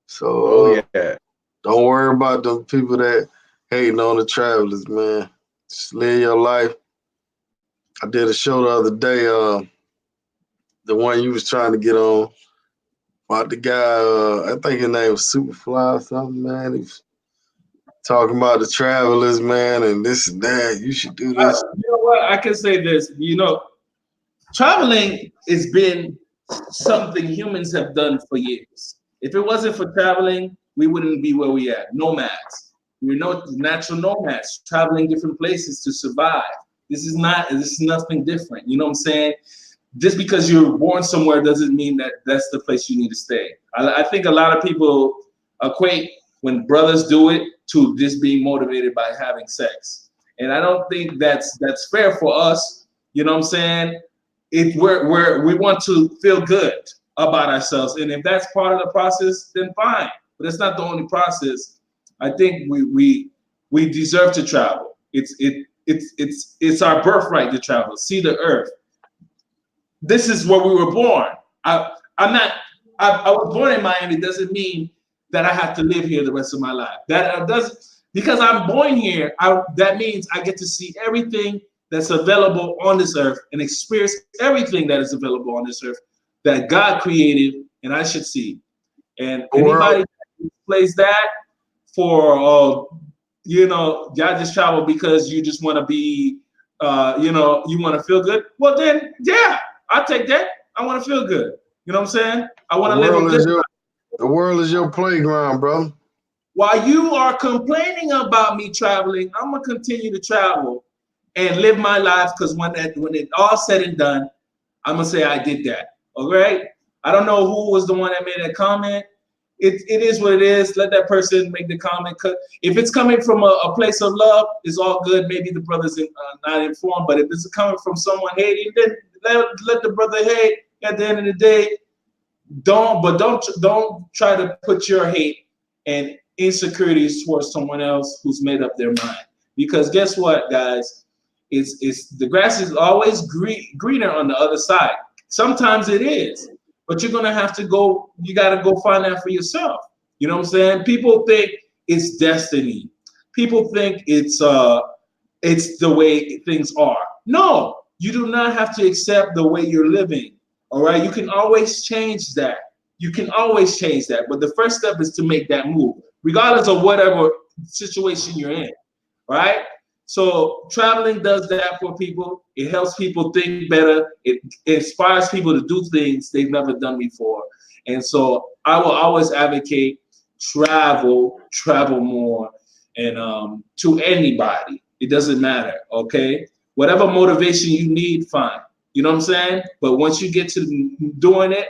So yeah. Don't worry about them people that hating on the travelers, man. Just live your life. I did a show the other day, the one you was trying to get on, about the guy, I think his name was Superfly or something, man. He was talking about the travelers, man, and this and that. You should do this. You know what? I can say this. Traveling has been something humans have done for years. If it wasn't for traveling, we wouldn't be where we are. Nomads. We're natural nomads, traveling different places to survive. This is nothing different. You know what I'm saying? Just because you're born somewhere doesn't mean that that's the place you need to stay. I think a lot of people equate when brothers do it to just being motivated by having sex. And I don't think that's fair for us. You know what I'm saying? We want to feel good about ourselves. And if that's part of the process, then fine. But it's not the only process. I think we deserve to travel. It's our birthright to travel, see the earth. This is where we were born. I was born in Miami doesn't mean that I have to live here the rest of my life. That doesn't, because I'm born here, that means I get to see everything that's available on this earth and experience everything that is available on this earth that God created and I should see. And anybody that plays that for, y'all just travel because you just want to be, you want to feel good. Well, then, yeah, I'll take that. I want to feel good. You know what I'm saying? I want to live a good life. The world is your playground, bro. While you are complaining about me traveling, I'm going to continue to travel and live my life, because when it all said and done, I'm going to say I did that. All right? I don't know who was the one that made that comment. It is what it is. Let that person make the comment. If it's coming from a place of love, it's all good. Maybe the brother's not informed, but if it's coming from someone hating, then let the brother hate. At the end of the day, don't try to put your hate and insecurities towards someone else who's made up their mind. Because guess what, guys? It's the grass is always greener on the other side. Sometimes it is, but you're gonna have to go. You got to go find that for yourself. You know what I'm saying? People think it's destiny. People think it's the way things are. No, you do not have to accept the way you're living. All right, you can always change that. You can always change that. But the first step is to make that move, regardless of whatever situation you're in. Right? So traveling does that for people. It helps people think better. It inspires people to do things they've never done before. And so I will always advocate travel more, and to anybody. It doesn't matter, okay? Whatever motivation you need, fine. You know what I'm saying? But once you get to doing it,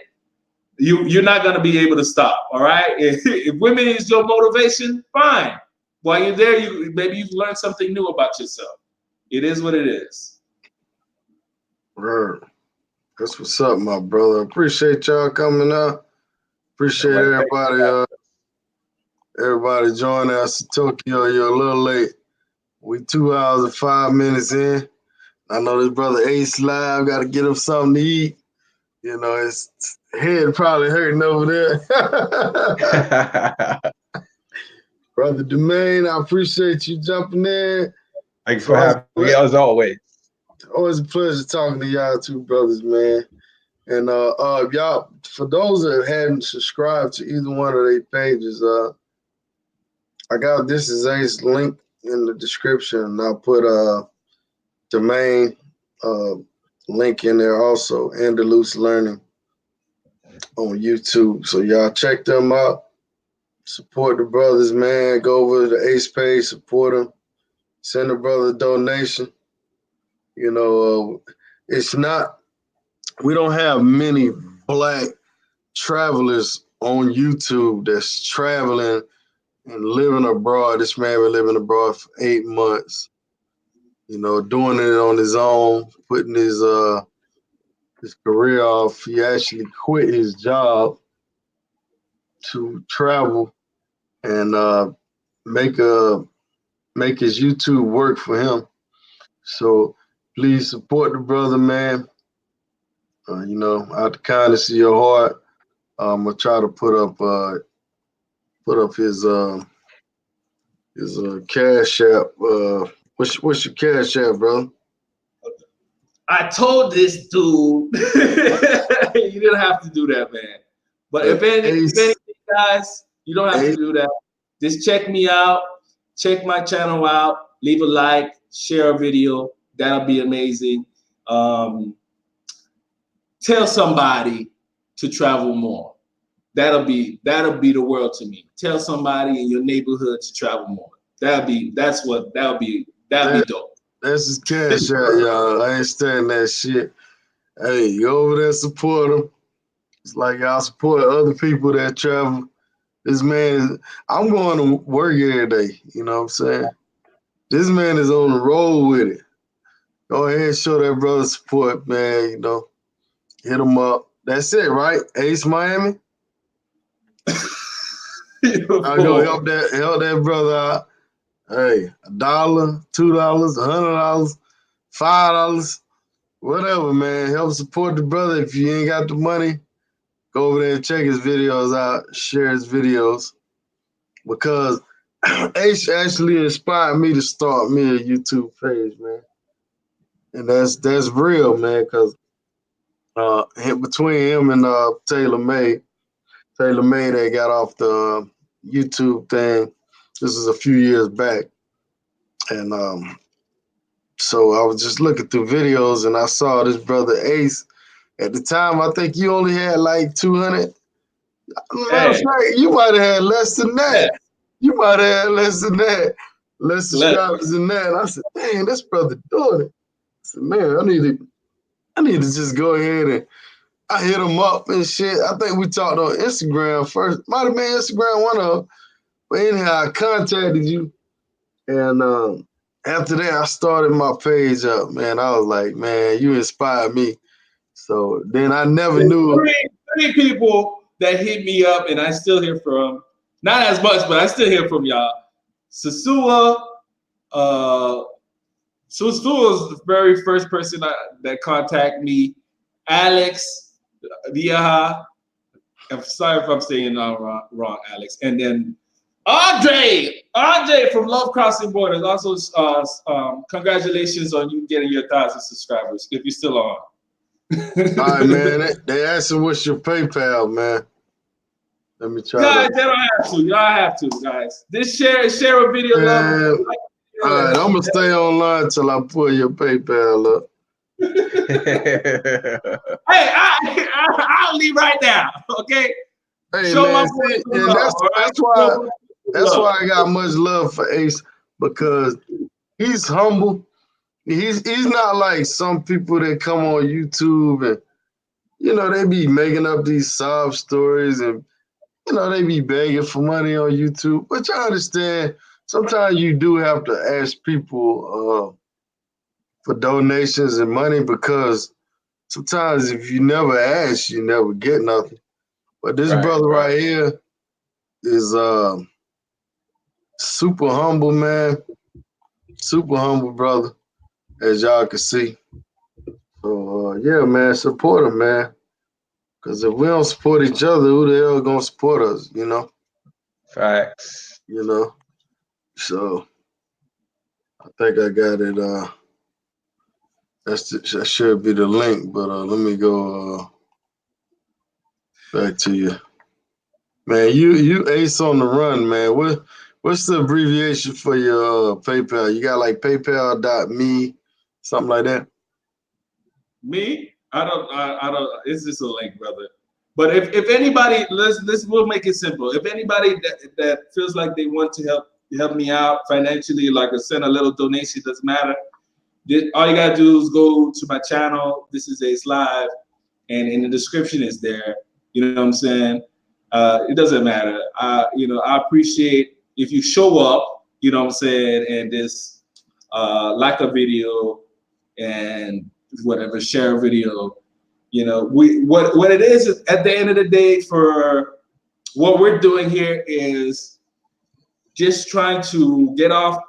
you're not gonna be able to stop. All right. If women is your motivation, fine. While you're there, maybe you've learned something new about yourself. It is what it is. Word. That's what's up, my brother. Appreciate y'all coming up. Appreciate everybody joining us in Tokyo. You're a little late. We 2 hours and 5 minutes in. I know this brother Ace Live got to get him something to eat. You know, his head probably hurting over there. Brother Domain, I appreciate you jumping in. Thanks for having me, as always. Always a pleasure talking to y'all two brothers, man. And y'all, for those that hadn't subscribed to either one of their pages, I got This Is Ace link in the description. I'll put the main link in there also, and the Loose Learning on YouTube. So y'all check them out. Support the brothers, man. Go over to the Ace page, support them. Send a brother a donation. You know, it's not, we don't have many black travelers on YouTube that's traveling and living abroad. This man been living abroad for 8 months, you know, doing it on his own, putting his career off. He actually quit his job to travel and make his YouTube work for him. So please support the brother, man. You know, out the kindness of your heart, I'm gonna try to put up his Cash App. What's your Cash App, bro? I told this dude you didn't have to do that, man. But if anything, guys, you don't have to do that. Just check me out, check my channel out, leave a like, share a video. That'll be amazing. Tell somebody to travel more. That'll be the world to me. Tell somebody in your neighborhood to travel more. That'll be dope. That's his Cash App, y'all. I ain't standing that shit. Hey, you over there support him. It's like y'all support other people that travel. This man, I'm going to work every day. You know what I'm saying? This man is on the road with it. Go ahead and show that brother support, man. You know, hit him up. That's it, right? Ace Miami. I go help that brother out. Hey, $1, $2, $100, $5, whatever, man. Help support the brother. If you ain't got the money, go over there and check his videos out, share his videos. Because Ace actually inspired me to start me a YouTube page, man. And that's real, man, because between him and Taylor May that got off the YouTube thing, this is a few years back. And so I was just looking through videos and I saw this brother Ace. At the time, I think you only had like 200. Matter of fact, you might have had less than that. Yeah. You might have had less than that. Less subscribers than that. And I said, dang, this brother doing it. I said, man, I need to just go ahead and I hit him up and shit. I think we talked on Instagram first. Might have been Instagram, one of them. But anyhow, I contacted you. And after that, I started my page up, man. I was like, man, you inspired me. So then I never knew. many people that hit me up, and I still hear from. Not as much, but I still hear from y'all. Sasua, Sasua was the very first person that contacted me. Alex, Diaha. I'm sorry if I'm saying wrong, Alex. And then Andre from Love Crossing Borders. Also, congratulations on you getting your 1,000 subscribers. If you're still on. All right, man. They asking what's your PayPal, man. Let me try Guys, that. they don't have to. Y'all have to, guys. This share a video, love. All right, I'm gonna stay online till I pull your PayPal up. Hey, I'll leave right now. Okay. Hey, Show man, my see, boy and love, that's why I got much love for Ace, because he's humble. He's not like some people that come on YouTube and they be making up these sob stories and they be begging for money on YouTube. But I understand sometimes you do have to ask people for donations and money, because sometimes if you never ask, you never get nothing. But this brother right here is super humble, man. Super humble brother, as y'all can see. So yeah, man, support him, man. Because if we don't support each other, who the hell gonna support us? Facts. So I think I got it. That should be the link, but let me go back to you, man. You Ace on the run, man. What's the abbreviation for your PayPal? You got like PayPal.me, something like that? Me? I don't. It's just a link, brother. But if anybody, we'll make it simple. If anybody that feels like they want to help me out financially, like send a little donation, doesn't matter. All you gotta do is go to my channel. This is Ace Live, and in the description is there. You know what I'm saying? It doesn't matter. I appreciate if you show up. You know what I'm saying? And just like a video and whatever, share a video. What it is at the end of the day, for what we're doing here is just trying to get off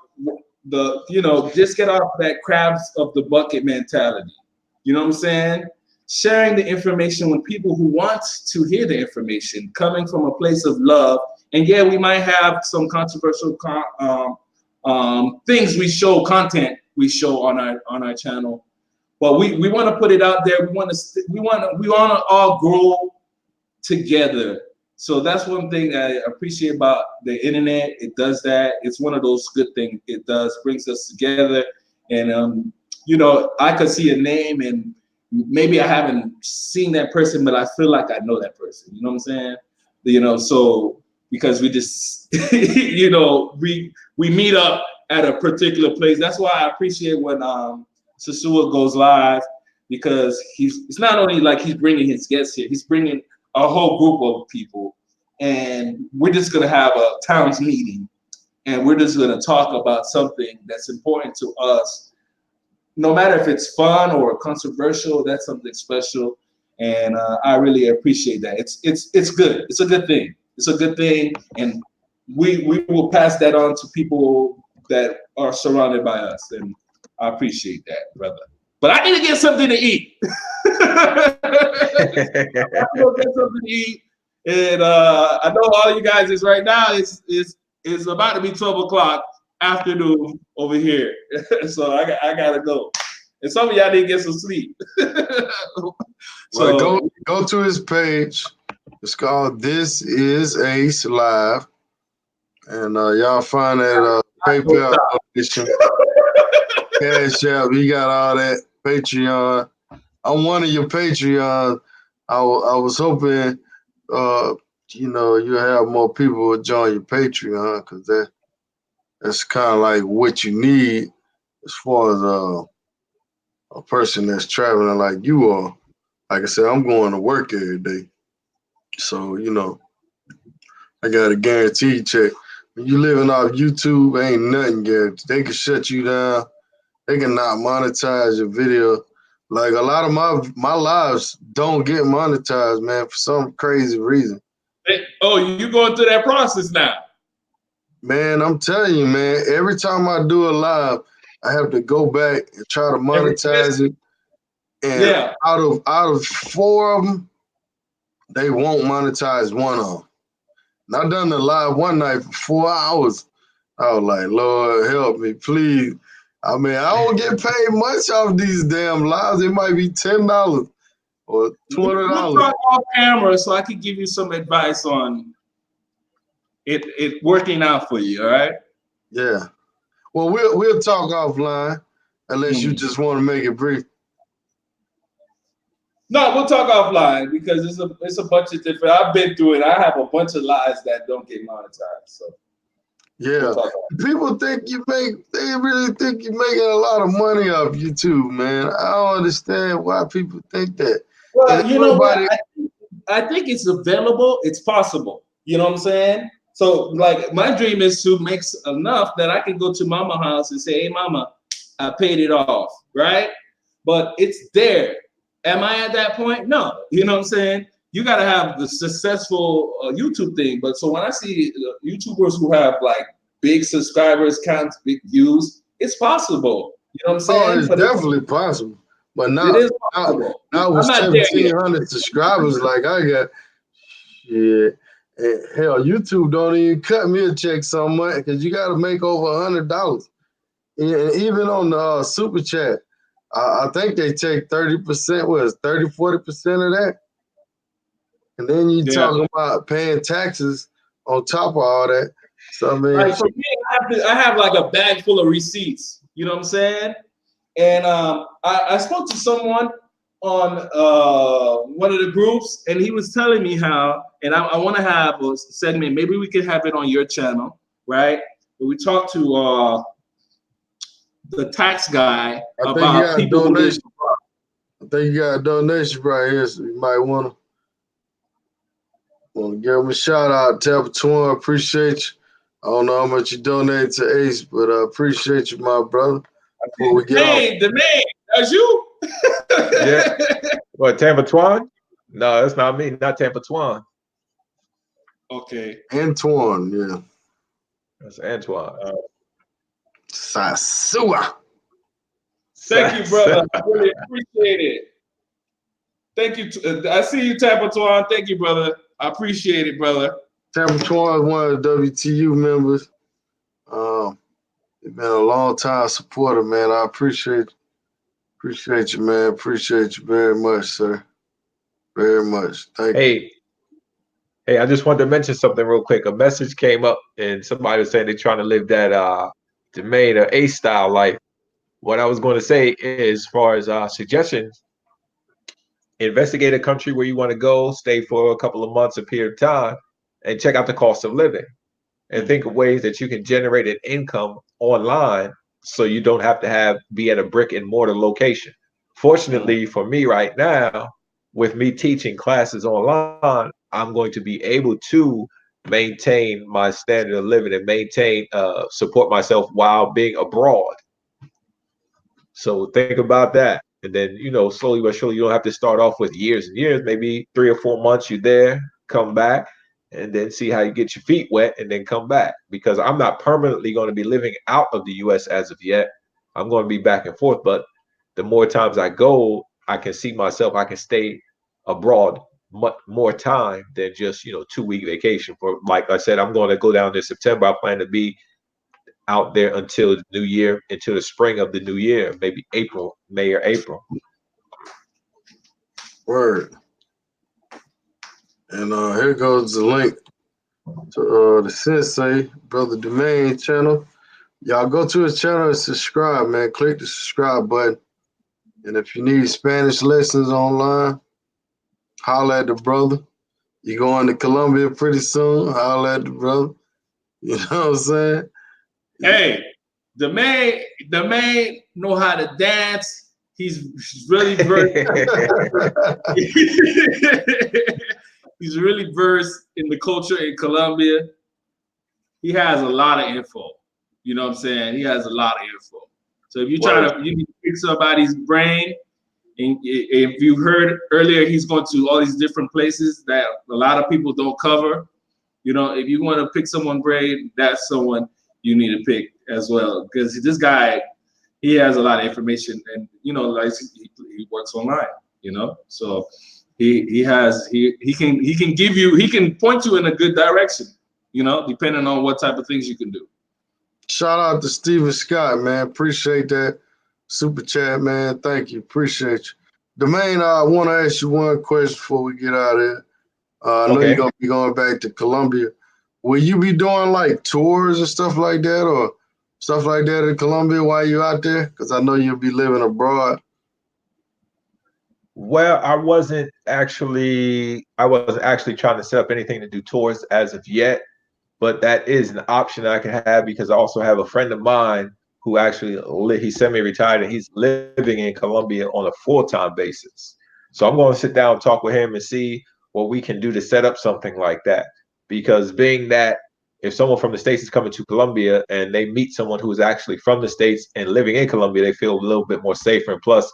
that crabs of the bucket mentality. You know what I'm saying? Sharing the information with people who want to hear the information, coming from a place of love. And yeah, we might have some controversial things content we show on our channel. But we want to put it out there. We want to all grow together. So that's one thing I appreciate about the internet. It does that. It's one of those good things it does. Brings us together. And I could see a name and maybe I haven't seen that person, but I feel like I know that person. You know what I'm saying? So because we just we meet up at a particular place. That's why I appreciate when Sasua goes live, because it's not only like he's bringing his guests here, he's bringing a whole group of people, and we're just gonna have a town's meeting, and we're just gonna talk about something that's important to us, no matter if it's fun or controversial. That's something special, and I really appreciate that. It's good. It's a good thing. It's a good thing, and we will pass that on to people that are surrounded by us, and I appreciate that, brother. But I need to get something to eat. I have to go get something to eat. And I know all you guys is right now. It's about to be 12 o'clock afternoon over here. So I gotta go. And some of y'all didn't get some sleep. So go to his page. It's called This Is Ace Live. And y'all find that PayPal donation. Cashapp, he got all that. Patreon. I'm one of your Patreon. I was hoping, you have more people join your Patreon, because that's kind of like what you need as far as a person that's traveling like you are. Like I said, I'm going to work every day, so I got a guaranteed check. When you living off YouTube, ain't nothing guaranteed. They can shut you down. They can not monetize your video. Like a lot of my lives don't get monetized, man, for some crazy reason. Oh, you going through that process now? Man, I'm telling you, man, every time I do a live, I have to go back and try to monetize it. And yeah, out of 4 of them, they won't monetize one of them. And I done the live one night for 4 hours. I was like, Lord, help me, please. I mean, I don't get paid much off these damn lives. It might be $10 or $20. We'll talk off camera so I can give you some advice on it working out for you. All right. Yeah. Well, we'll talk offline unless you just want to make it brief. No, we'll talk offline because it's a bunch of different. I've been through it. I have a bunch of lies that don't get monetized. So yeah, people think they really think you're making a lot of money off YouTube, man. I don't understand why people think that. Well, And you know what? I think it's available. It's possible. You know what I'm saying? So, like, my dream is to make enough that I can go to mama house and say, "Hey, mama, I paid it off," right? But it's there. Am I at that point? No. You know what I'm saying? You got to have the successful YouTube thing. But so when I see YouTubers who have like big subscribers, counts, big views, it's possible. You know what I'm saying? oh, it's definitely possible. But It is now possible. with I'm not there yet. 1,700 subscribers, like I got, shit. And hell, YouTube don't even cut me a check so much because you got to make over $100. And even on the super chat, I think they take 30%, what is 30, 40% of that? And then you talking about paying taxes on top of all that. So I mean, like for me, I have like a bag full of receipts. You know what I'm saying? And I spoke to someone on one of the groups, and he was telling me how, and I want to have a segment. Maybe we could have it on your channel, right? Where we talk to the tax guy about people who live. I think you got a donation right here, so you might want to give him a shout out. Tap Twan, appreciate you. I don't know how much you donate to Ace, but I appreciate you, my brother. Before we get the man, that's you. Yeah. What, Tampa Twan? No, that's not me. Not Tampa Twan. Okay. Antoine, yeah. That's Antoine. Sasua. Thank you, brother. I really appreciate it. Thank you. I see you, Tampa Twan. Thank you, brother. I appreciate it, brother. Tampa Twan is one of the WTU members. He's been a long time supporter, man. I appreciate you, man. Appreciate you very much, sir. Very much. Thank you. Hey, I just wanted to mention something real quick. A message came up and somebody was saying they're trying to live that Jermaine or Ace style life. What I was going to say is, as far as suggestions, investigate a country where you want to go, stay for a couple of months, a period of time, and check out the cost of living. And think of ways that you can generate an income online so you don't have to be at a brick and mortar location. Fortunately for me right now, with me teaching classes online, I'm going to be able to maintain my standard of living and support myself while being abroad. So think about that. And then, slowly but surely, you don't have to start off with years and years, maybe 3 or 4 months you're there, come back, and then see how you get your feet wet and then come back. Because I'm not permanently going to be living out of the US as of yet. I'm going to be back and forth. But the more times I go, I can see myself, I can stay abroad much more time than just, 2-week vacation. For, like I said, I'm going to go down this September. I plan to be out there until the new year, until the spring of the new year, maybe May or April. Word. And here goes the link to the Sensei, Brother Domain channel. Y'all go to his channel and subscribe, man. Click the subscribe button. And if you need Spanish lessons online, holla at the brother. You going to Colombia pretty soon, holla at the brother. You know what I'm saying? Hey, the man know how to dance. He's really versed. He's really versed in the culture in Colombia. He has a lot of info. You know what I'm saying? He has a lot of info. So if you need to pick somebody's brain, And if you heard earlier, he's going to all these different places that a lot of people don't cover. You know, if you want to pick someone great, that's someone you need to pick as well. Because this guy, he has a lot of information, and you know, like he works online. You know, so he can point you in a good direction. You know, depending on what type of things you can do. Shout out to Steven Scott, man. Appreciate that super chat, man. Thank you. Appreciate you. Domain, I want to ask you one question before we get out of here. I know you're gonna be going back to Colombia. Will you be doing like tours and stuff like that, or stuff like that in Colombia while you're out there? Because I know you'll be living abroad. Well, I wasn't actually trying to set up anything to do tours as of yet, but that is an option I can have because I also have a friend of mine who actually he's semi-retired and he's living in Colombia on a full-time basis. So I'm going to sit down and talk with him and see what we can do to set up something like that. Because being that if someone from the States is coming to Colombia and they meet someone who is actually from the States and living in Colombia, they feel a little bit more safer. And plus,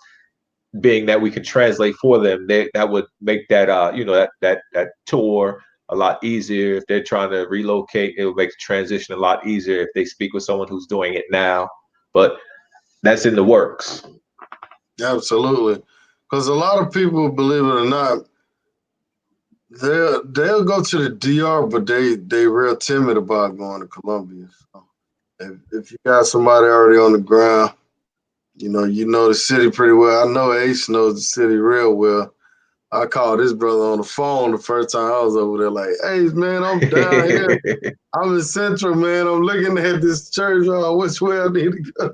being that we can translate for them, that would make that that tour a lot easier. If they're trying to relocate, it would make the transition a lot easier if they speak with someone who's doing it now. But that's in the works. Absolutely, because a lot of people, believe it or not, they'll go to the DR, but they real timid about going to Colombia. So if you got somebody already on the ground, you know the city pretty well. I know Ace knows the city real well. I called this brother on the phone the first time I was over there, like, hey, man, I'm down here. I'm in Central, man. I'm looking at this church. Which way I need to go?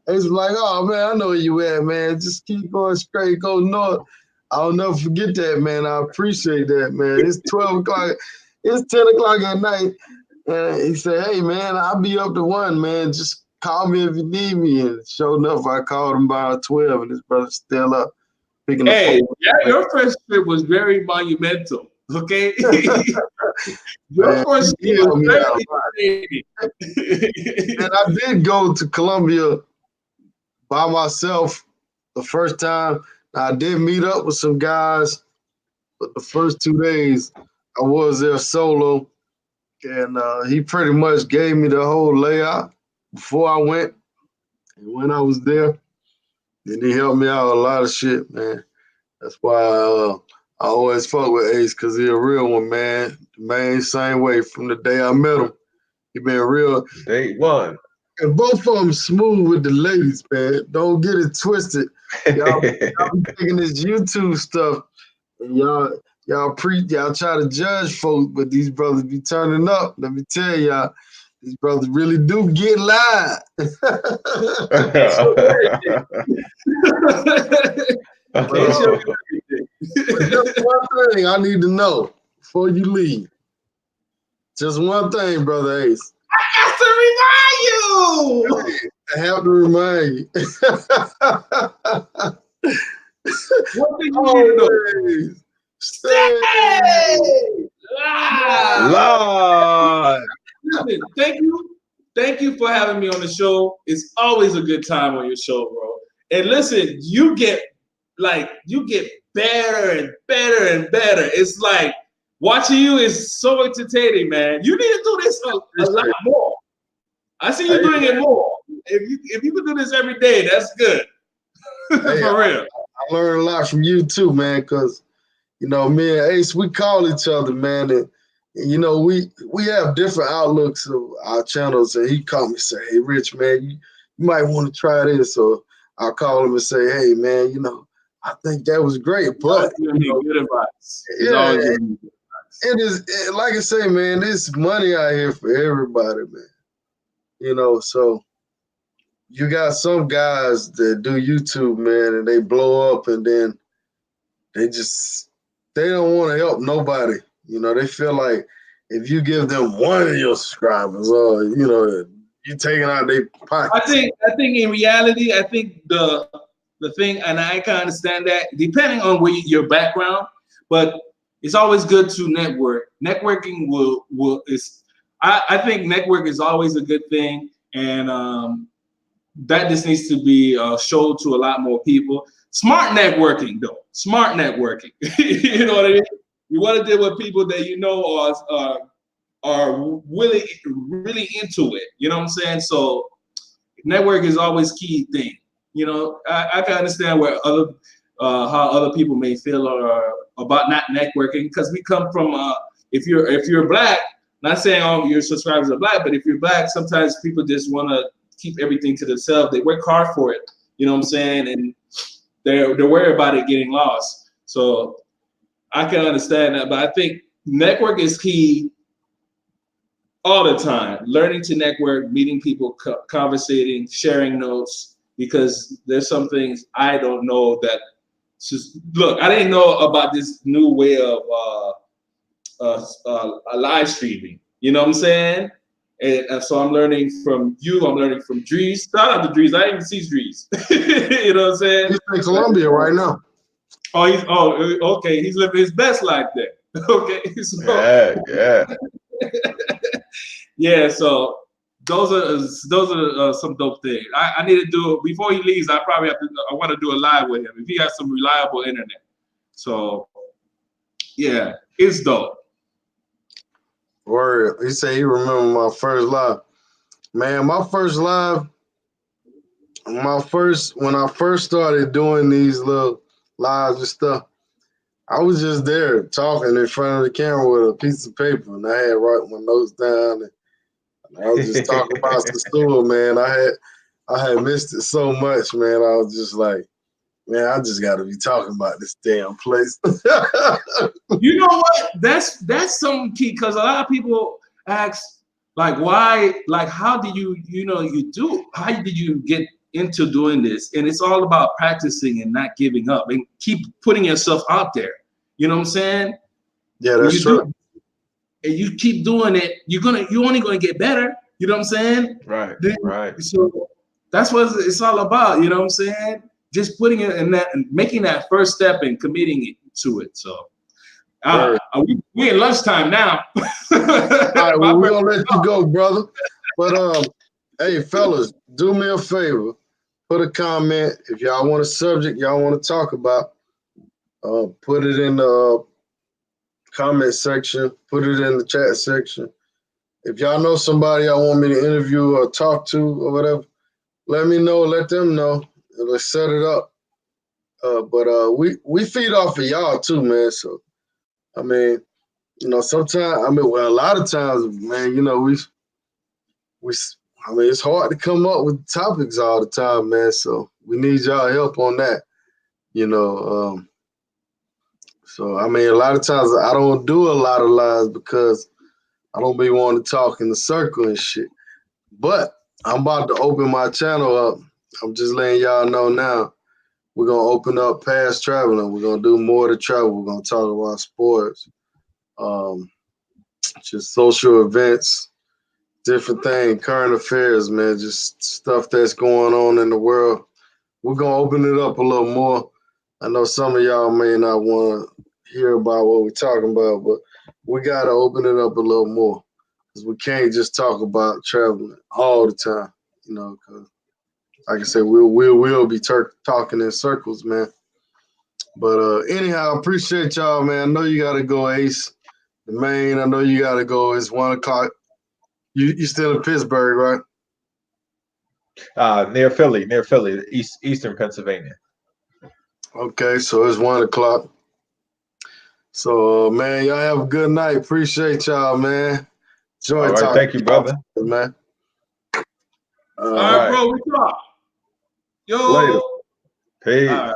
Ace was like, oh, man, I know where you at, man. Just keep going straight, go north. I'll never forget that, man. I appreciate that, man. It's 12 o'clock. It's 10 o'clock at night. And he said, hey, man, I'll be up to 1, man. Just call me if you need me. And sure enough, I called him by 12, and this brother's still up. Hey, yeah, your first trip was very monumental. Okay, your first trip was very and I did go to Colombia by myself the first time. I did meet up with some guys, but the first 2 days I was there solo, and he pretty much gave me the whole layout before I went and when I was there. And he helped me out a lot of shit, man. That's why I always fuck with Ace, because he a real one, man. The same way from the day I met him. He been real. Day one. And both of them smooth with the ladies, man. Don't get it twisted. Y'all be taking this YouTube stuff, and y'all try to judge folks, but these brothers be turning up. Let me tell y'all, these brothers really do get live. But just one thing I need to know before you leave. Just one thing, Brother Ace. I have to remind you. I have to remind you. What thing you need to know? Stay. Lord. Listen, thank you for having me on the show. It's always a good time on your show, bro. And listen, you get better and better and better. It's like watching you is so entertaining, man. You need to do this a lot more. I see you doing it more. If you can do this every day, that's good. For real. I learned a lot from you too, man, because me and Ace, we call each other, man, and we have different outlooks of our channels. And he called me and said, hey, Rich, man, you might want to try this. So I'll call him and say, hey, man, I think that was great, but good advice. It is, like I say, man, there's money out here for everybody, man. So you got some guys that do YouTube, man, and they blow up, and then they don't want to help nobody. They feel like if you give them one of your subscribers, or you taking out their pocket. I think in reality, I think the thing, and I can understand that, depending on your background, but it's always good to network. Networking I think network is always a good thing, and that just needs to be showed to a lot more people. smart networking though. Smart networking. You know what I mean? You want to deal with people that you know are really into it. You know what I'm saying? So network is always key thing. You know, I can understand where other how other people may feel about not networking, because we come from if you're black, not saying all your subscribers are black, but if you're black, sometimes people just want to keep everything to themselves. They work hard for it. You know what I'm saying? And they're worried about it getting lost. So I can understand that, but I think network is key all the time. Learning to network, meeting people, conversating, sharing notes, because there's some things I don't know that. Look, I didn't know about this new way of live streaming. You know what I'm saying? And so I'm learning from you. I'm learning from Dries. Shout out to Dries. I didn't even see Dries. You know what I'm saying? He's in Colombia right now. Okay. He's living his best life there. Okay. So, yeah. Yeah. So those are some dope things. I need to do it before he leaves. I want to do a live with him if he has some reliable internet. So yeah, it's dope. Word. He said he remember my first live. Man, my first live, when I first started doing these little lives and stuff, I was just there talking in front of the camera with a piece of paper, and I had write my notes down, and I was just talking about the stool, man. I had missed it so much, man. I was just like, man, I just got to be talking about this damn place. You know what? That's some key, because a lot of people ask, like, why, like, how did how did you get into doing this? And it's all about practicing and not giving up and keep putting yourself out there. You know what I'm saying? Yeah, that's true. And you keep doing it, you're only gonna get better. You know what I'm saying? Right. So that's what it's all about. You know what I'm saying? Just putting it in that and making that first step and committing it to it. So we in lunchtime now. All right, well, we're gonna let you go, brother. But hey, fellas, do me a favor. Put a comment if y'all want a subject y'all want to talk about. Put it in the comment section. Put it in the chat section. If y'all know somebody y'all want me to interview or talk to or whatever, let me know. Let them know. And let's set it up. But we feed off of y'all too, man. So I mean, sometimes a lot of times, man, I mean, it's hard to come up with topics all the time, man. So we need y'all help on that, So I mean, a lot of times I don't do a lot of lives because I don't be wanting to talk in the circle and shit. But I'm about to open my channel up. I'm just letting y'all know now. We're gonna open up past traveling. We're gonna do more to travel. We're gonna talk about sports, just social events, different things, current affairs, man, just stuff that's going on in the world. We're gonna open it up a little more. I know some of y'all may not want to hear about what we're talking about, but we gotta open it up a little more, because we can't just talk about traveling all the time, because like I said, we'll be talking in circles, man. But anyhow, I appreciate y'all, man. I know you gotta go, Ace. The main, I know you gotta go. It's 1:00. You still in Pittsburgh, right? Near Philly, Eastern Pennsylvania. Okay, so it's 1:00. So, man, y'all have a good night. Appreciate y'all, man. Enjoy talking. Thank you, brother. Man. All right, bro. We talk. Yo. Later. Peace. All right.